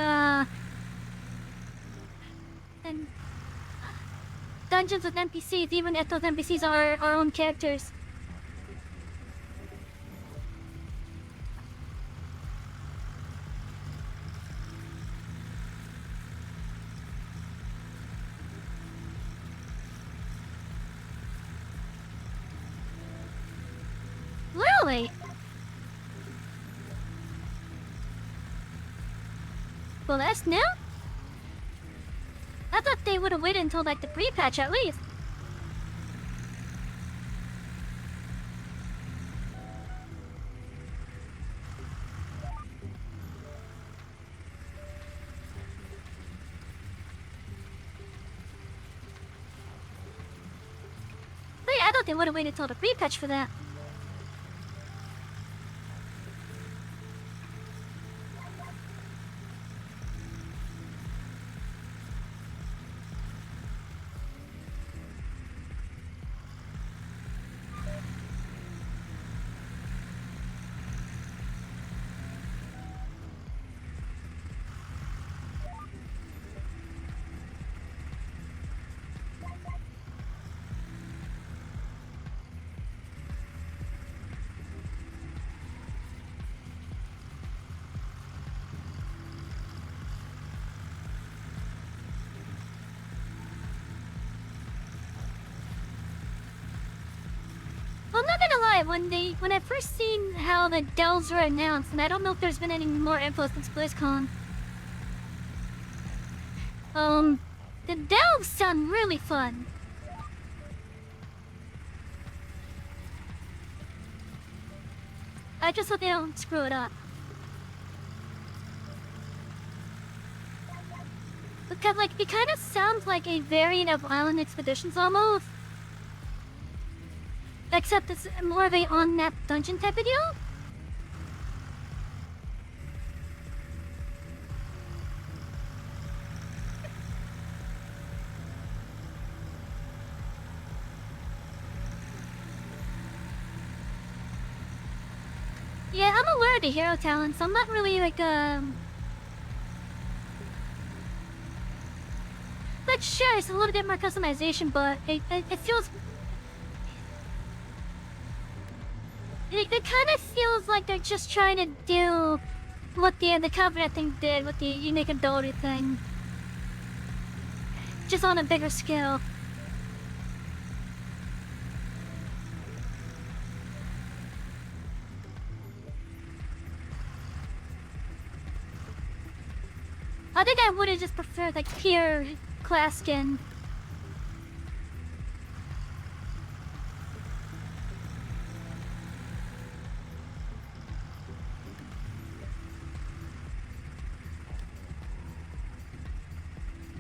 and dungeons with NPCs, even if those NPCs are our own characters. Really? Well, that's new? I thought they would have waited until like the pre-patch at least. But yeah, I thought they would have waited until the pre-patch for that. I'm not gonna lie, when I first seen how the delves were announced, and I don't know if there's been any more info since BlizzCon. The delves sound really fun. I just hope they don't screw it up. Because, like, it kind of sounds like a variant of Island Expeditions almost. Except it's more of a on-map dungeon type of deal. Yeah, I'm aware of the hero talent, so I'm not really like sure, it's a little bit more customization, but it feels... It kind of feels like they're just trying to do what the Covenant thing did with the unique ability thing. Just on a bigger scale. I think I would have just preferred like pure class skin.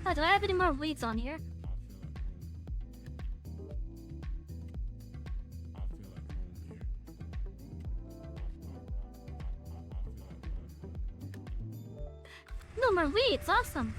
Oh, do I have any more weeds on here? No more weeds, awesome.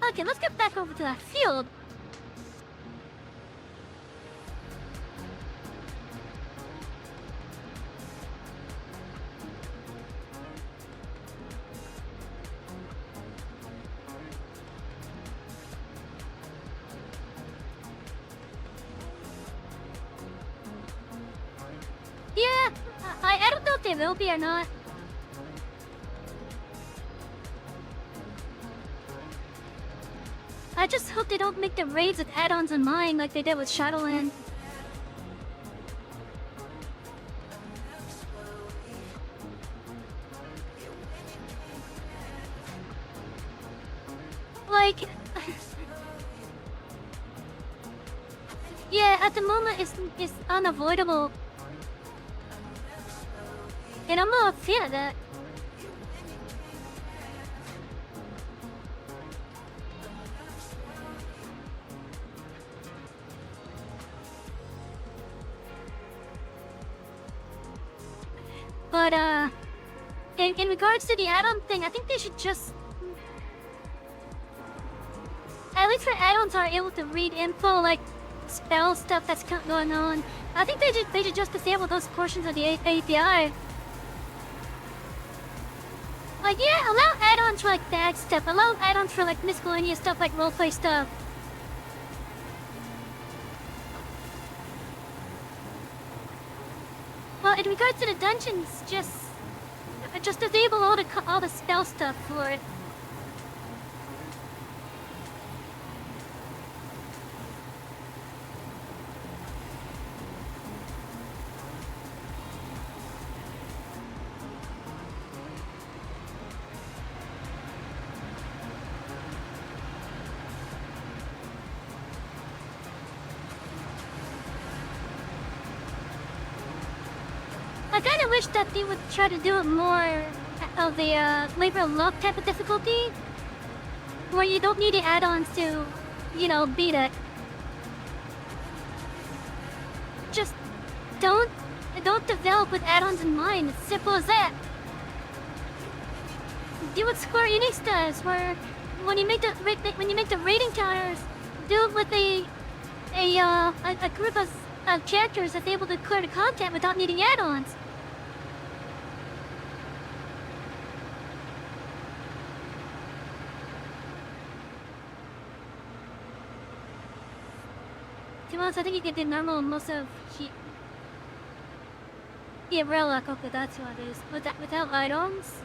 Okay, let's get back over to that field. Yeah, I don't know if they will be or not. I just hope they don't make the raids with add-ons in mind like they did with Shadowland. Like... yeah, at the moment it's unavoidable. And I'm not a fan of that. But, in regards to the add-on thing, I think they should just... At least for add-ons are able to read info, like, spell stuff that's going on. I think they should just disable those portions of the API. Like, yeah, allow add-ons for, like, bag stuff. Allow add-ons for, like, miscellaneous stuff, like roleplay stuff. Well, in regards to the dungeons, just disable all the spell stuff for it. I kind of wish that they would try to do it more of the labor of love type of difficulty, where you don't need the add-ons to, you know, beat it. Just don't don't develop with add-ons in mind. It's simple as that. Do what Square Enix does, where when you make the rating counters, do it with a group of characters that's able to clear the content without needing add-ons. To be honest, I think you can do normal most of Relic. Okay, that's what it is. Without items,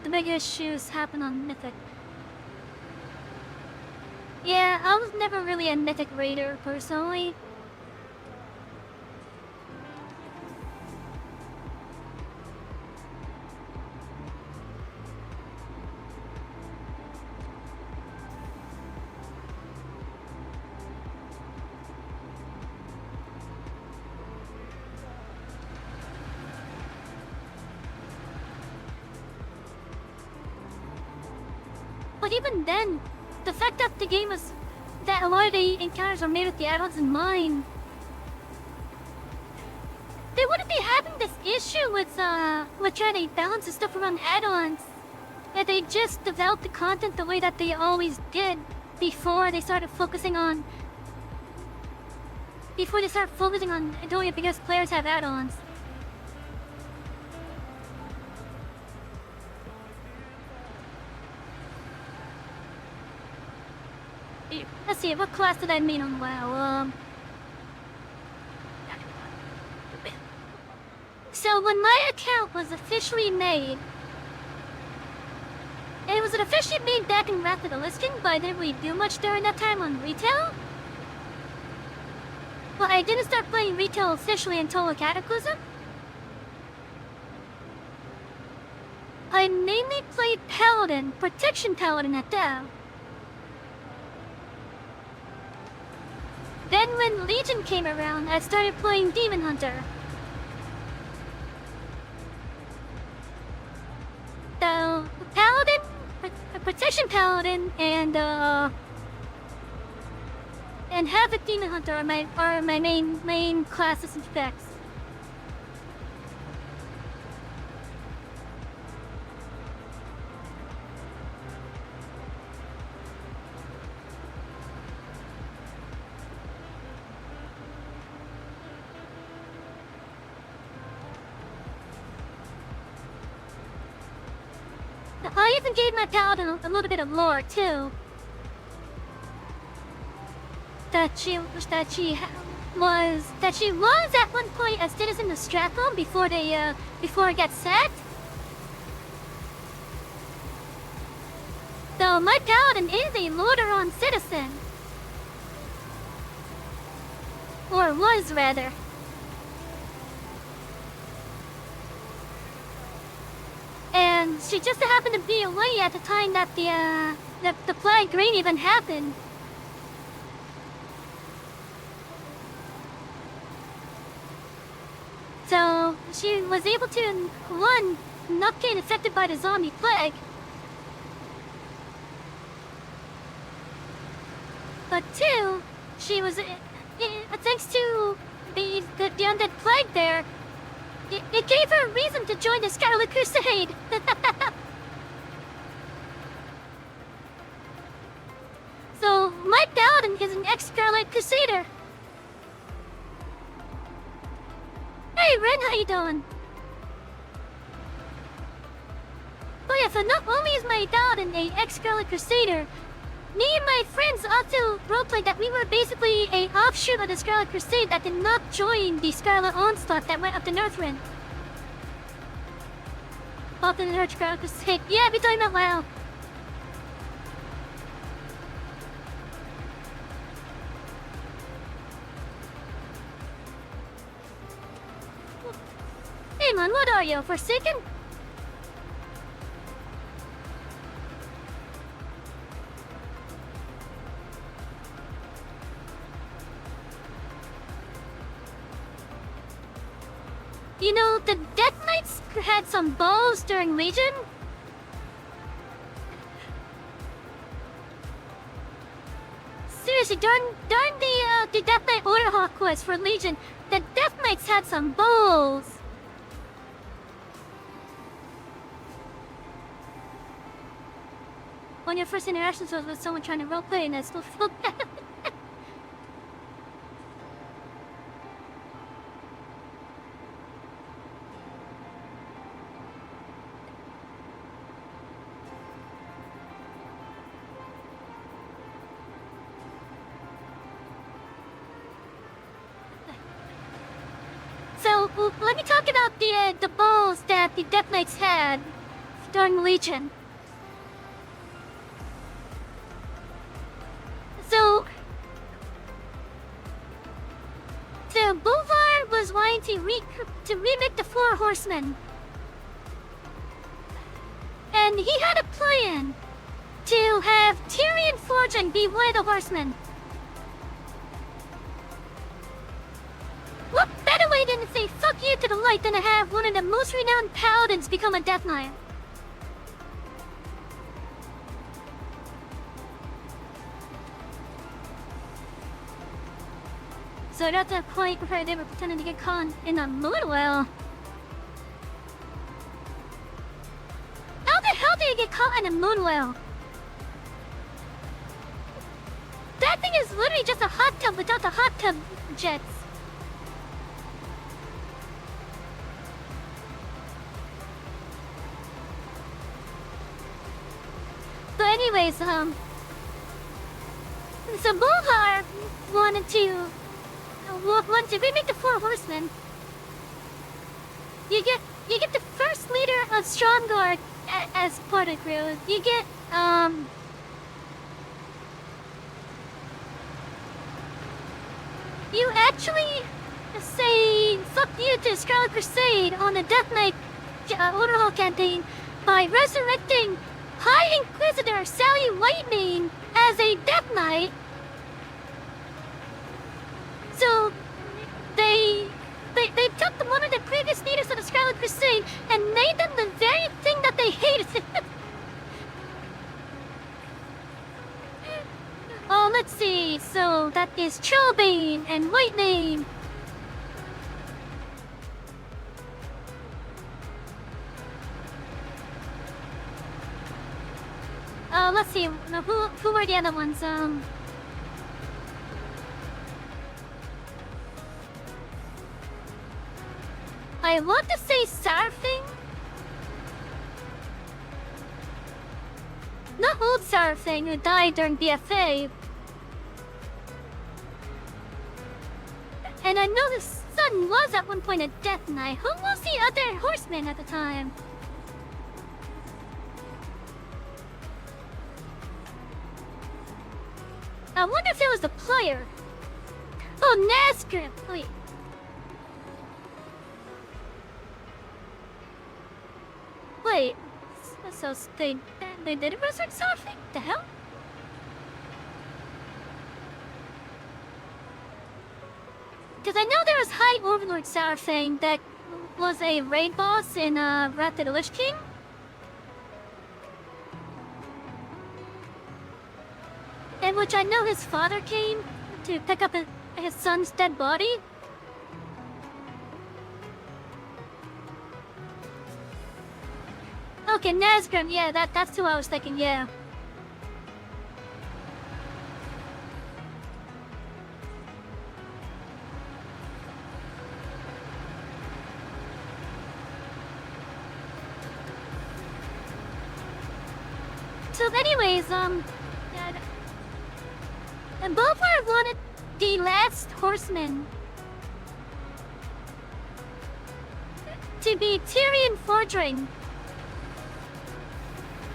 the big issues happen on Mythic. Yeah, I was never really a Mythic raider personally. But even then, the fact that the game is that a lot of the encounters are made with the add-ons in mind, they wouldn't be having this issue with trying to balance the stuff around add-ons. If they just developed the content the way that they always did before they started focusing on doing it because players have add-ons. Let's see, what class did I mean on WoW? So when my account was officially made, it was officially made back in Wrath of the Lich King, but I didn't really do much during that time on retail. Well, I didn't start playing retail officially until Cataclysm. I mainly played Paladin, Protection Paladin at that. Then when Legion came around, I started playing Demon Hunter. The Paladin, Protection Paladin, and Havoc Demon Hunter are my main classes and specs. I even gave my Paladin a little bit of lore too. That she was at one point a citizen of Stratham before it got sacked. So my Paladin is a Lordaeron citizen, or was rather. And she just happened to be away at the time that the Plague Rain event happened. So she was able to, one, not get affected by the zombie plague, but two, she was, thanks to the undead plague there, it gave her a reason to join the Scarlet Crusade. So my Paladin is an ex-Scarlet Crusader. Hey Ren, how you doing? Oh yeah, so not only is my Paladin an ex-Scarlet Crusader, me and my friends also roleplayed that we were basically an offshoot of the Scarlet Crusade that did not join the Scarlet Onslaught that went up to Northrend. Up to the North Scarlet Crusade. Yeah, we talking about WoW. Hey man, what are you, Forsaken? You know, the Death Knights had some balls during Legion. Seriously, during the Death Knight Order Hawk quest for Legion, the Death Knights had some balls. When your first interactions was with someone trying to roleplay and I still feel bad. So, let me talk about the balls that the Death Knights had during Legion. So, the Boulevard was wanting to remake the Four Horsemen. And he had a plan to have Tyrion Fortune be one of the Horsemen. What better way than to say fuck you to the light than to have one of the most renowned paladins become a Death Knight? So at that point where they were pretending to get caught in a Moonwell. How the hell did you get caught in a Moonwell? That thing is literally just a hot tub without the hot tub jets. So anyways, so Bolvar wanted to remake the Four Horsemen. You get the first leader of Stromgarde as part of the crew. You get you actually say fuck you to Scarlet Crusade on the Death Knight Overhaul campaign by resurrecting High Inquisitor Sally Whitemane as a Death Knight. So they took one of the previous leaders of the Scarlet Crusade and made them the very thing that they hated. Oh, let's see. So that is Chilbane and Whitemane. Let's see. Who were the other ones? I want to say Sarfing. Not old Sarfing, who died during BFA. And I know the son was at one point a Death Knight. Who was the other horseman at the time? I wonder if it was the player. Oh, Nazgrim. Wait. Wait. So they did resurrect something? The hell? Because I know there was High Overlord Sarfang that was a raid boss in Wrath of the Lich King. In which I know his father came to pick up his son's dead body. Okay, Nazgrim, yeah, that's who I was thinking, yeah. So anyways, and Bolvar wanted the last horseman to be Tyrion Fortune.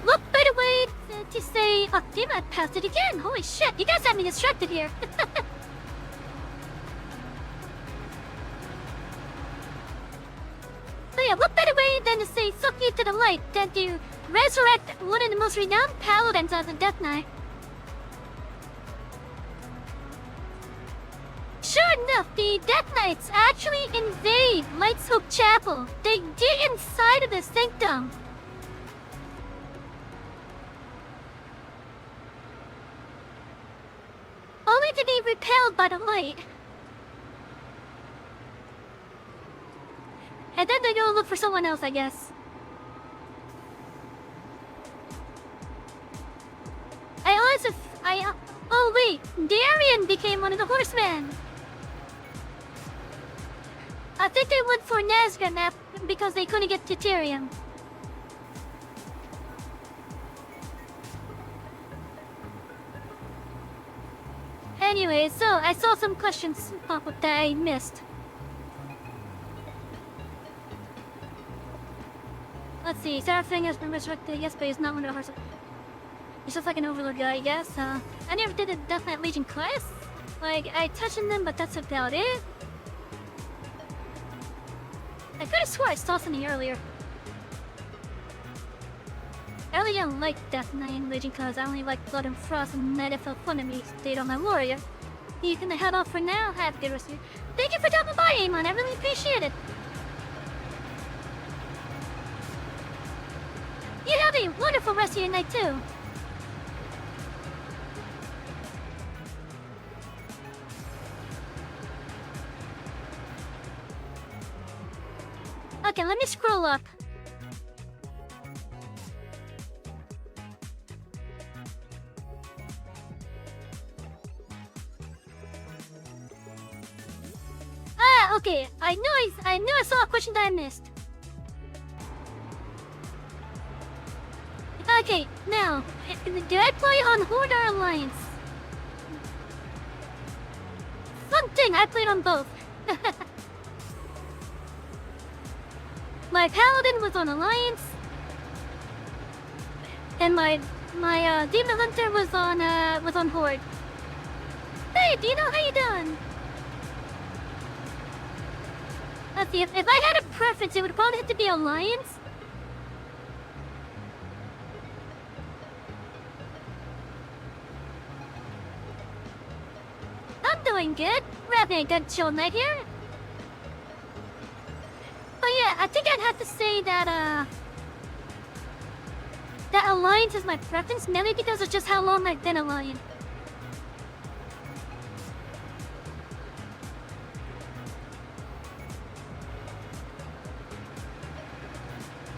What better way to say, oh damn, I passed it again. Holy shit, you guys have me distracted here. So yeah, what better way than to say suck you to the light than to resurrect one of the most renowned paladins as a Death Knight. Sure enough, the Death Knights actually invade Light's Hope Chapel. They get inside of the sanctum. Only to be repelled by the light. And then they go look for someone else, I guess. Oh wait, Darien became one of the horsemen. I think they went for Nazca map because they couldn't get to Tyrion. Anyway, so I saw some questions pop up that I missed. Let's see, Seraphine has been resurrected, yes, but he's not one of the horses. He's just like an overlord guy, I guess. I never did a Death Knight Legion quest. Like, I touched on them, but that's about it. I could have swore I saw something earlier. I really don't like Death Knight and Legion because I only like Blood and Frost and Night felt fun to me. Stayed on my warrior. You can head off for now. Have a good rest of your... Thank you for dropping by, Amon. I really appreciate it. You have a wonderful rest of your night, too. Okay, let me scroll up. Okay. I knew I saw a question that I missed. Okay, now, did I play on Horde or Alliance? Fun thing, I played on both. My Paladin was on Alliance, and my Demon Hunter was on Horde. Hey, Dino, how you doing? Let's see, if I had a preference, it would probably have to be Alliance. I'm doing good. We're having a good chill night here. But yeah, I think I'd have to say that that Alliance is my preference, mainly because of just how long I've been Alliant.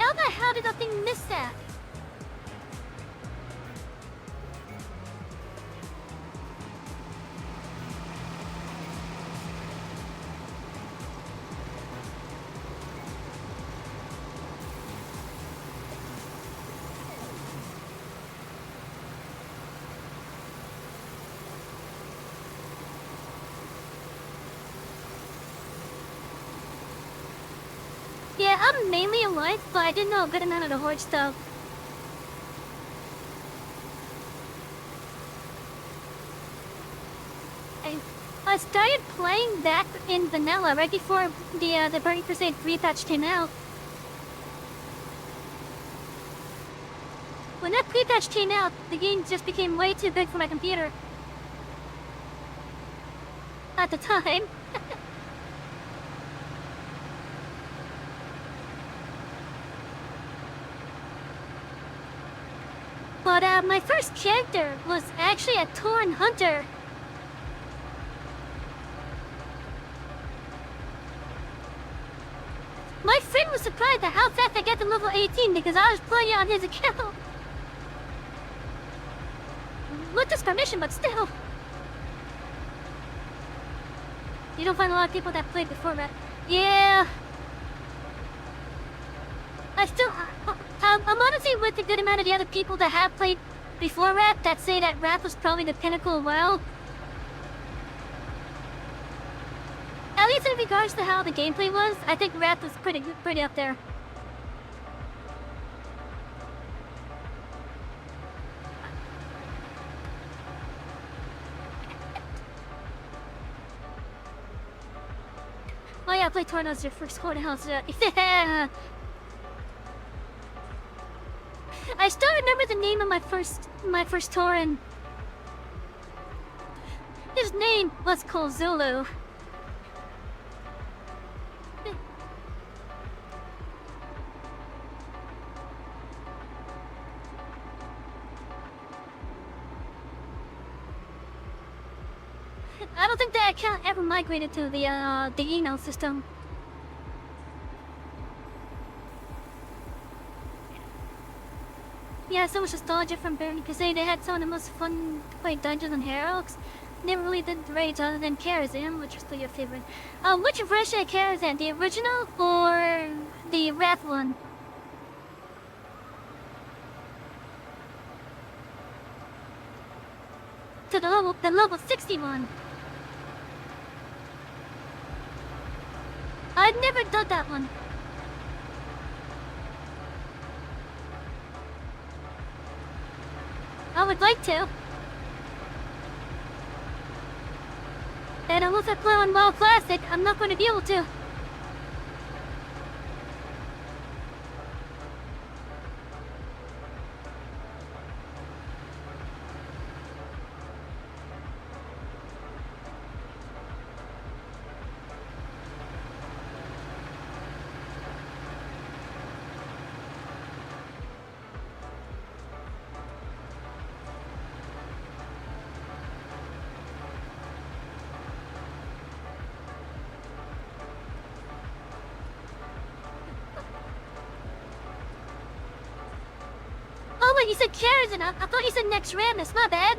Elva, how did that thing miss that? Yeah, I'm mainly Alliance, but I did know a good amount of the Horde stuff. I started playing back in vanilla right before the Burning Crusade 3 patch came out. When that pre-patch came out, the game just became way too big for my computer. At the time. But my first character was actually a Tauren Hunter. My friend was surprised at how fast I got to level 18 because I was playing on his account. With his permission, but still. You don't find a lot of people that played before that. Yeah. I'm honestly with a good amount of the other people that have played before Wrath that say that Wrath was probably the pinnacle of WoW. At least in regards to how the gameplay was, I think Wrath was pretty up there. Oh yeah, I played Tauren as your first Courthouse. Yeah. I still remember the name of my first Tauren. His name was called Zulu. I don't think that account ever migrated to the email system. Yeah, so much nostalgia from Burning Crusade. They had some of the most fun to play dungeons and heralds. Never really did the raids other than Karazhan, which was still your favorite. Which version of Karazhan? The original or the Wrath one? To the level 61. I've never done that one. I would like to. And unless I play on WoW Classic, I'm not going to be able to. Oh wait, you said Karazhan. I thought you said Next Ramnus. My bad.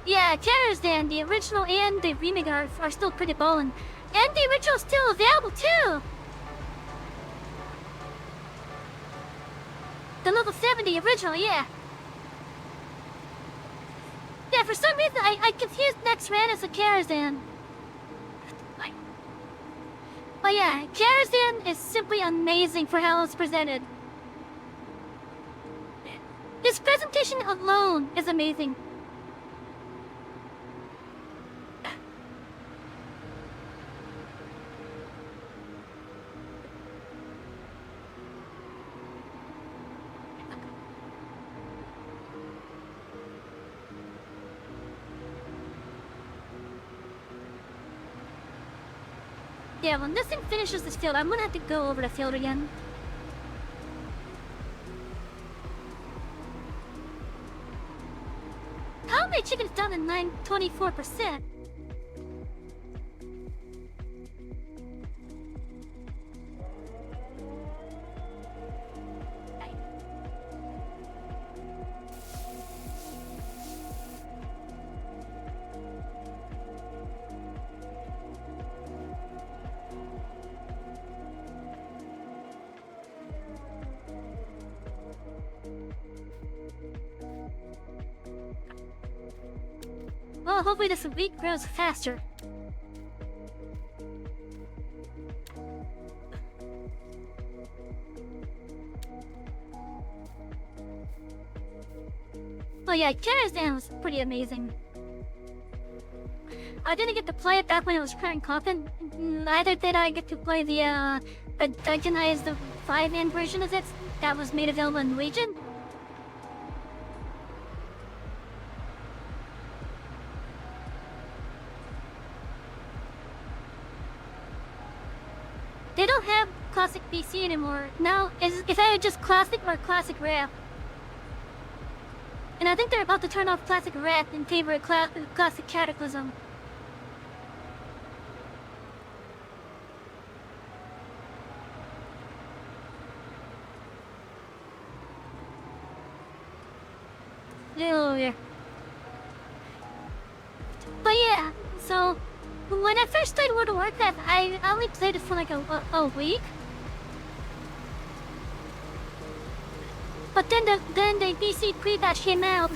Yeah, Karazhan, the original and the remake are still pretty ballin'. And the original's still available too! The level 70 original, yeah. Yeah, for some reason I confused Next Ramnus with Karazhan. But yeah, Karazhan is simply amazing for how it's presented. His presentation alone is amazing. Yeah, when this thing finishes this field, I'm gonna have to go over the field again. How many chickens down to 924%? Well, hopefully this wheat grows faster. Well, yeah, Karazhan was pretty amazing. I didn't get to play it back when it was current content. Neither did I get to play the Dungeonized 5-man version of it that was made available in Legion. They don't have Classic PC anymore. Now, it's either just Classic or Classic Rare. And I think they're about to turn off Classic Wrath in favor of Classic Cataclysm. Oh, yeah. But yeah, so when I first started World of Warcraft, I only played it for like a week. But then the PC pre-patch came out.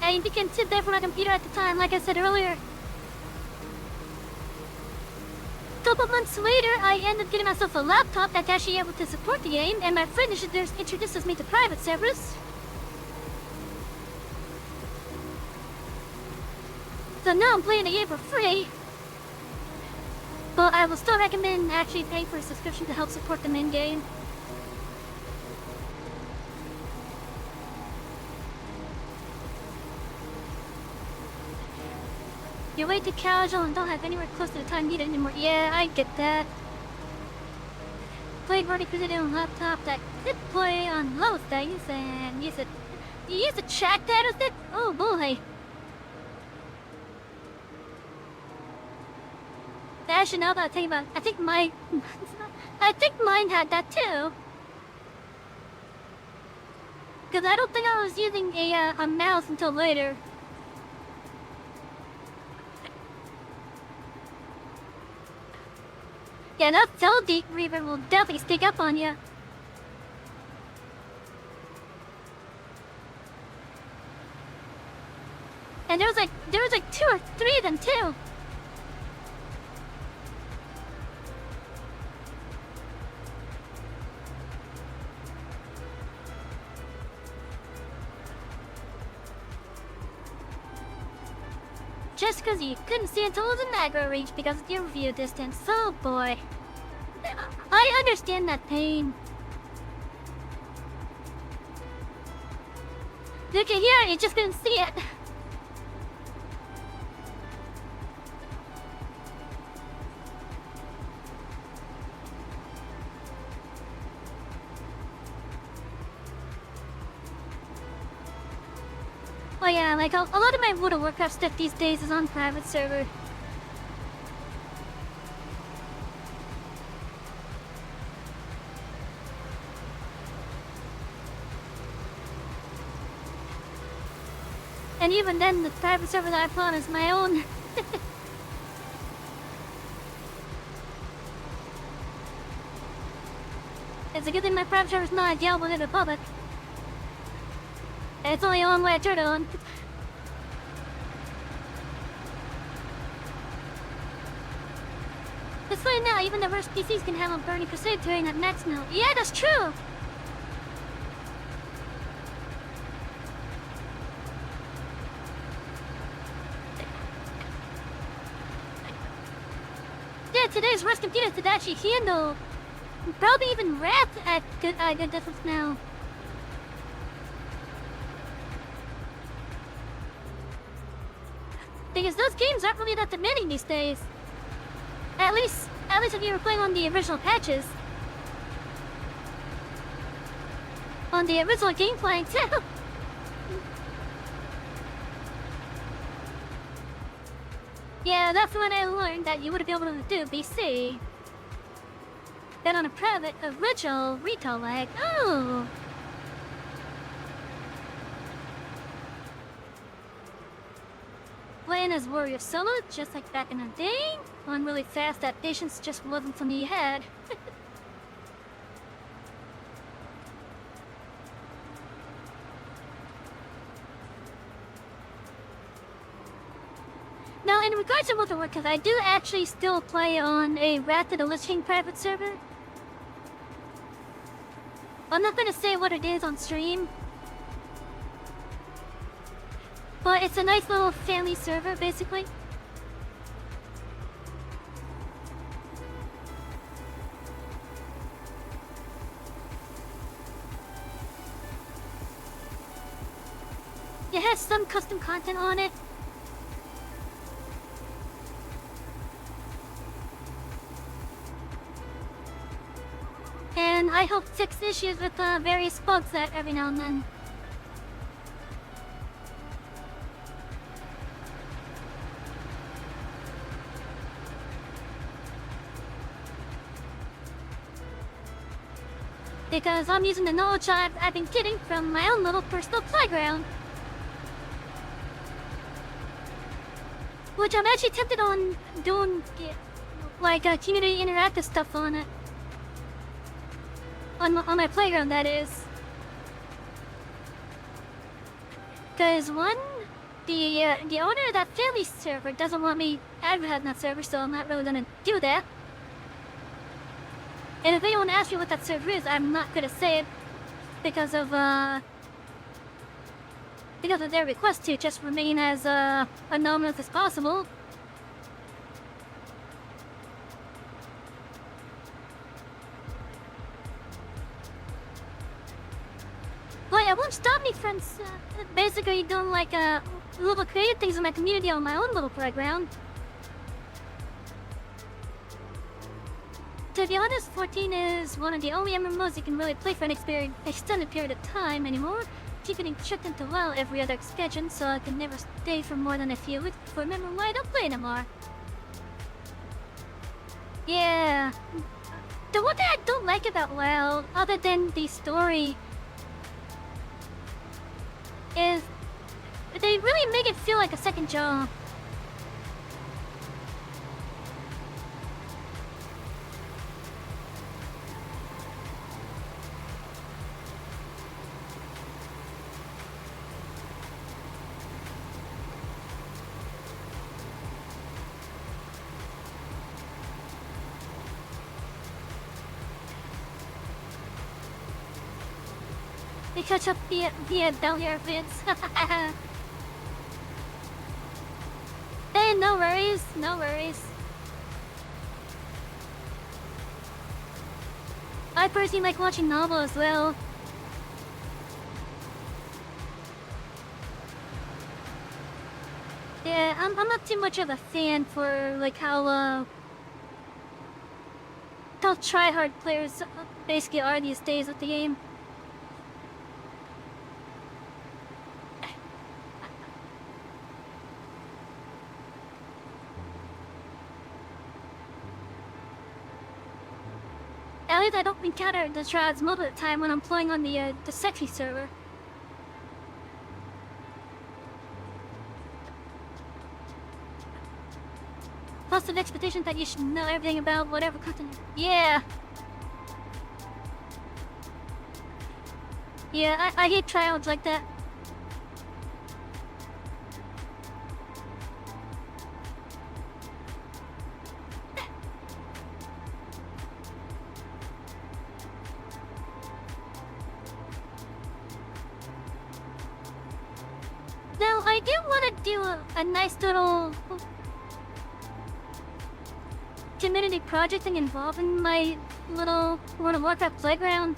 And you can sit there for my computer at the time, like I said earlier. Couple months later, I ended up getting myself a laptop that's actually able to support the game, and my friend introduces me to private servers. So now I'm playing the game for free. But I will still recommend actually paying for a subscription to help support the main game. You're way too casual and don't have anywhere close to the time needed anymore. Yeah, I get that. Played Burning Crusade on a laptop that could play on low things and you used to track that with it? Oh boy. Actually, now that I think about it, I think mine had that too. Because I don't think I was using a mouse until later. Yeah, that Cell Deep Reaver will definitely stick up on you. And there was like 2 or 3 of them too. Just because you couldn't see until it was in aggro reach because of your view distance. Oh boy. I understand that pain. Look at here, you just couldn't see it. Oh yeah, like a lot of my World of Warcraft stuff these days is on private server. And even then, the private server that I play on is my own. It's a good thing my private server is not available to the public. It's only one way I turn it on. It's funny now, even the worst PCs can handle Burning Crusade during at max now. Yeah, that's true! Yeah, today's worst computers could actually handle probably even Wrath at good distance now. Because those games aren't really that demanding these days. At least if you were playing on the original patches. On the original gameplay too. Yeah, that's when I learned that you would be able to do BC. Then on a private original retail lag. Oh. Playing as Warrior Solo, just like back in the day. Going really fast, that patience just wasn't something you had. Now, in regards to World of Warcraft, I do actually still play on a Wrath of the Lich King private server. I'm not gonna say what it is on stream. But it's a nice little family server, basically. It has some custom content on it. And I hope fix issues with various bugs that every now and then. Because I'm using the knowledge I've been getting from my own little personal playground. Which I'm actually tempted on doing, like, community interactive stuff on it. On my playground, that is. Because one, the owner of that family server doesn't want me advertising that server, so I'm not really gonna do that. And if anyone asks me what that server is, I'm not gonna say it because of their request to just remain as anonymous as possible. But it won't stop me from basically doing like little creative things in my community on my own little playground. To be honest, 14 is one of the only MMOs you can really play for an extended period of time anymore. Keep getting tricked into WoW every other expansion, so I can never stay for more than a few weeks before remembering why I don't play anymore. Yeah. The one that I don't like about WoW, other than the story, is they really make it feel like a second job. They catch up via down here, Vince. Hey, no worries, no worries. I personally like watching novel as well. Yeah, I'm not too much of a fan for like how try-hard players basically are these days with the game. At least I don't encounter the Shrouds most of the time when I'm playing on the sexy server. Plus an expectation that you should know everything about whatever content. Yeah. Yeah, I hate tryouts like that. Now, I do want to do a nice little community project thing involving my little World of Warcraft playground.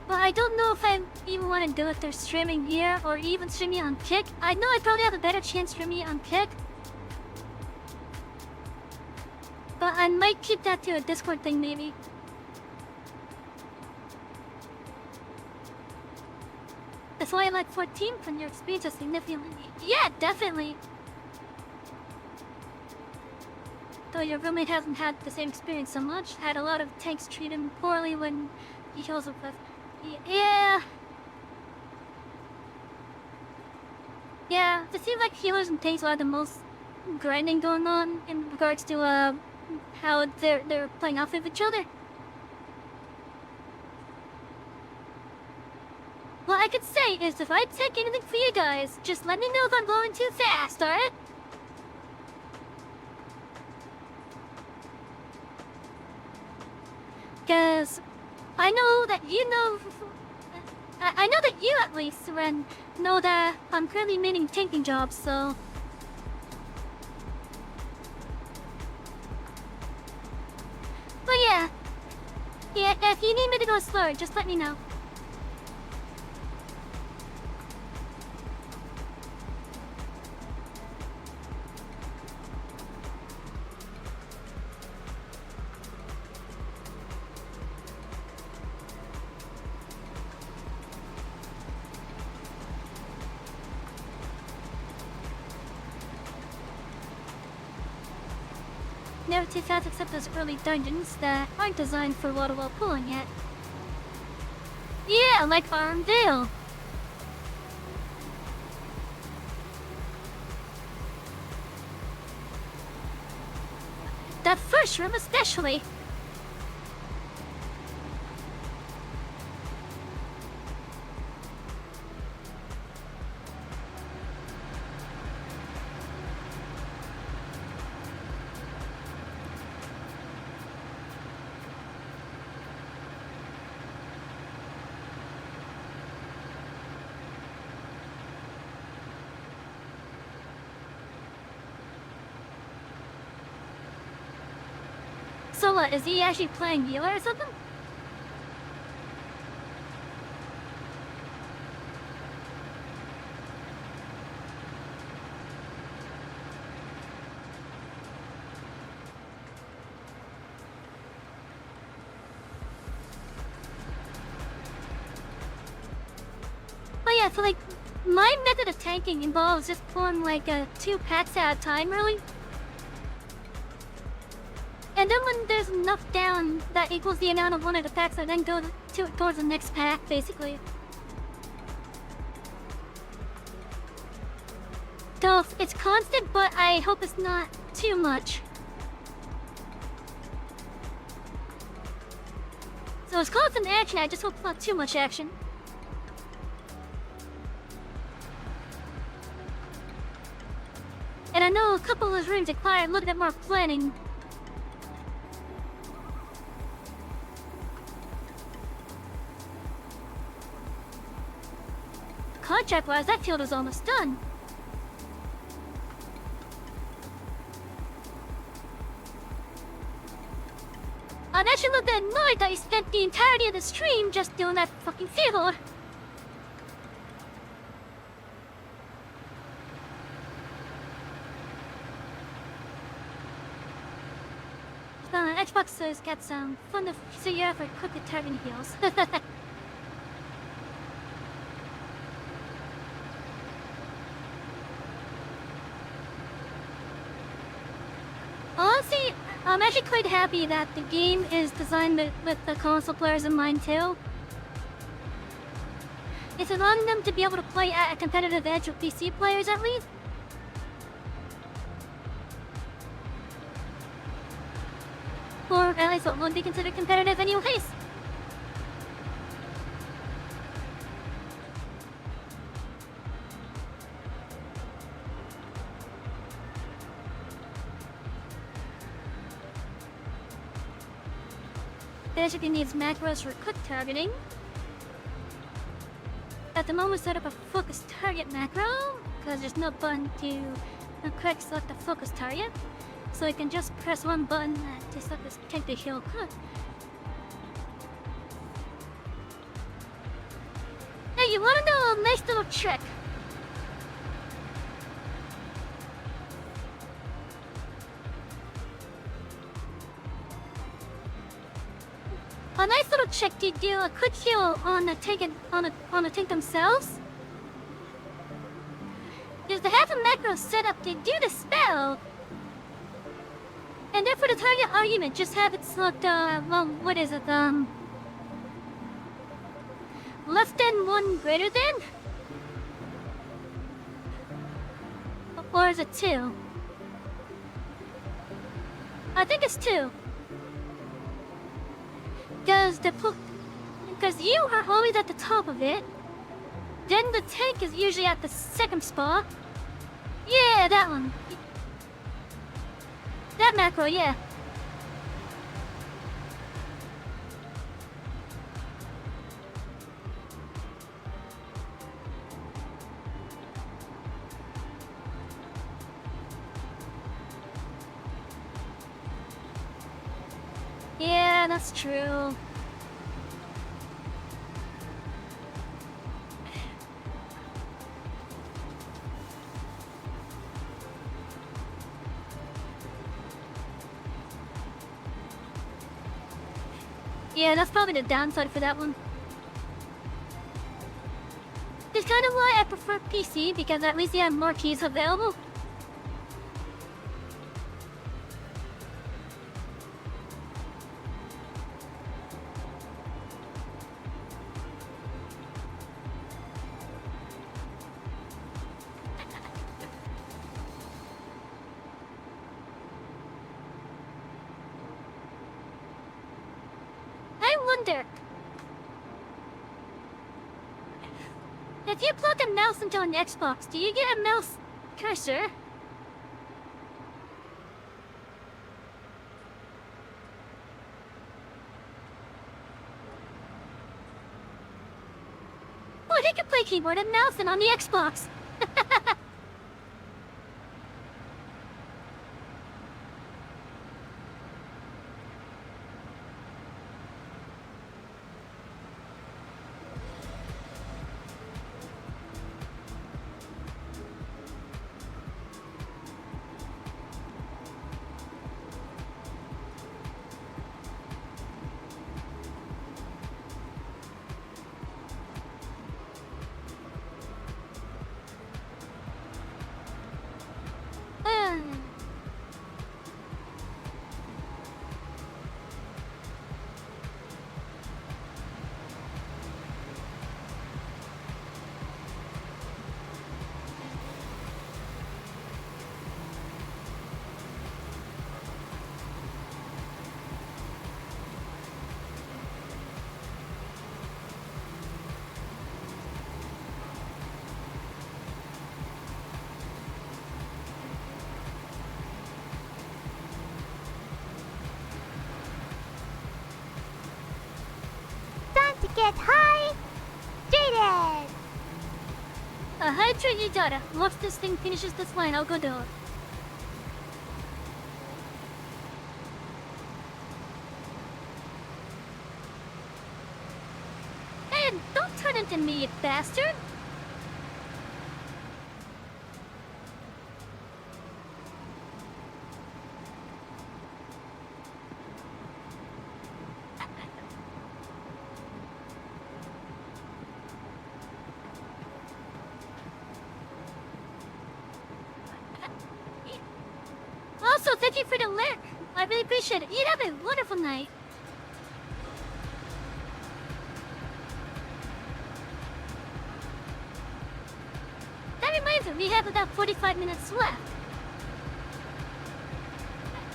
But I don't know if I even want to do it through streaming here or even streaming on Kick. I know I'd probably have a better chance streaming on Kick. But I might keep that to a Discord thing maybe. That's why I like 14 from your experiences significantly. Yeah, definitely. Though your roommate hasn't had the same experience so much. Had a lot of tanks treat him poorly when he heals up with. Yeah. Yeah, it seems like healers and tanks are the most grinding going on in regards to how they're playing off of each other. What I could say is if I take anything for you guys, just let me know if I'm going too fast, alright? Cause I know that you know... I know that you at least, Ren, know that I'm currently meeting tanking jobs, so... But yeah. Yeah, if you need me to go slower, just let me know. Never too fast except those early dungeons that aren't designed for water-well pulling yet. Yeah, like Armdale. That first room especially. So what, is he actually playing healer or something? Oh yeah, so like, my method of tanking involves just pulling like 2 packs at a time, really. And then when there's enough down, that equals the amount of one of the packs that then go towards the next pack, basically. So it's constant, but I hope it's not too much. So it's constant action, I just hope it's not too much action. And I know a couple of those rooms require a little bit more planning. Contract-wise, that field is almost done. I'm actually a little bit annoyed that you spent the entirety of the stream just doing that fucking field. Xbox has got some fun to see you for quickly targeting heals. Honestly, I'm actually quite happy that the game is designed with the console players in mind too. It's allowing them to be able to play at a competitive edge with PC players at least. Or at least what would be considered competitive anyways. Basically needs macros for quick targeting. At the moment, set up a focus target macro, because there's no button to quick select the focus target. So you can just press one button to select this take the heal quick. Hey, you wanna know a nice little trick? A nice little trick to do a quick heal on the tank themselves is to have a macro set up to do the spell. And then for the target argument, just have it select, well, what is it, less than 1 greater than? Or is it 2? I think it's 2. Because you are always at the top of it, then the tank is usually at the second spot. Yeah, that one. That macro, yeah. Yeah, that's true. Yeah, that's probably the downside for that one. It's kind of why I prefer PC, because at least you have more keys available. If you plug a mouse into an Xbox, do you get a mouse cursor? Well, you can play keyboard and mouse and on the Xbox. get hydrated. Hydrate your daughter. Once this thing finishes this line, I'll go down. And don't turn into me, you bastard! Also, thank you for the alert. I really appreciate it. You have a wonderful night. That reminds me, we have about 45 minutes left.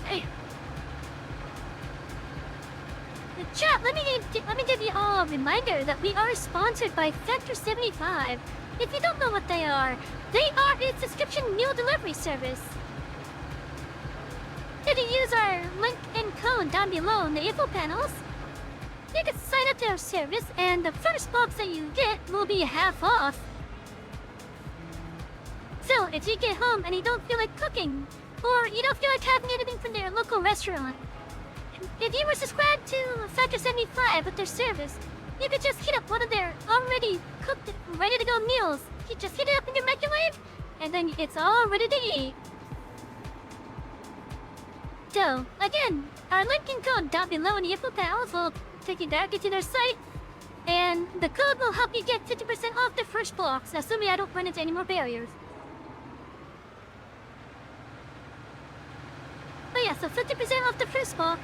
Hey. Chat, let me give you all a reminder that we are sponsored by Factor 75. If you don't know what they are a subscription meal delivery service. If you use our link and code down below in the info panels, you can sign up to our service and the first box that you get will be half off. So, if you get home and you don't feel like cooking, or you don't feel like having anything from their local restaurant, if you were subscribed to Factor 75 with their service, you could just heat up one of their already cooked, ready-to-go meals. You just heat it up in your microwave, and then it's all ready to eat. So, again, our link and code down below in the info panels will take you directly to their site, and the code will help you get 50% off the first box, assuming I don't run into any more barriers. But yeah, so 50% off the first box.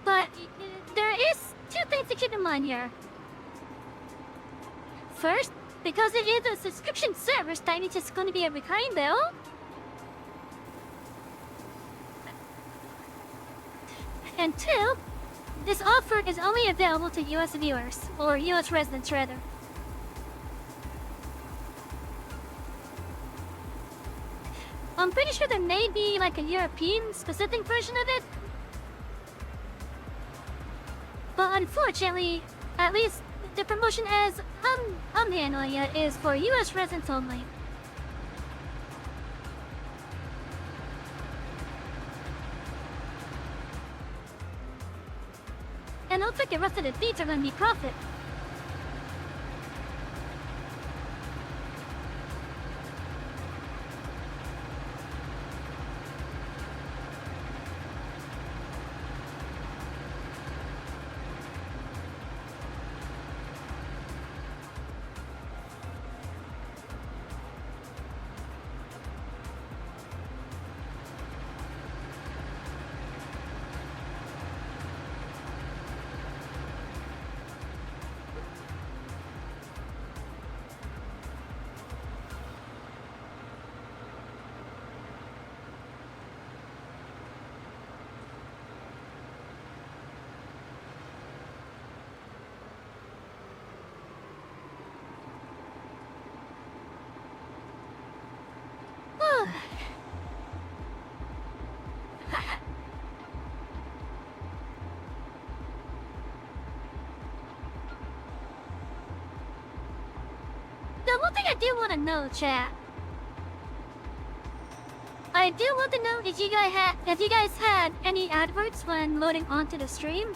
But there is two things to keep in mind here. First, because it is a subscription service, that means it's going to be a recurring bill. And two, this offer is only available to US viewers, or US residents rather. I'm pretty sure there may be like a European specific version of it. But unfortunately, at least the promotion as I'm handling it is for US residents only. And looks like the rest of the beats are gonna be profit. The one thing I do want to know, chat. I do want to know if you guys had any adverts when loading onto the stream.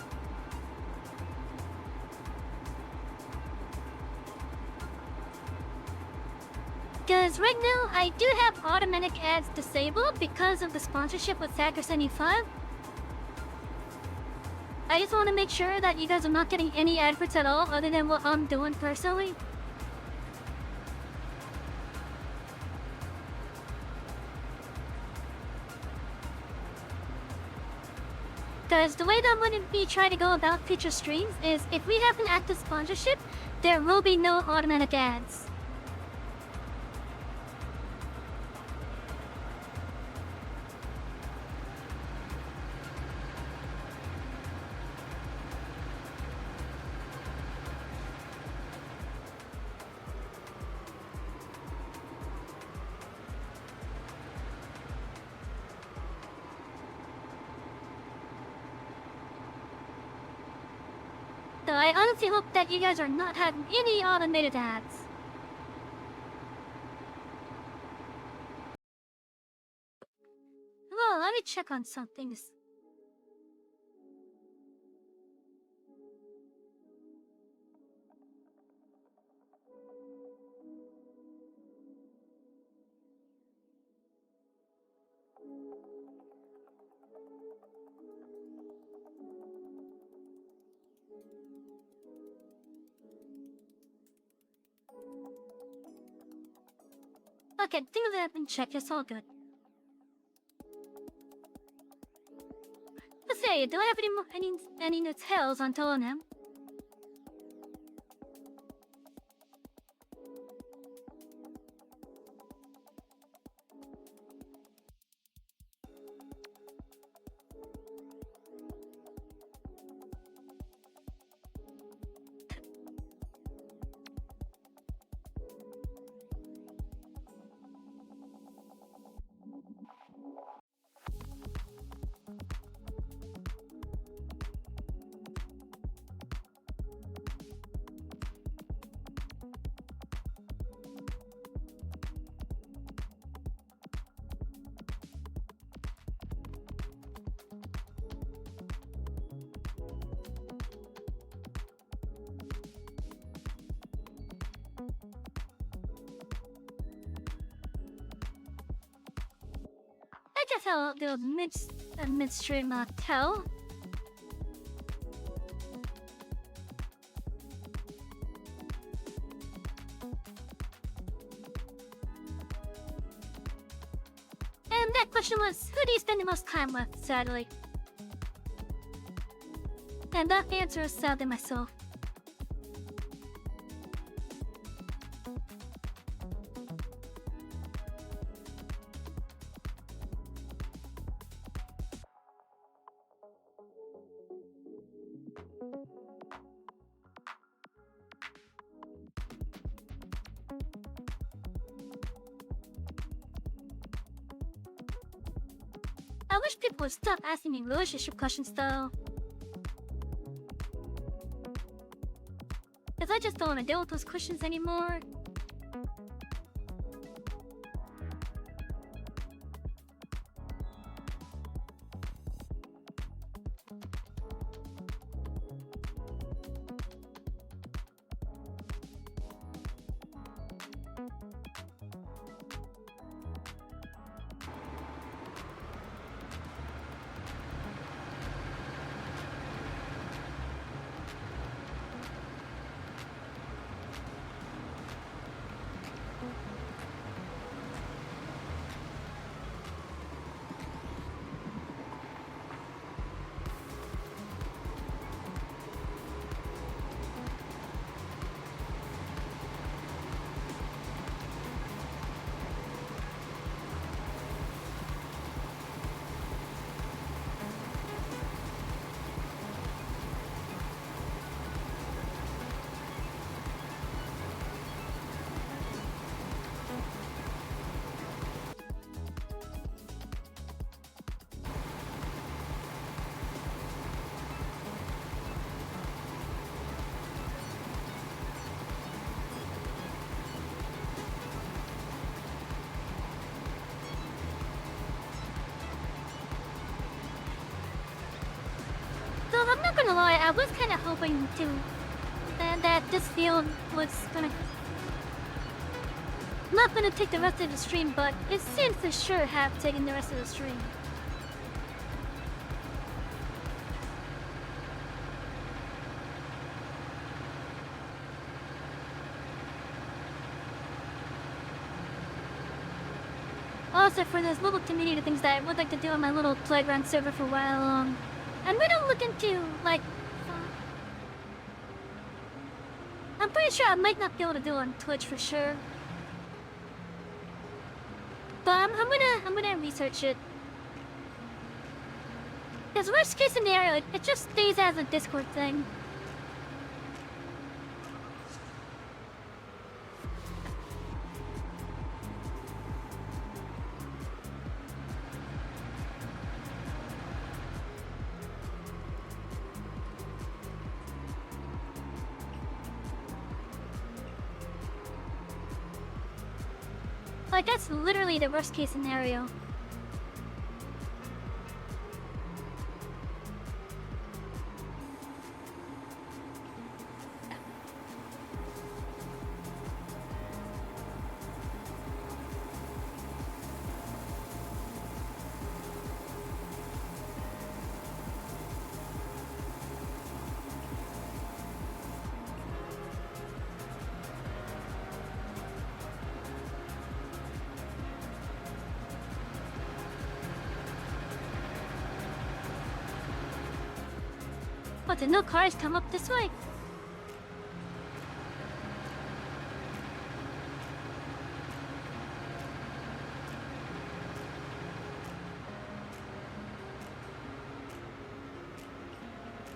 Because right now, I do have automatic ads disabled because of the sponsorship with Factor 75. I just want to make sure that you guys are not getting any adverts at all other than what I'm doing personally. Because the way that I'm going to be trying to go about future streams is if we have an active sponsorship, there will be no automatic ads. Though I honestly hope that you guys are not having any automated ads. Well, let me check on some things. Okay, things that have been checked, it's all good. Let's say, do I have any new tales on Tonem? I guess I'll do a midstream tell. And that question was, who do you spend the most time with, sadly? And that answer is sadly myself. I wish people would stop asking me relationship questions though. Cause I just don't want to deal with those questions anymore. Though I'm not gonna lie, I was kind of hoping that this field was not gonna take the rest of the stream, but it seems to sure have taken the rest of the stream. Also, for those little community things that I would like to do on my little playground server for a while, I'm gonna look into, like, I'm pretty sure I might not be able to do it on Twitch for sure. But I'm gonna research it. Because worst case scenario, it just stays as a Discord thing. Like, that's literally the worst case scenario. But the no cars come up this way.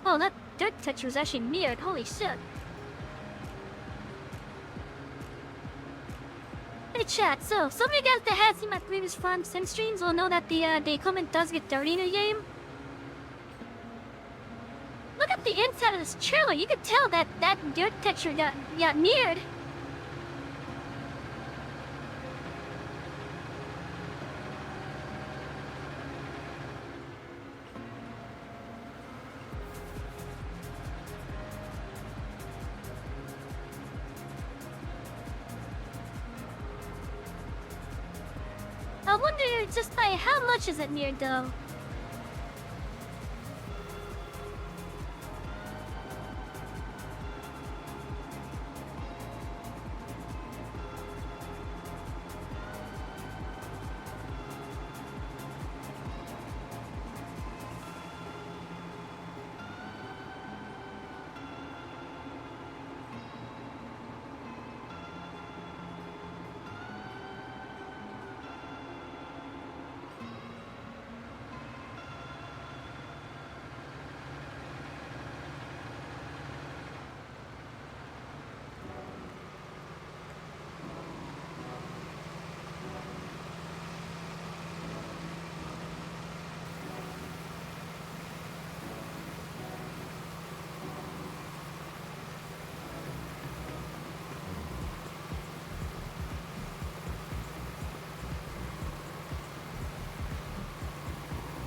Oh, that dirt touch was actually mirrored. Holy shit. Hey chat, so some of you guys that have seen my previous Farm Sim streams will know that the equipment does get dirty in the game. Look at the inside of this trailer. You can tell that dirt texture got mirrored. I wonder just by how much is it mirrored though?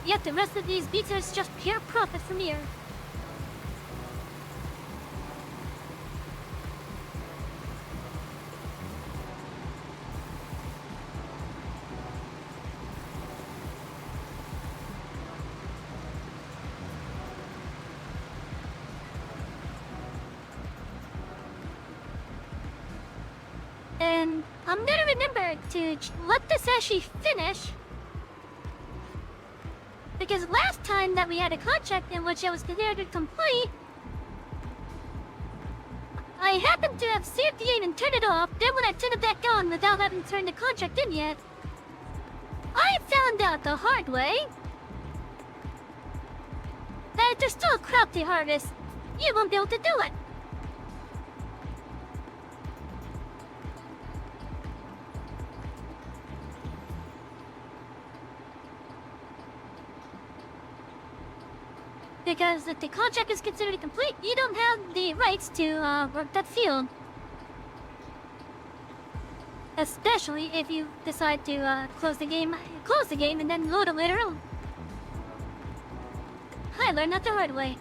Yet the rest of these beats is just pure profit from here. And I'm gonna remember to let this actually finish. Because last time that we had a contract in which I was considered complete, I happened to have saved the game and turned it off. Then when I turned it back on without having turned the contract in yet, I found out the hard way that if there's still a crop to harvest, you won't be able to do it. Because if the contract is considered complete, you don't have the rights to work that field. Especially if you decide to close the game and then load it later on. I learned that the hard way.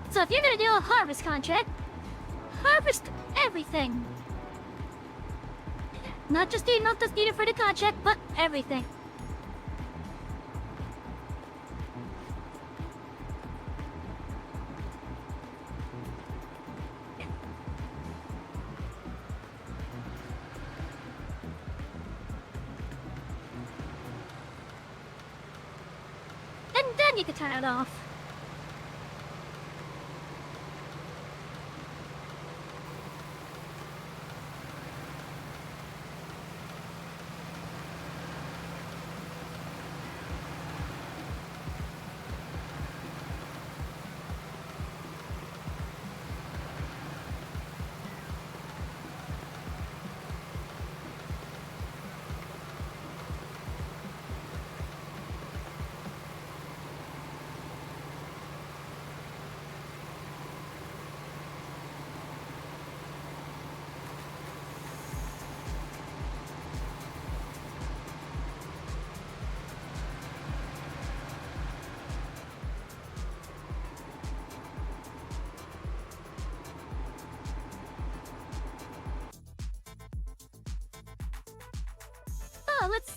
So if you're gonna do a harvest contract, harvest everything. Not just needed for the contract, but everything. You can turn it off.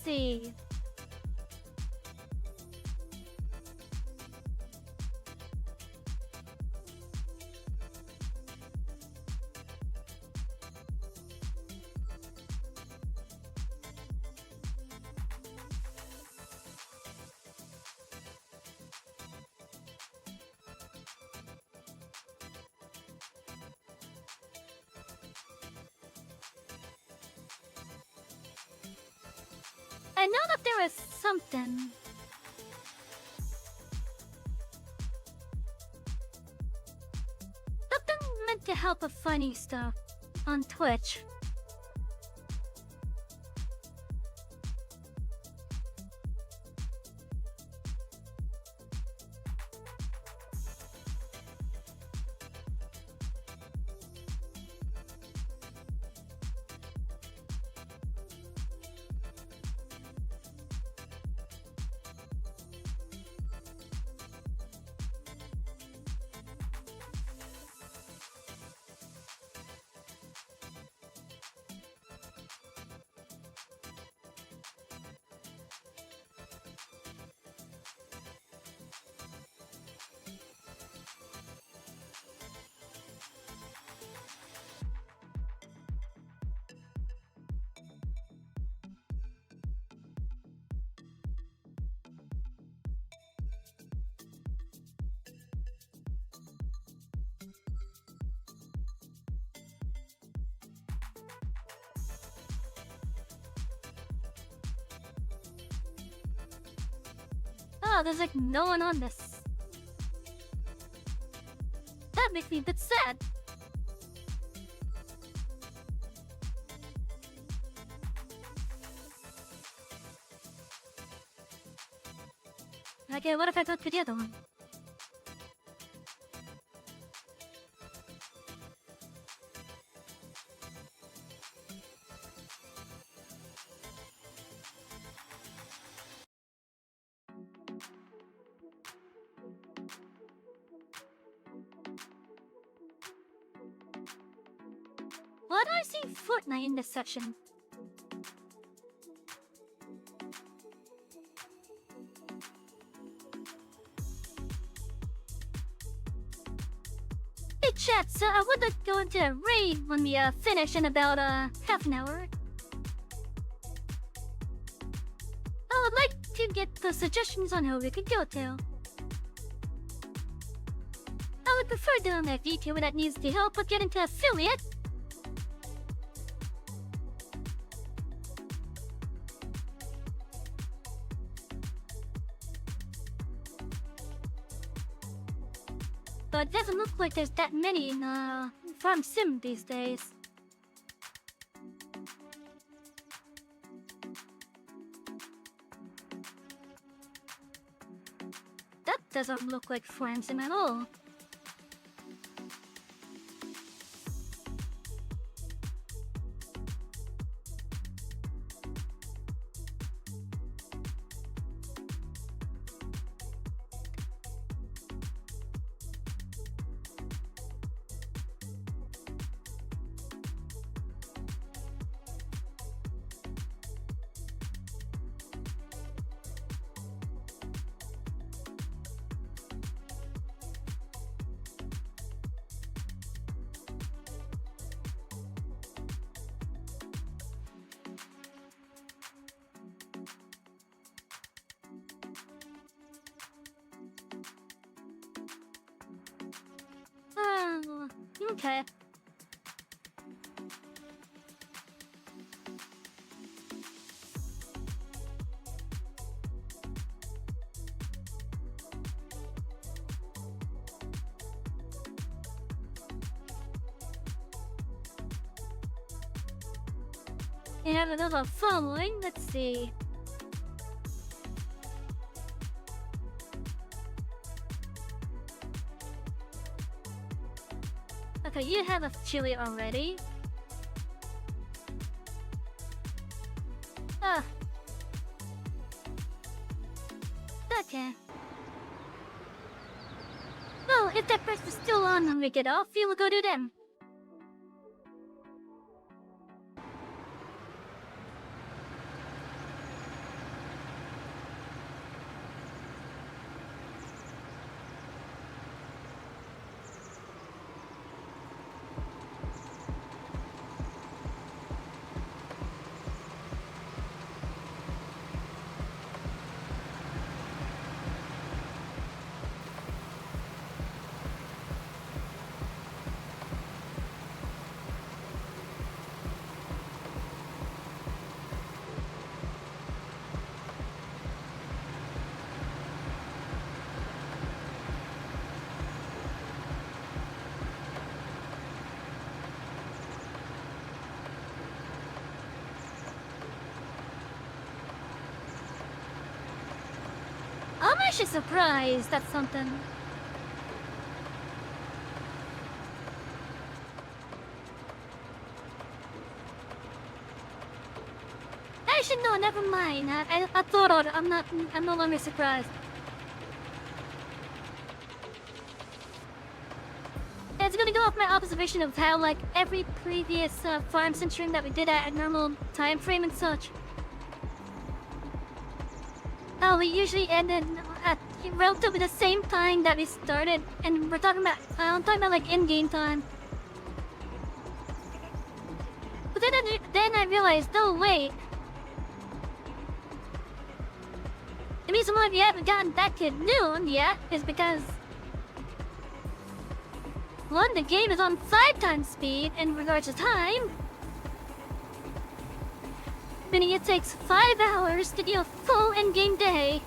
see. I know that there is something. Something meant to help with funny stuff on Twitch. Oh, there's like no one on this. That makes me a bit sad. Okay, what if I go to the other one? Why do I see Fortnite in this section? Hey chat, so I would like to go into a raid when we finish in about half an hour. I would like to get the suggestions on who we could go to. I would prefer doing a VTuber that needs the help with getting to affiliate. But it doesn't look like there's that many in Farm Sim these days. That doesn't look like Farm Sim at all. Oh, okay. And another following, let's see. Okay, you have a chili already. Ah. Okay. Well, if that person's still on when we get off, we will go to them. actually surprised that's something. Actually, no, never mind. I thought of it. I'm no longer surprised. It's gonna go off my observation of how, like, every previous farm centering that we did at a normal time frame and such. We usually ended at relatively the same time that we started, and we're talking about, I'm talking about like in-game time. But then I realized, no wait. The reason why we haven't gotten back to noon yet is because, one, the game is on 5 times speed in regards to time, meaning it takes 5 hours to do a full in-game day.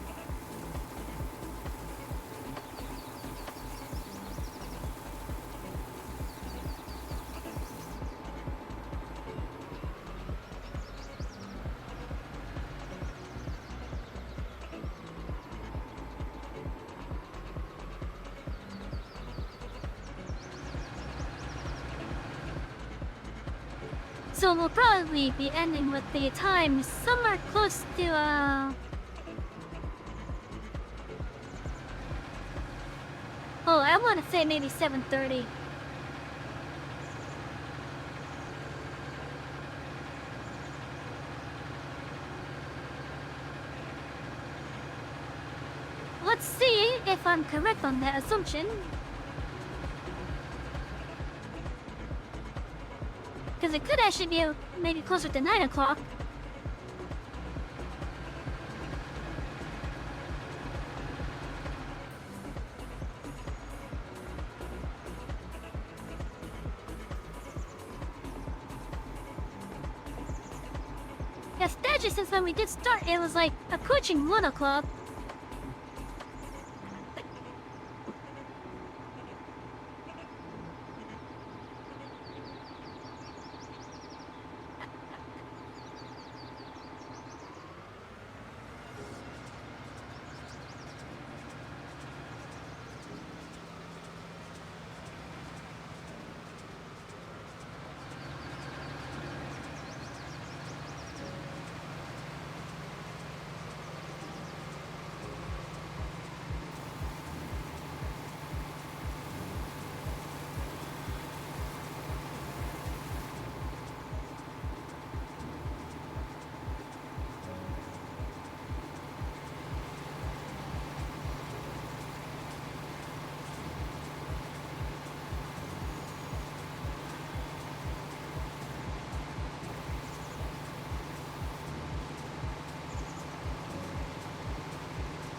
So we'll probably be ending with the time somewhere close to, oh, I want to say maybe 7:30. Let's see if I'm correct on that assumption. Because it could actually be maybe closer to 9 o'clock. Yeah, especially since when we did start, it was like approaching 1 o'clock.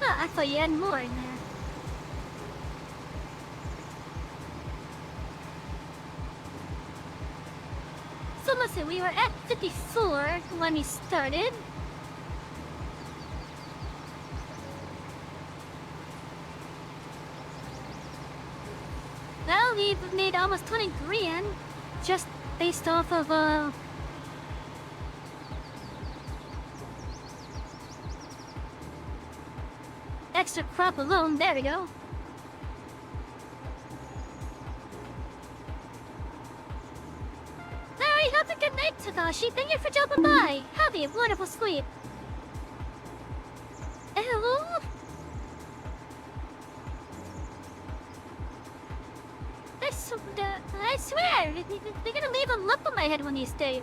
I thought you had more in there. So listen, we were at 54 when we started. Well, we've made almost 20 grand just based off of, extra crop alone. There we go. Alright, have a good night, Takashi. Thank you for dropping by. Have a wonderful sleep. Hello? I swear, they're gonna leave a lump on my head when you stay.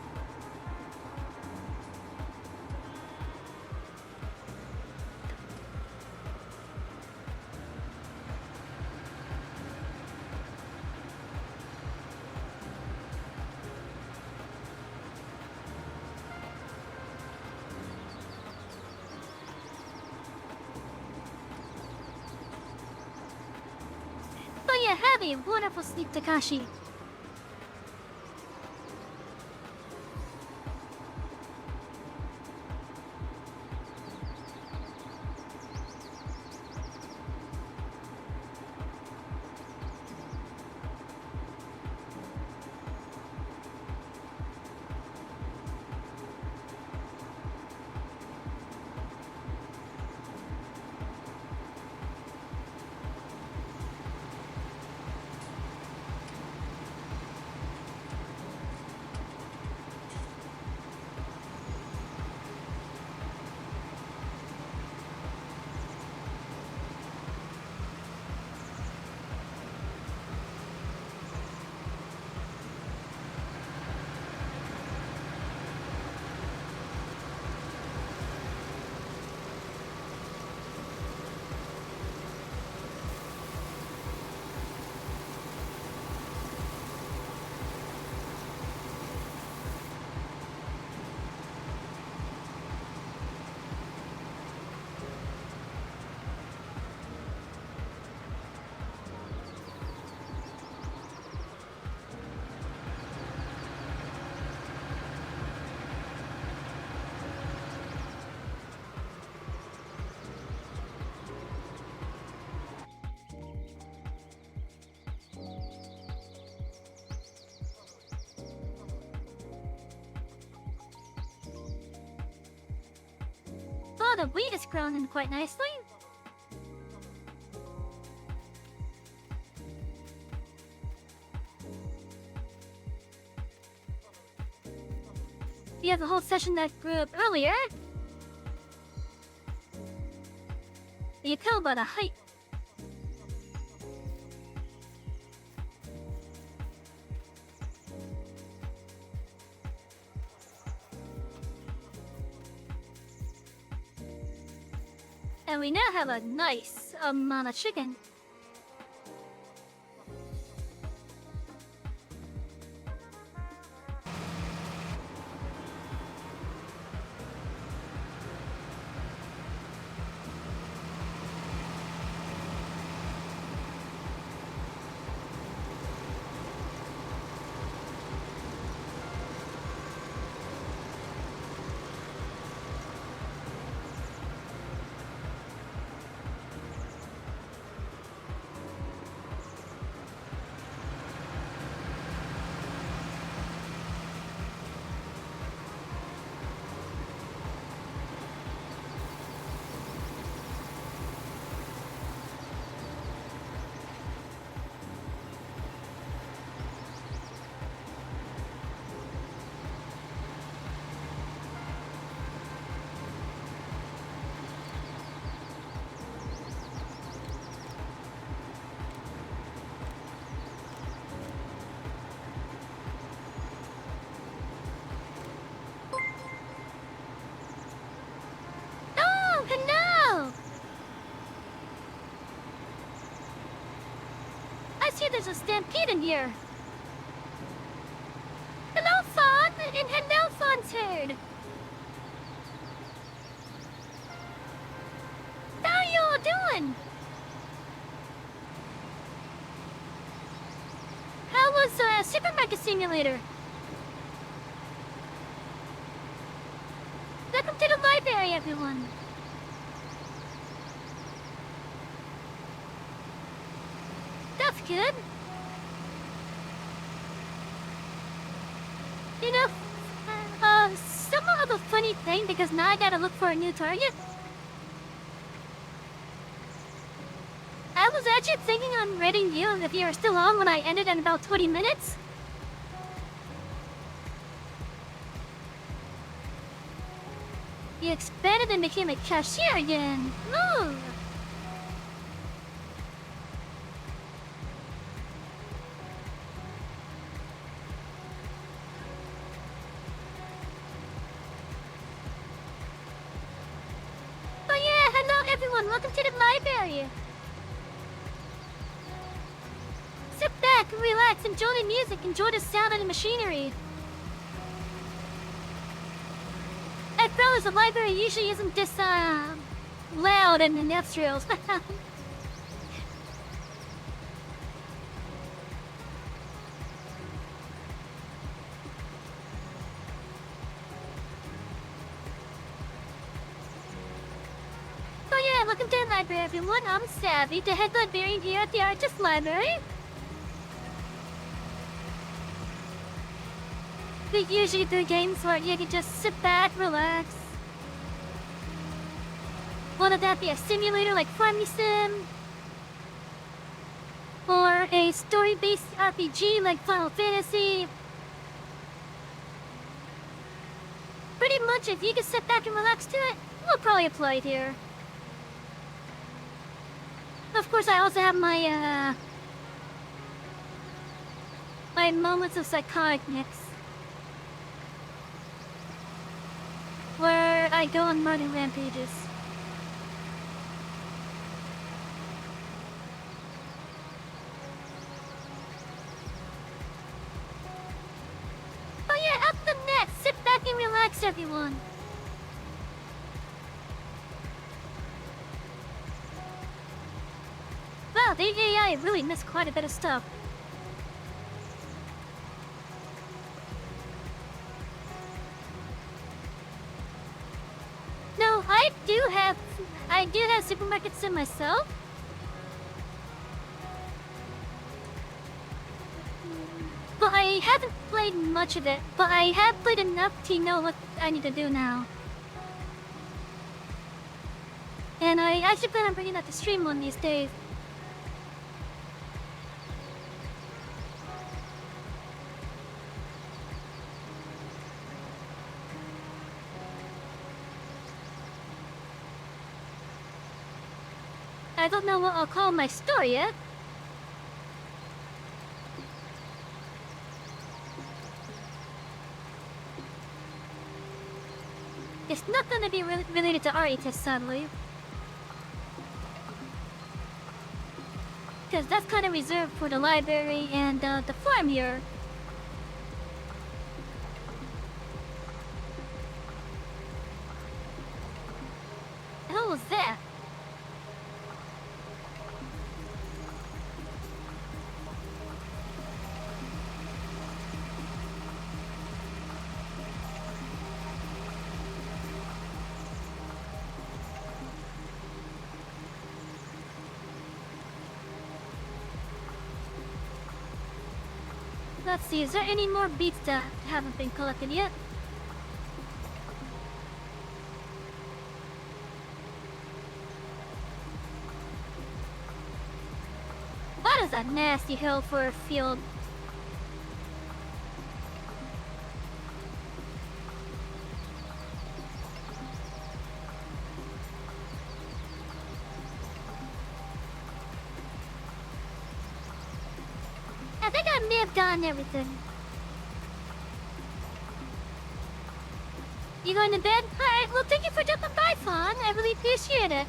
Have a wonderful sleep, Takashi. the wheat is grown quite nicely. We have the whole session that grew up earlier. You tell about the height. And we now have a nice amount of chicken. There's a stampede in here. Hello, Fawn, and hello, Fawn's herd. How are you all doing? How was Supermarket Simulator? Welcome to the library, everyone. That's good. You know, somewhat of a funny thing because now I gotta look for a new target. I was actually thinking on rating you if you were still on when I ended in about 20 minutes. You expanded and became a cashier again. Ooh. Welcome to the library. Sit back and relax, enjoy the music, enjoy the sound of the machinery. At fellas, the library usually isn't this loud and industrial. Welcome to the library, everyone. I'm Savvy, the head librarian here at the Artist Library. We usually do games where you can just sit back, relax. Whether that be a simulator like Farming Sim, or a story-based RPG like Final Fantasy. Pretty much, if you can sit back and relax to it, we'll probably apply it here. Of course, I also have my, my moments of psychoticness, where I go on murder rampages. Oh yeah, up the next! Sit back and relax, everyone. Wow, the AI really missed quite a bit of stuff. No, I do have Supermarket Sim myself. But I haven't played much of it, but I have played enough to know what I need to do now. And I actually plan on bringing that to stream one of these days. I don't know what I'll call my story yet. It's not gonna be related to Arita, sadly. Because that's kind of reserved for the library and the farm here. The hell was that? Let's see, is there any more beats that haven't been collected yet? That is a nasty hill for a field. I think I may have gotten everything. You going to bed? Alright, well thank you for dropping by, Fawn. I really appreciate it.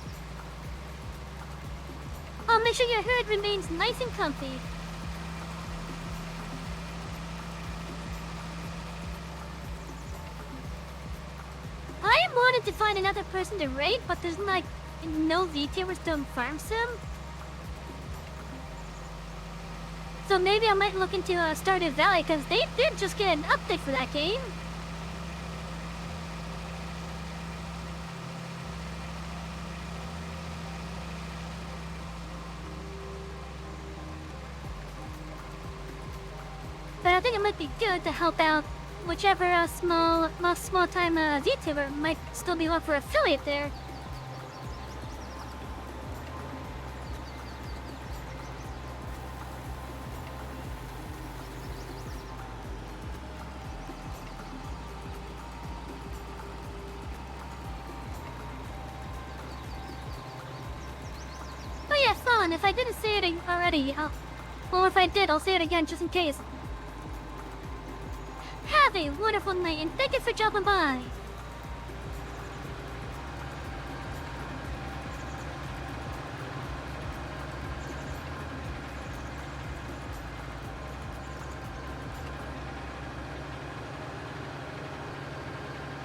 I'll make sure your hood remains nice and comfy. I am wanting to find another person to raid, but there's like no VTubers doing farm sim. So maybe I might look into Stardew Valley, because they did just get an update for that game. But I think it might be good to help out whichever small-time VTuber might still be one for affiliate there. Oh yeah, Fawn, if I didn't say it already, well, if I did, I'll say it again just in case. Have a wonderful night, and thank you for dropping by.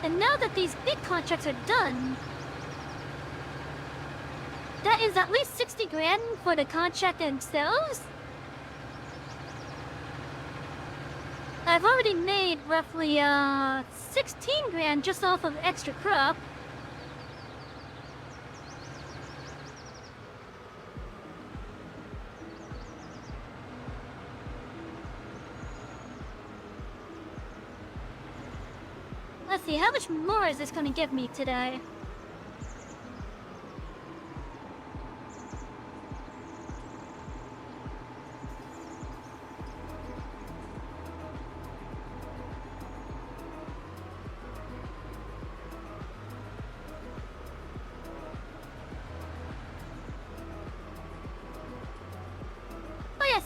And now that these big contracts are done, that is at least 60 grand for the contract themselves. I've already made roughly 16 grand just off of extra crop. Let's see, how much more is this gonna give me today?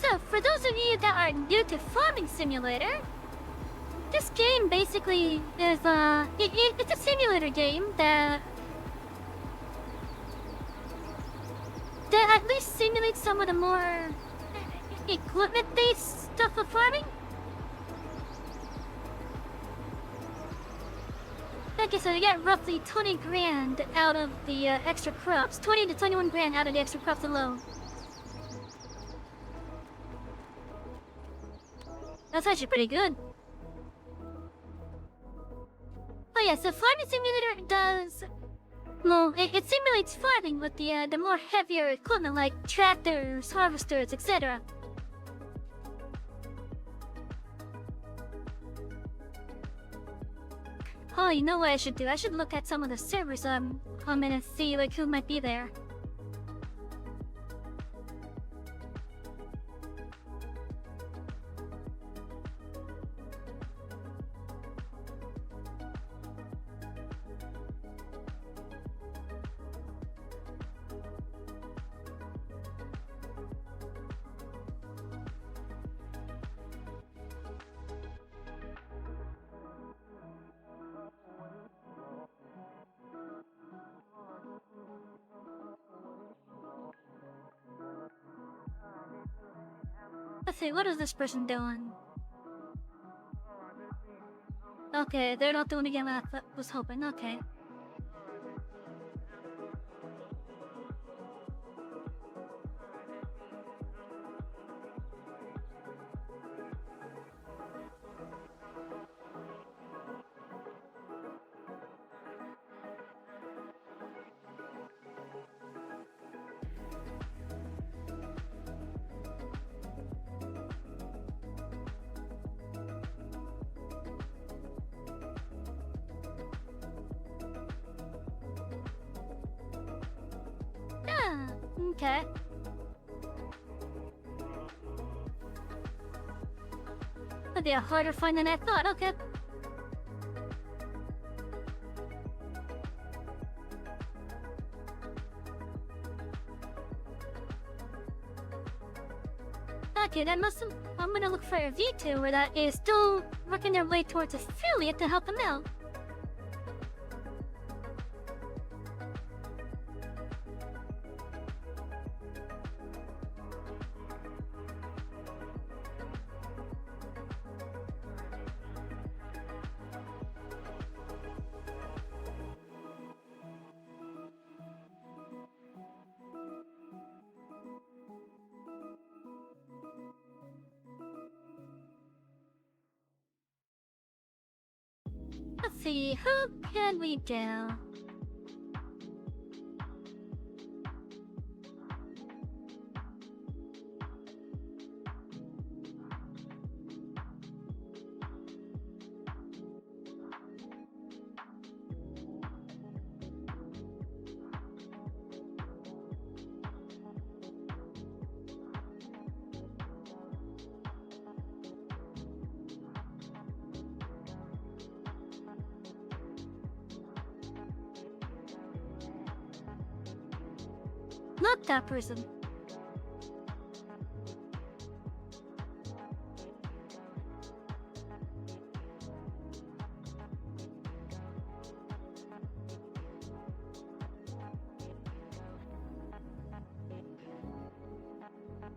So, for those of you that are new to Farming Simulator, this game basically is, it's a simulator game that at least simulates some of the more equipment-based stuff of farming. Okay, so you get roughly 20 grand out of the extra crops. 20 to 21 grand out of the extra crops alone. That's actually pretty good. Oh yeah, so Farming Simulator does... Well, it simulates farming with the more heavier equipment like tractors, harvesters, etc. Oh, you know what I should do? I should look at some of the servers comment and see like who might be there. Let's see, what is this person doing? Okay, they're not doing the game I was hoping. Okay. Yeah, okay. They're harder to find than I thought, okay. Okay, that must have, I'm gonna look for a VTuber that is still working their way towards affiliate to help them out. Let's see, who can we do? Not that person.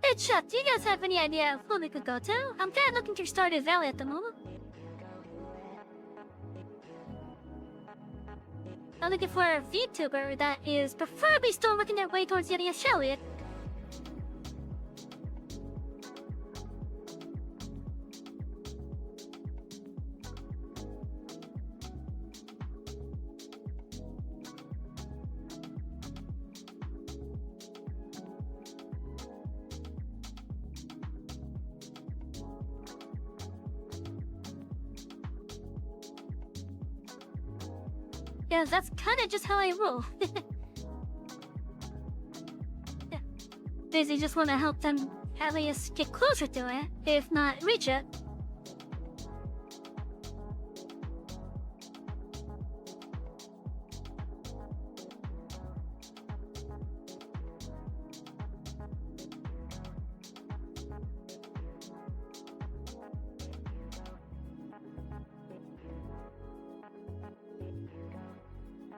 Hey Chuck, do you guys have any idea of who we could go to? I'm kind of looking to Stardew Valley at the moment. I'm looking for a VTuber that is preferably still working their way towards getting a affiliate. Yeah, that's kinda just how I roll. Yeah. Basically just wanna help them at least get closer to it, if not reach it.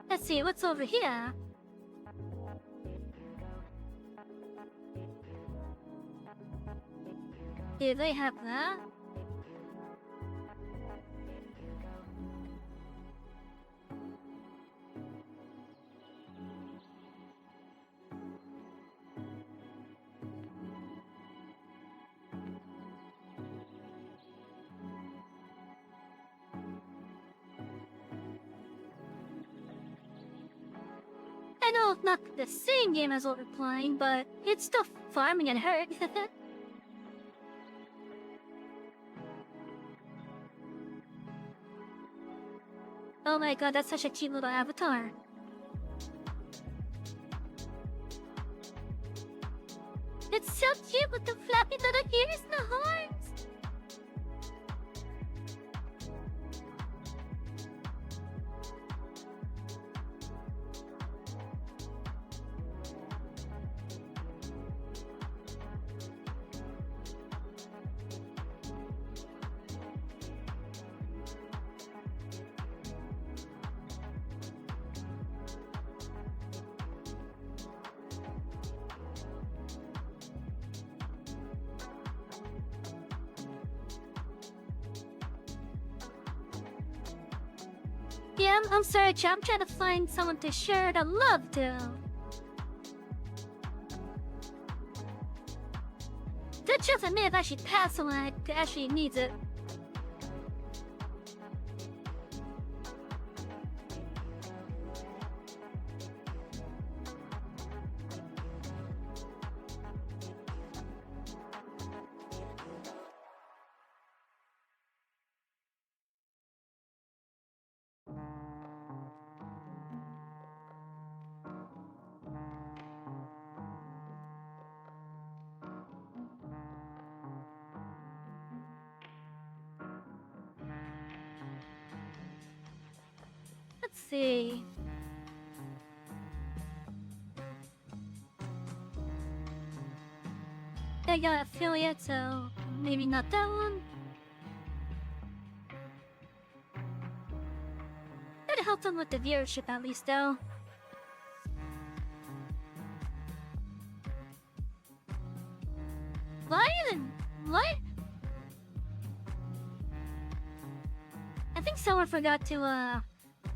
Let's see, what's over here? Do they have that? I know it's not the same game as what we're playing, but it's still farming and herd. Oh my god, that's such a cute little avatar. It's so cute with the flappy little ears and the horns. Yeah, I'm sorry, Chad. I'm trying to find someone to share the love to. That just may have actually passed someone that actually needs it. Let's see. They got affiliate, so maybe not that one. Gotta help them with the viewership at least, though. Lion! What? I think someone forgot to,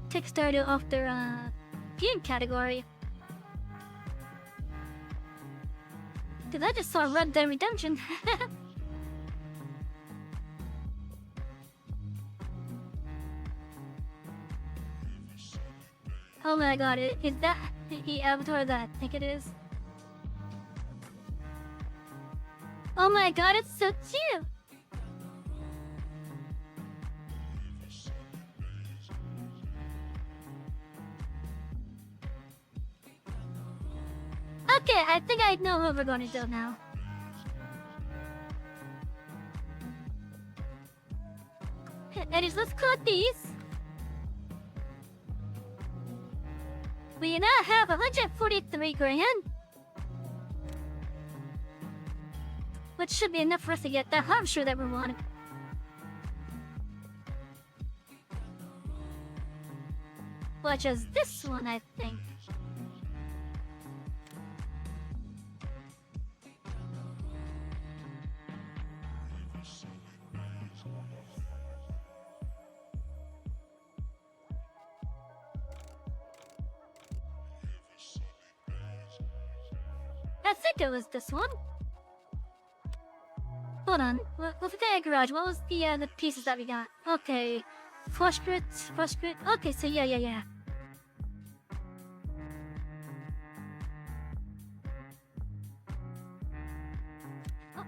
take Stardew off their, game category. Cause I just saw Red Dead Redemption. Oh my god, is that the avatar that I think it is? Oh my god, it's so cute! Okay, I think I know what we're gonna do now. Anyways, let's collect these. We now have 143 grand. Which should be enough for us to get that hamster that we wanted. Which is this one, I think. I think it was this one. Hold on. What's the garage? What was the pieces that we got? Okay. Flush grit. Okay, so yeah. Oh.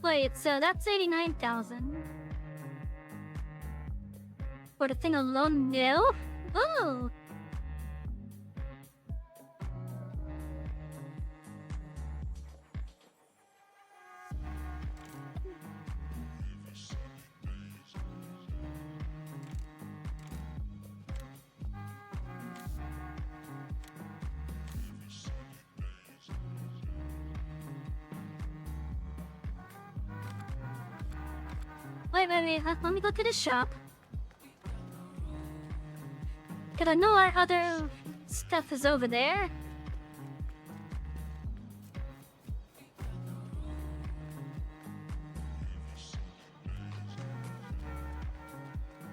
Wait, so that's 89,000. For the thing alone, no? Oh! Wait, let me go to the shop. Cause I know our other stuff is over there.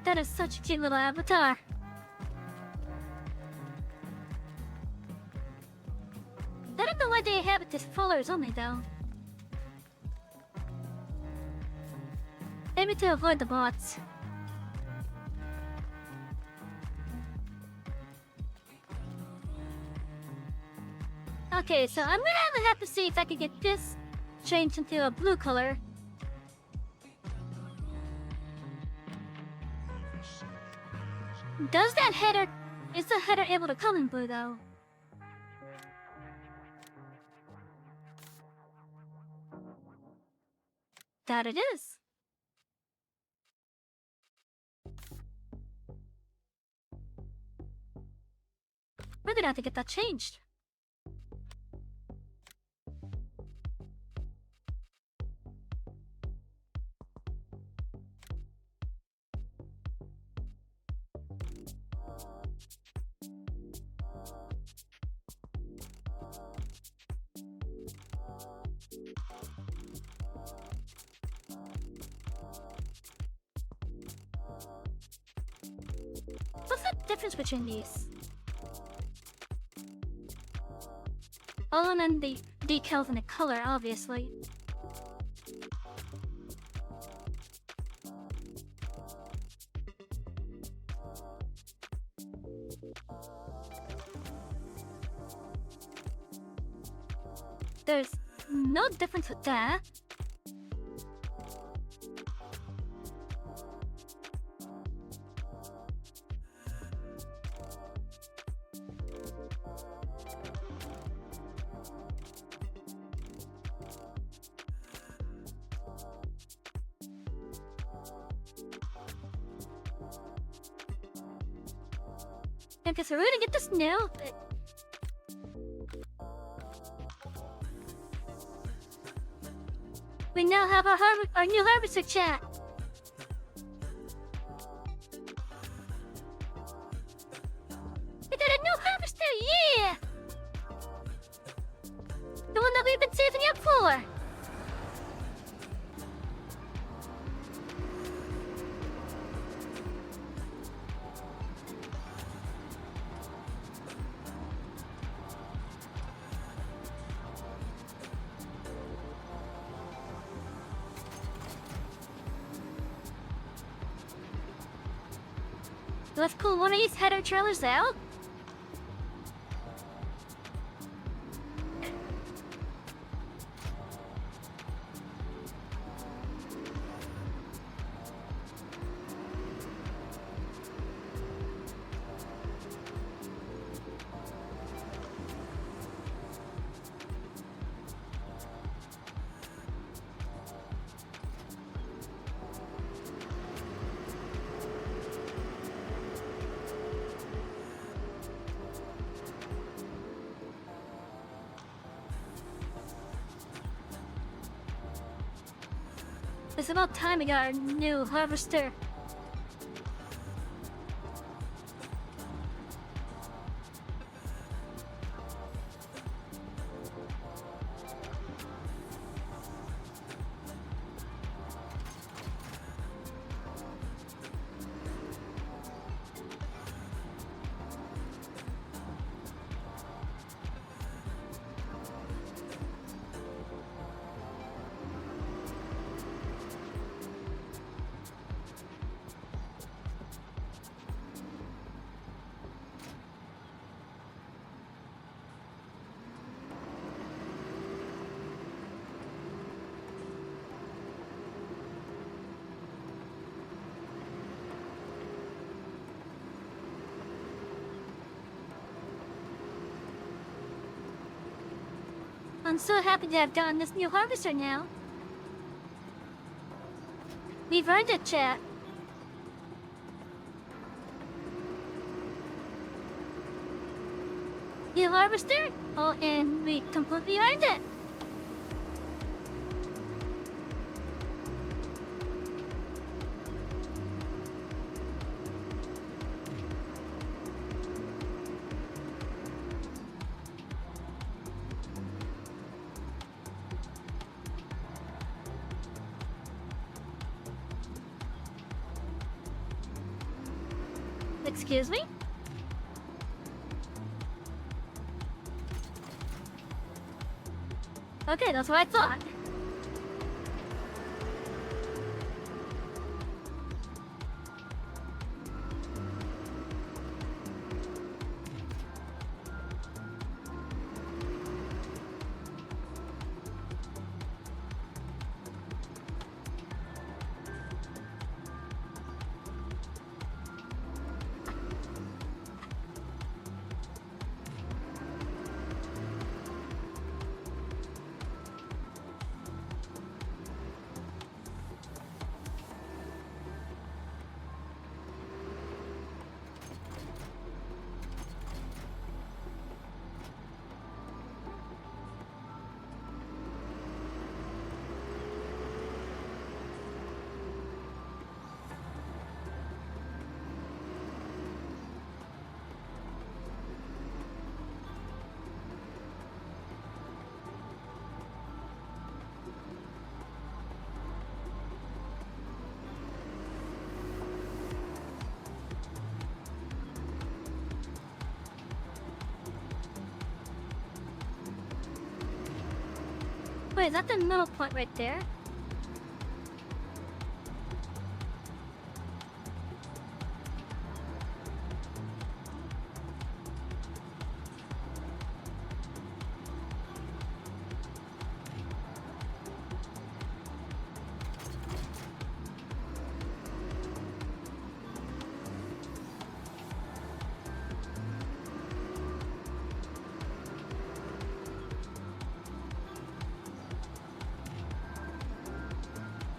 That is such a cute little avatar. I don't know why they have it to followers only though. Maybe to avoid the bots. Okay, so I'm gonna have to see if I can get this changed into a blue color. Does that header... Is the header able to come in blue, though? That it is. We're gonna have to get that changed. What's the difference between these? Other than the decals and the color, obviously. There's no difference with that. I guess we're gonna get this now, but... We now have our new harvester chat. We got a new harvester, yeah! The one that we've been saving up for. Let's pull one of these header trailers out. It's about time we got our new harvester. I'm so happy to have gotten this new harvester now. We've earned it, chat. New harvester? Oh, and we completely earned it. Excuse me? Okay, that's what I thought. Wait, is that the middle point right there?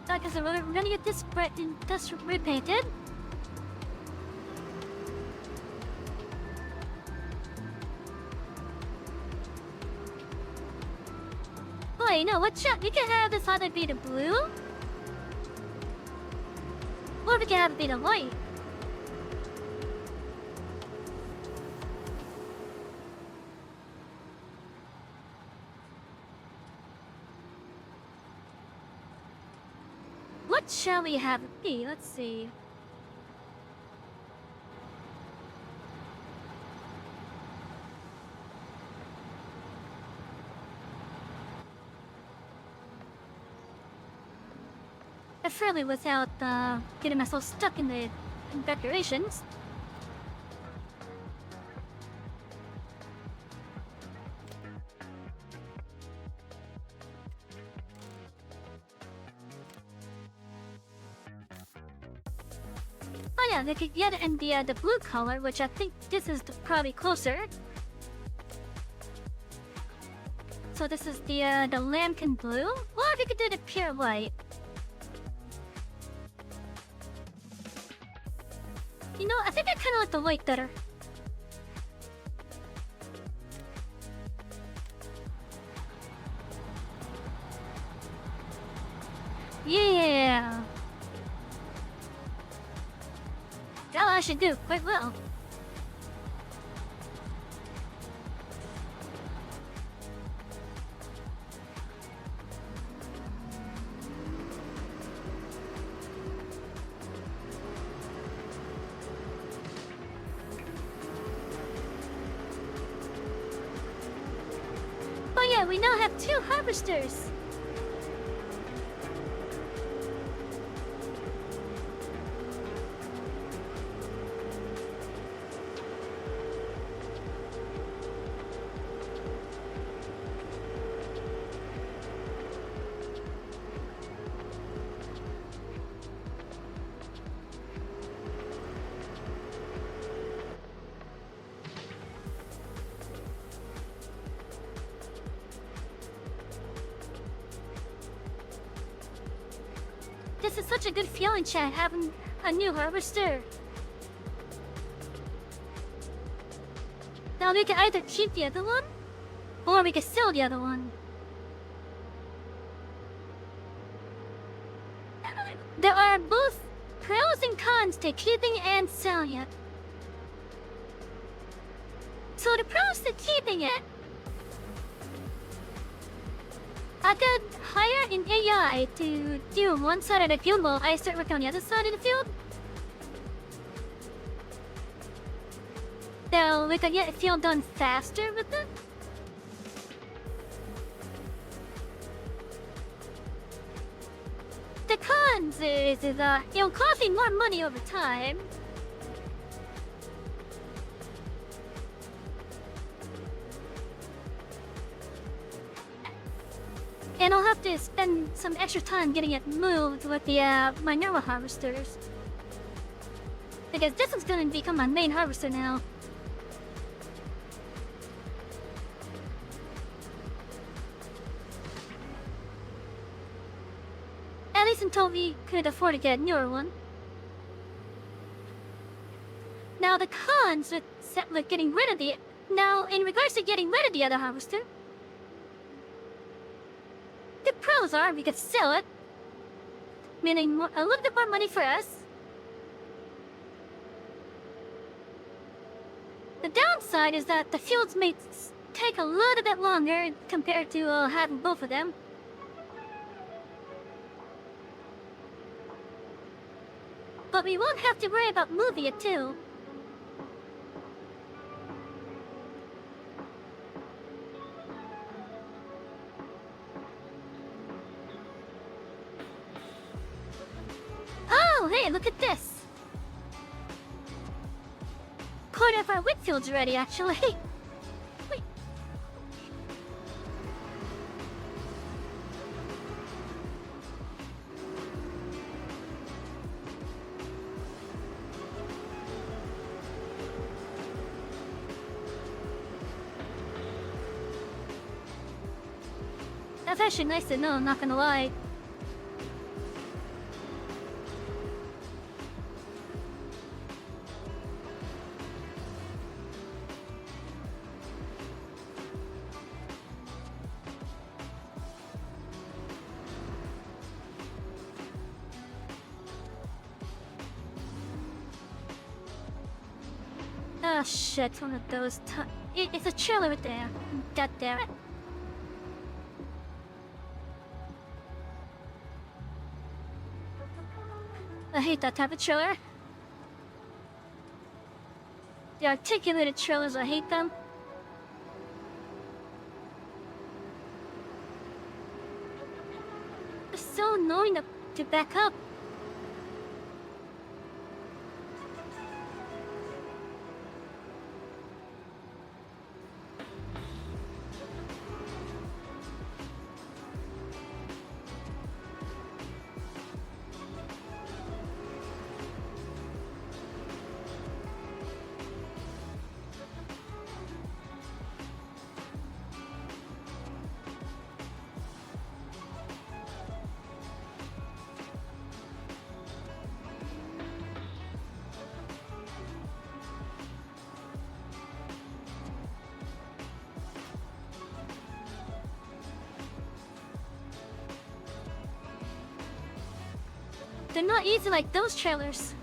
Because we're gonna get this repainted. Oh, you know what? We can have this either be the blue, or we can have it be the white. What shall we have it be? Let's see. Fairly without getting myself stuck in the decorations. Oh yeah, they could get it in the blue color, which I think this is probably closer. So this is the lambkin blue, or we could do the pure white. You know, I think I kind of like the white better. Yeah. That I should do quite well. Oh yeah, we now have 2 harvesters. This is such a good feeling, chat, having a new harvester. Now we can either keep the other one, or we can sell the other one. There are both pros and cons to keeping and selling it. So the pros to keeping it, I could hire an AI to do one side of the field while I start working on the other side of the field. So we could get the field done faster with it. The cons is that it'll cost me more money over time. And I'll have to spend some extra time getting it moved with the my normal harvesters. Because this is gonna become my main harvester now. At least until we could afford to get a newer one. Now the cons with getting rid of the... Now, in regards to getting rid of the other harvester, the pros are we could sell it, meaning a little bit more money for us. The downside is that the fields may take a little bit longer compared to having both of them. But we won't have to worry about moving it too. look at this. Part of our Whitfield's ready, actually. Wait. That's actually nice to know, I'm not gonna lie. Oh shit, one of those it's a trailer there. God damn it. I hate that type of trailer. The articulated trailers, I hate them. It's so annoying to back up. They're not easy like those trailers.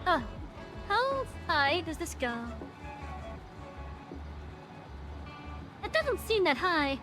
Oh, how high does this go? It doesn't seem that high.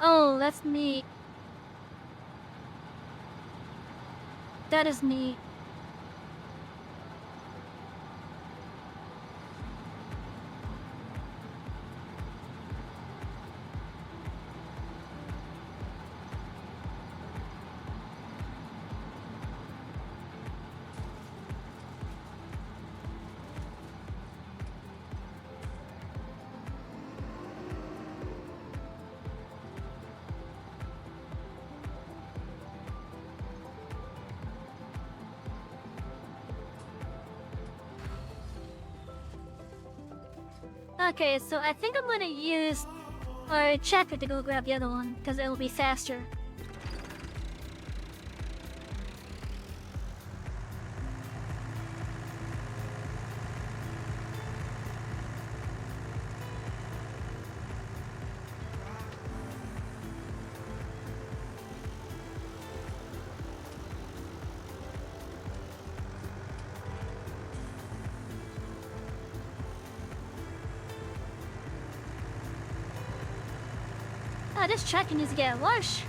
Oh, that's neat. That is neat. Okay, so I think I'm gonna use our checker to go grab the other one, because it'll be faster. Oh, this tractor needs to get a wash.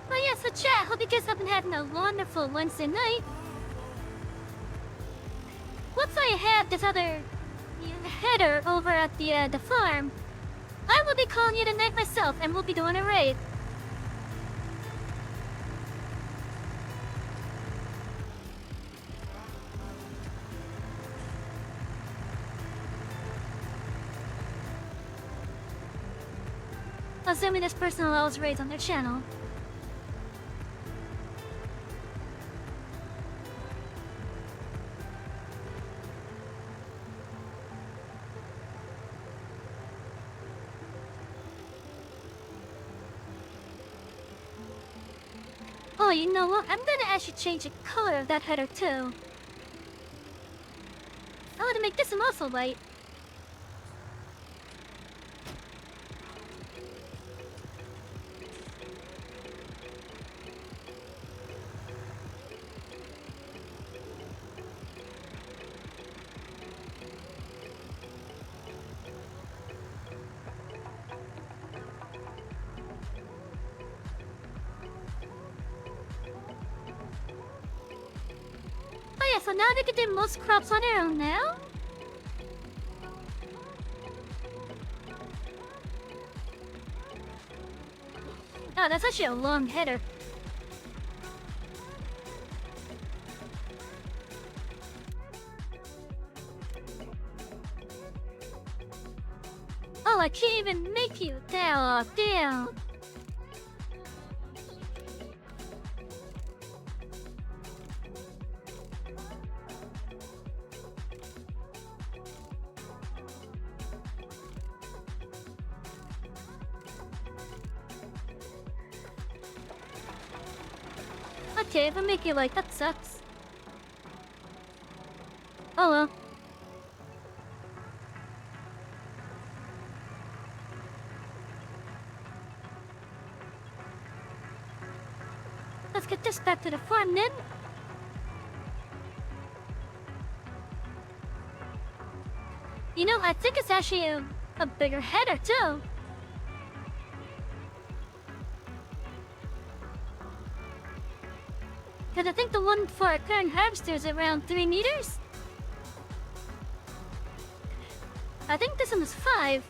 Oh yeah, so chat, hope you guys have been having a wonderful Wednesday night. Once I have this other header over at the farm, I will be calling you tonight myself, and we'll be doing a raid. Assuming this person allows raids on their channel. Oh, you know what? I'm gonna actually change the color of that header too. I want to make this one also white. Oh yeah, so now they can do most crops on their own now? Oh, that's actually a long header. Oh, I can't even make you. Damn. Okay, if I make you like that sucks. Oh well. Let's get this back to the farm then. You know, I think it's actually a bigger header too. Because I think the one for our current harvester is around 3 meters. I think this one is 5.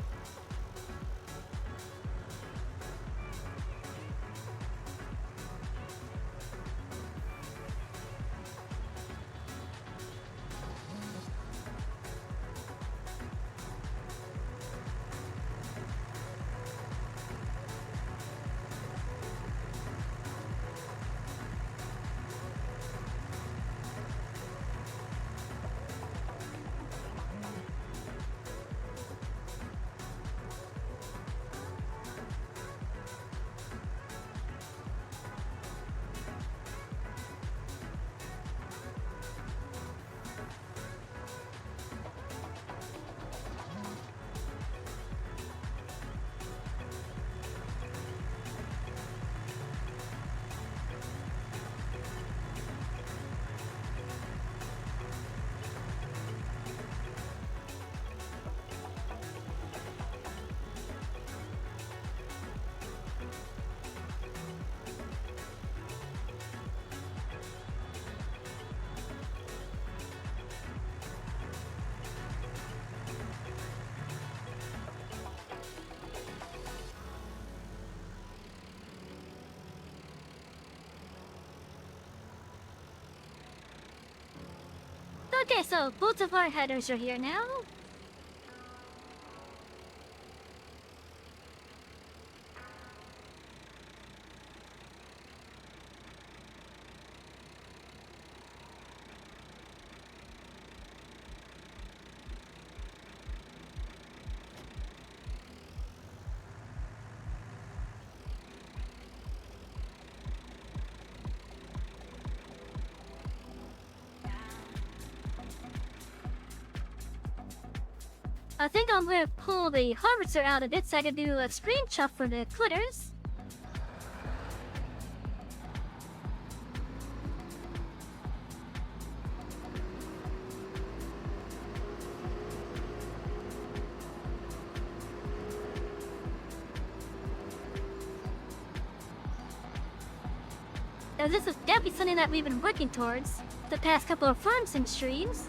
Okay, so both of our headers are here now. I think I'm gonna pull the harvester out of it so I can do a screenshot for the critters. Now this is definitely something that we've been working towards the past couple of farm sim streams.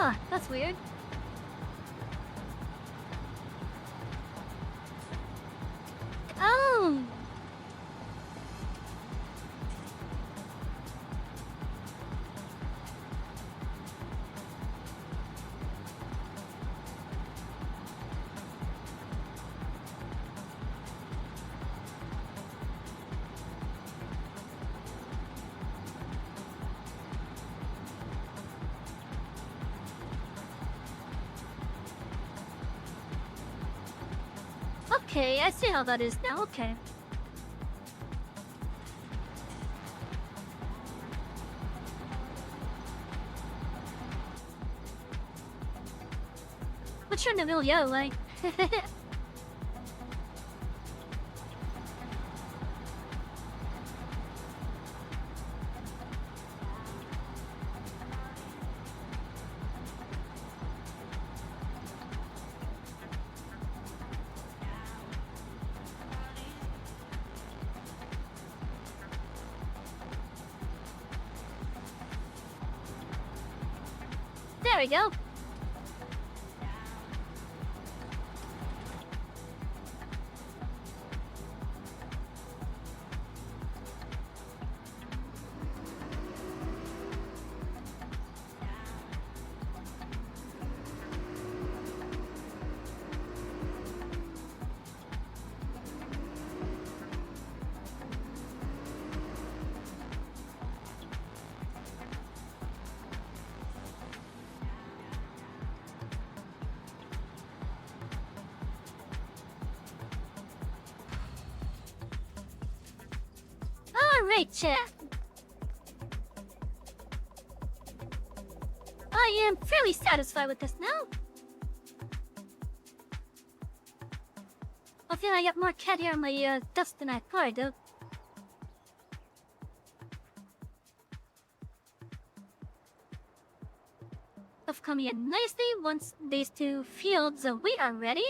Huh, that's weird. Oh! Okay, I see how that is now, okay. But you're in the middle, yo, like... There we go. Alright, chat. I am fairly satisfied with this now. I feel I got more cat hair on my dust than I thought, though. Of coming in nicely once these two fields of wheat are ready.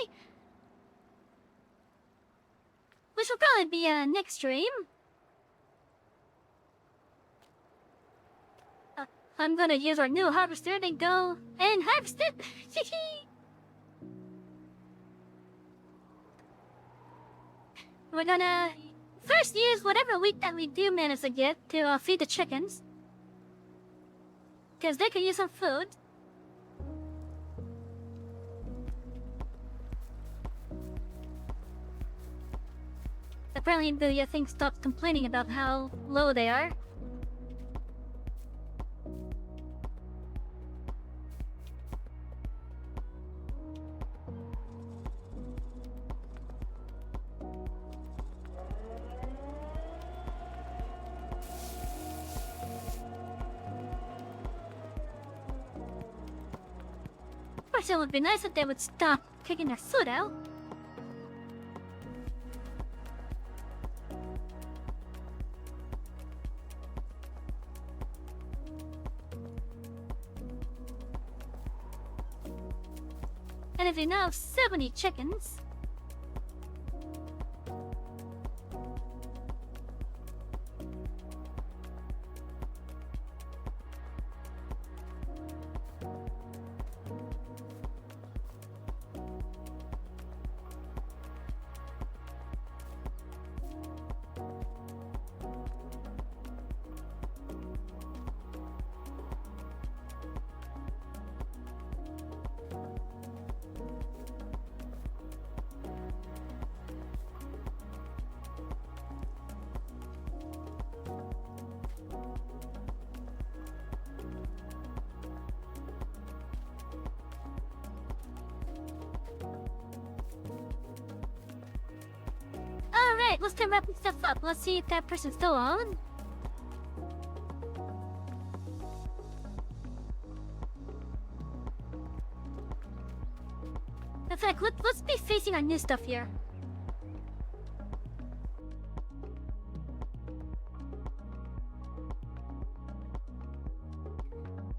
Which will probably be next stream. I'm gonna use our new harvester to go and harvest it. We're gonna first use whatever wheat that we do manage to get to feed the chickens. Because they could use some food. Apparently the thing stopped complaining about how low they are. Of course, it would be nice if they would stop kicking their foot out. And if you now have 70 chickens... Alright, let's start wrapping stuff up. Let's see if that person's still on. In fact, let's be facing our new stuff here.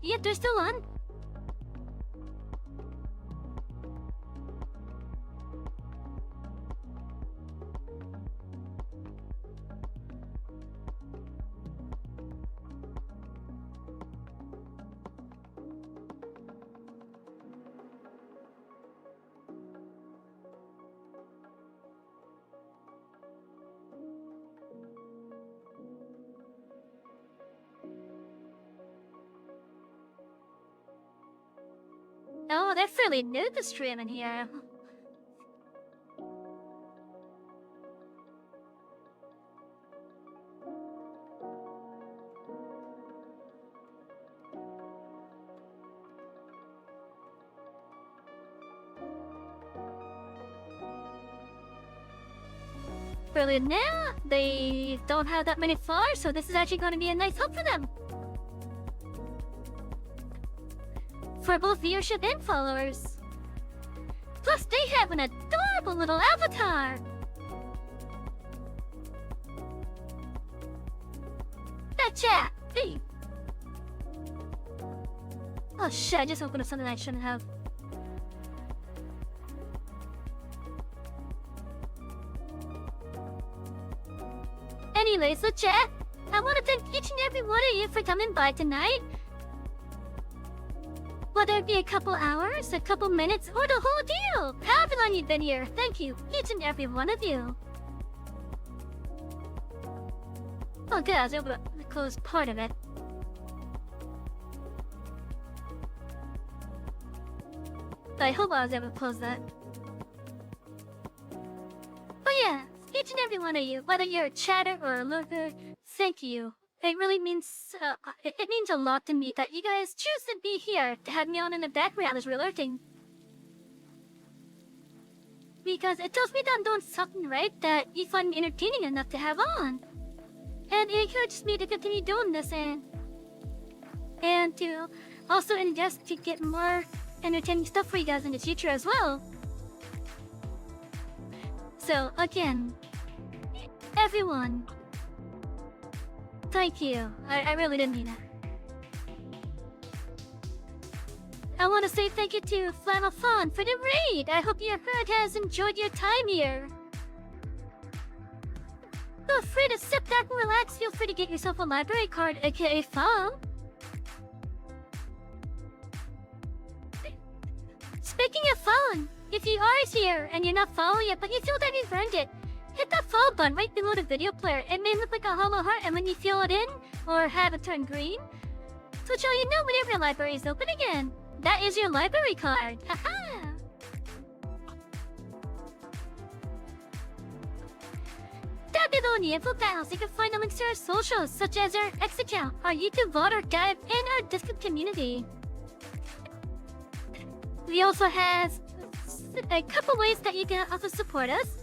Yep, they're still on. Oh, they're fairly new to streaming here. Fairly new. They don't have that many followers, so this is actually going to be a nice help for them. For both viewership and followers. Plus, they have an adorable little avatar. That chat. Hey. Oh shit! I just opened up something I shouldn't have. Anyways, so chat, I want to thank each and every one of you for coming by tonight. Whether it be a couple hours, a couple minutes, or the whole deal. However long you've been here, thank you, each and every one of you. Oh good, I was able to close part of it. I hope I was able to close that. But yeah, each and every one of you, whether you're a chatter or a lurker, thank you. It really means, it means a lot to me that you guys choose to be here to have me on in the background as alerting. Because it tells me that I'm doing something right, that you find me entertaining enough to have on. And it encourages me to continue doing this and to also ingest to get more entertaining stuff for you guys in the future as well. So again, everyone, thank you. I really didn't mean that. I want to say thank you to Flannel Fawn for the raid. I hope your herd has enjoyed your time here. Feel free to sit back and relax. Feel free to get yourself a library card, aka Fawn. Speaking of Fawn, if you are here and you're not following yet, but you feel that you've earned it, hit that follow button right below the video player. It may look like a hollow heart, and when you fill it in, or have it turn green, so show you know whenever your library is open again. That is your library card. Haha! Down below in the info panels, you can find the links to our socials, such as our X account, our YouTube VOD archive, and our Discord community. We also have a couple ways that you can also support us.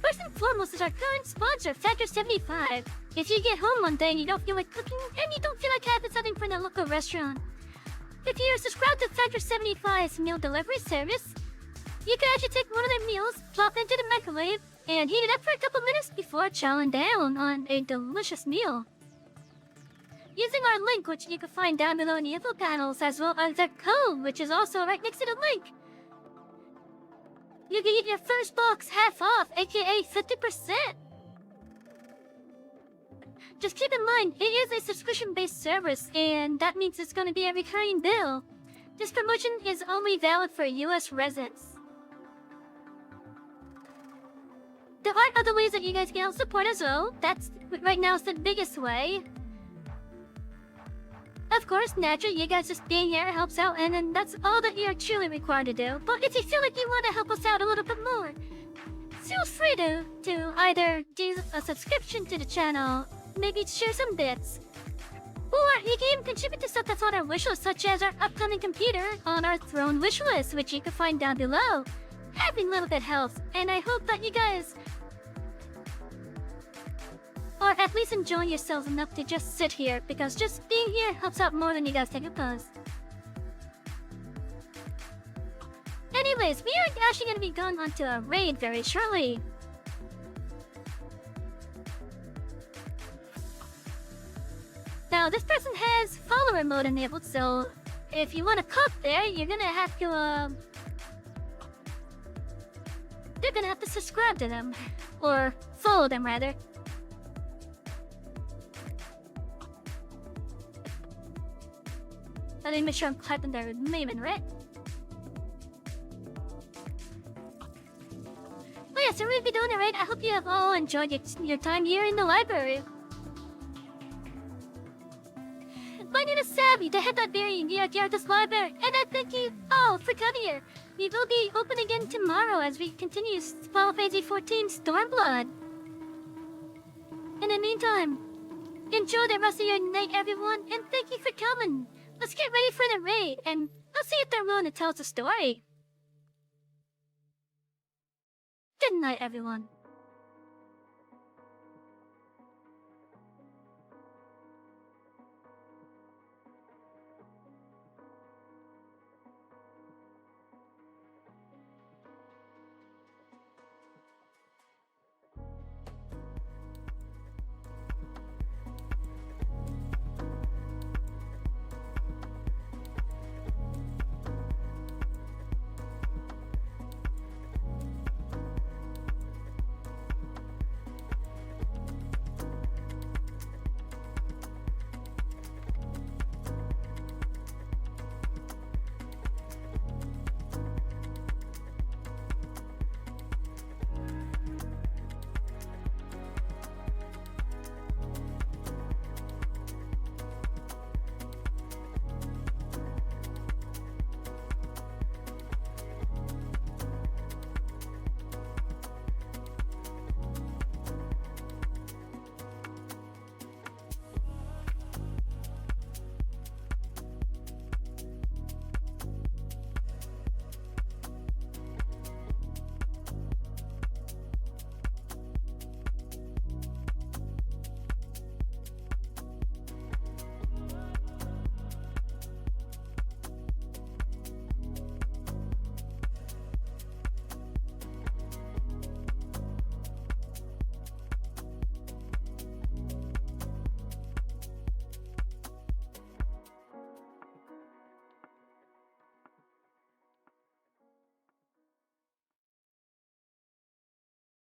First and foremost is our current sponsor, Factor 75. If you get home one day and you don't feel like cooking, and you don't feel like having something from the local restaurant, if you're subscribed to Factor 75's meal delivery service, you can actually take one of their meals, plop it into the microwave, and heat it up for a couple minutes before chowing down on a delicious meal. Using our link, which you can find down below in the info panels, as well as our code, which is also right next to the link, you can get your first box half off, aka 50%. Just keep in mind, it is a subscription-based service, and that means it's going to be a recurring bill. This promotion is only valid for US residents. There are other ways that you guys can help support as well. That's, right now, is the biggest way. Of course, naturally, you guys just being here helps out, and then that's all that you're truly required to do. But if you feel like you want to help us out a little bit more, feel free to either do a subscription to the channel, maybe share some bits, or you can even contribute to stuff that's on our wish list, such as our upcoming computer on our Throne wish list, which you can find down below. Every little bit helps, and I hope that you guys are at least enjoying yourselves enough to just sit here, because just being here helps out more than you guys take a pause. Anyways, we are actually going to be going on to a raid very shortly. Now, this person has follower mode enabled, so if you want to cop there, you're gonna have to, you're gonna have to subscribe to them. Or follow them, rather. Let me make sure I'm typing their name right. Well, yeah, so we'll be doing it right. I hope you have all enjoyed your time here in the library. My name is Savvy, the head librarian here at Gyarados Library, and I thank you all for coming here. We will be open again tomorrow as we continue Final Fantasy 14 Stormblood. In the meantime, enjoy the rest of your night, everyone, and thank you for coming. Let's get ready for the raid, and let's see if Tharona tells the story. Good night, everyone.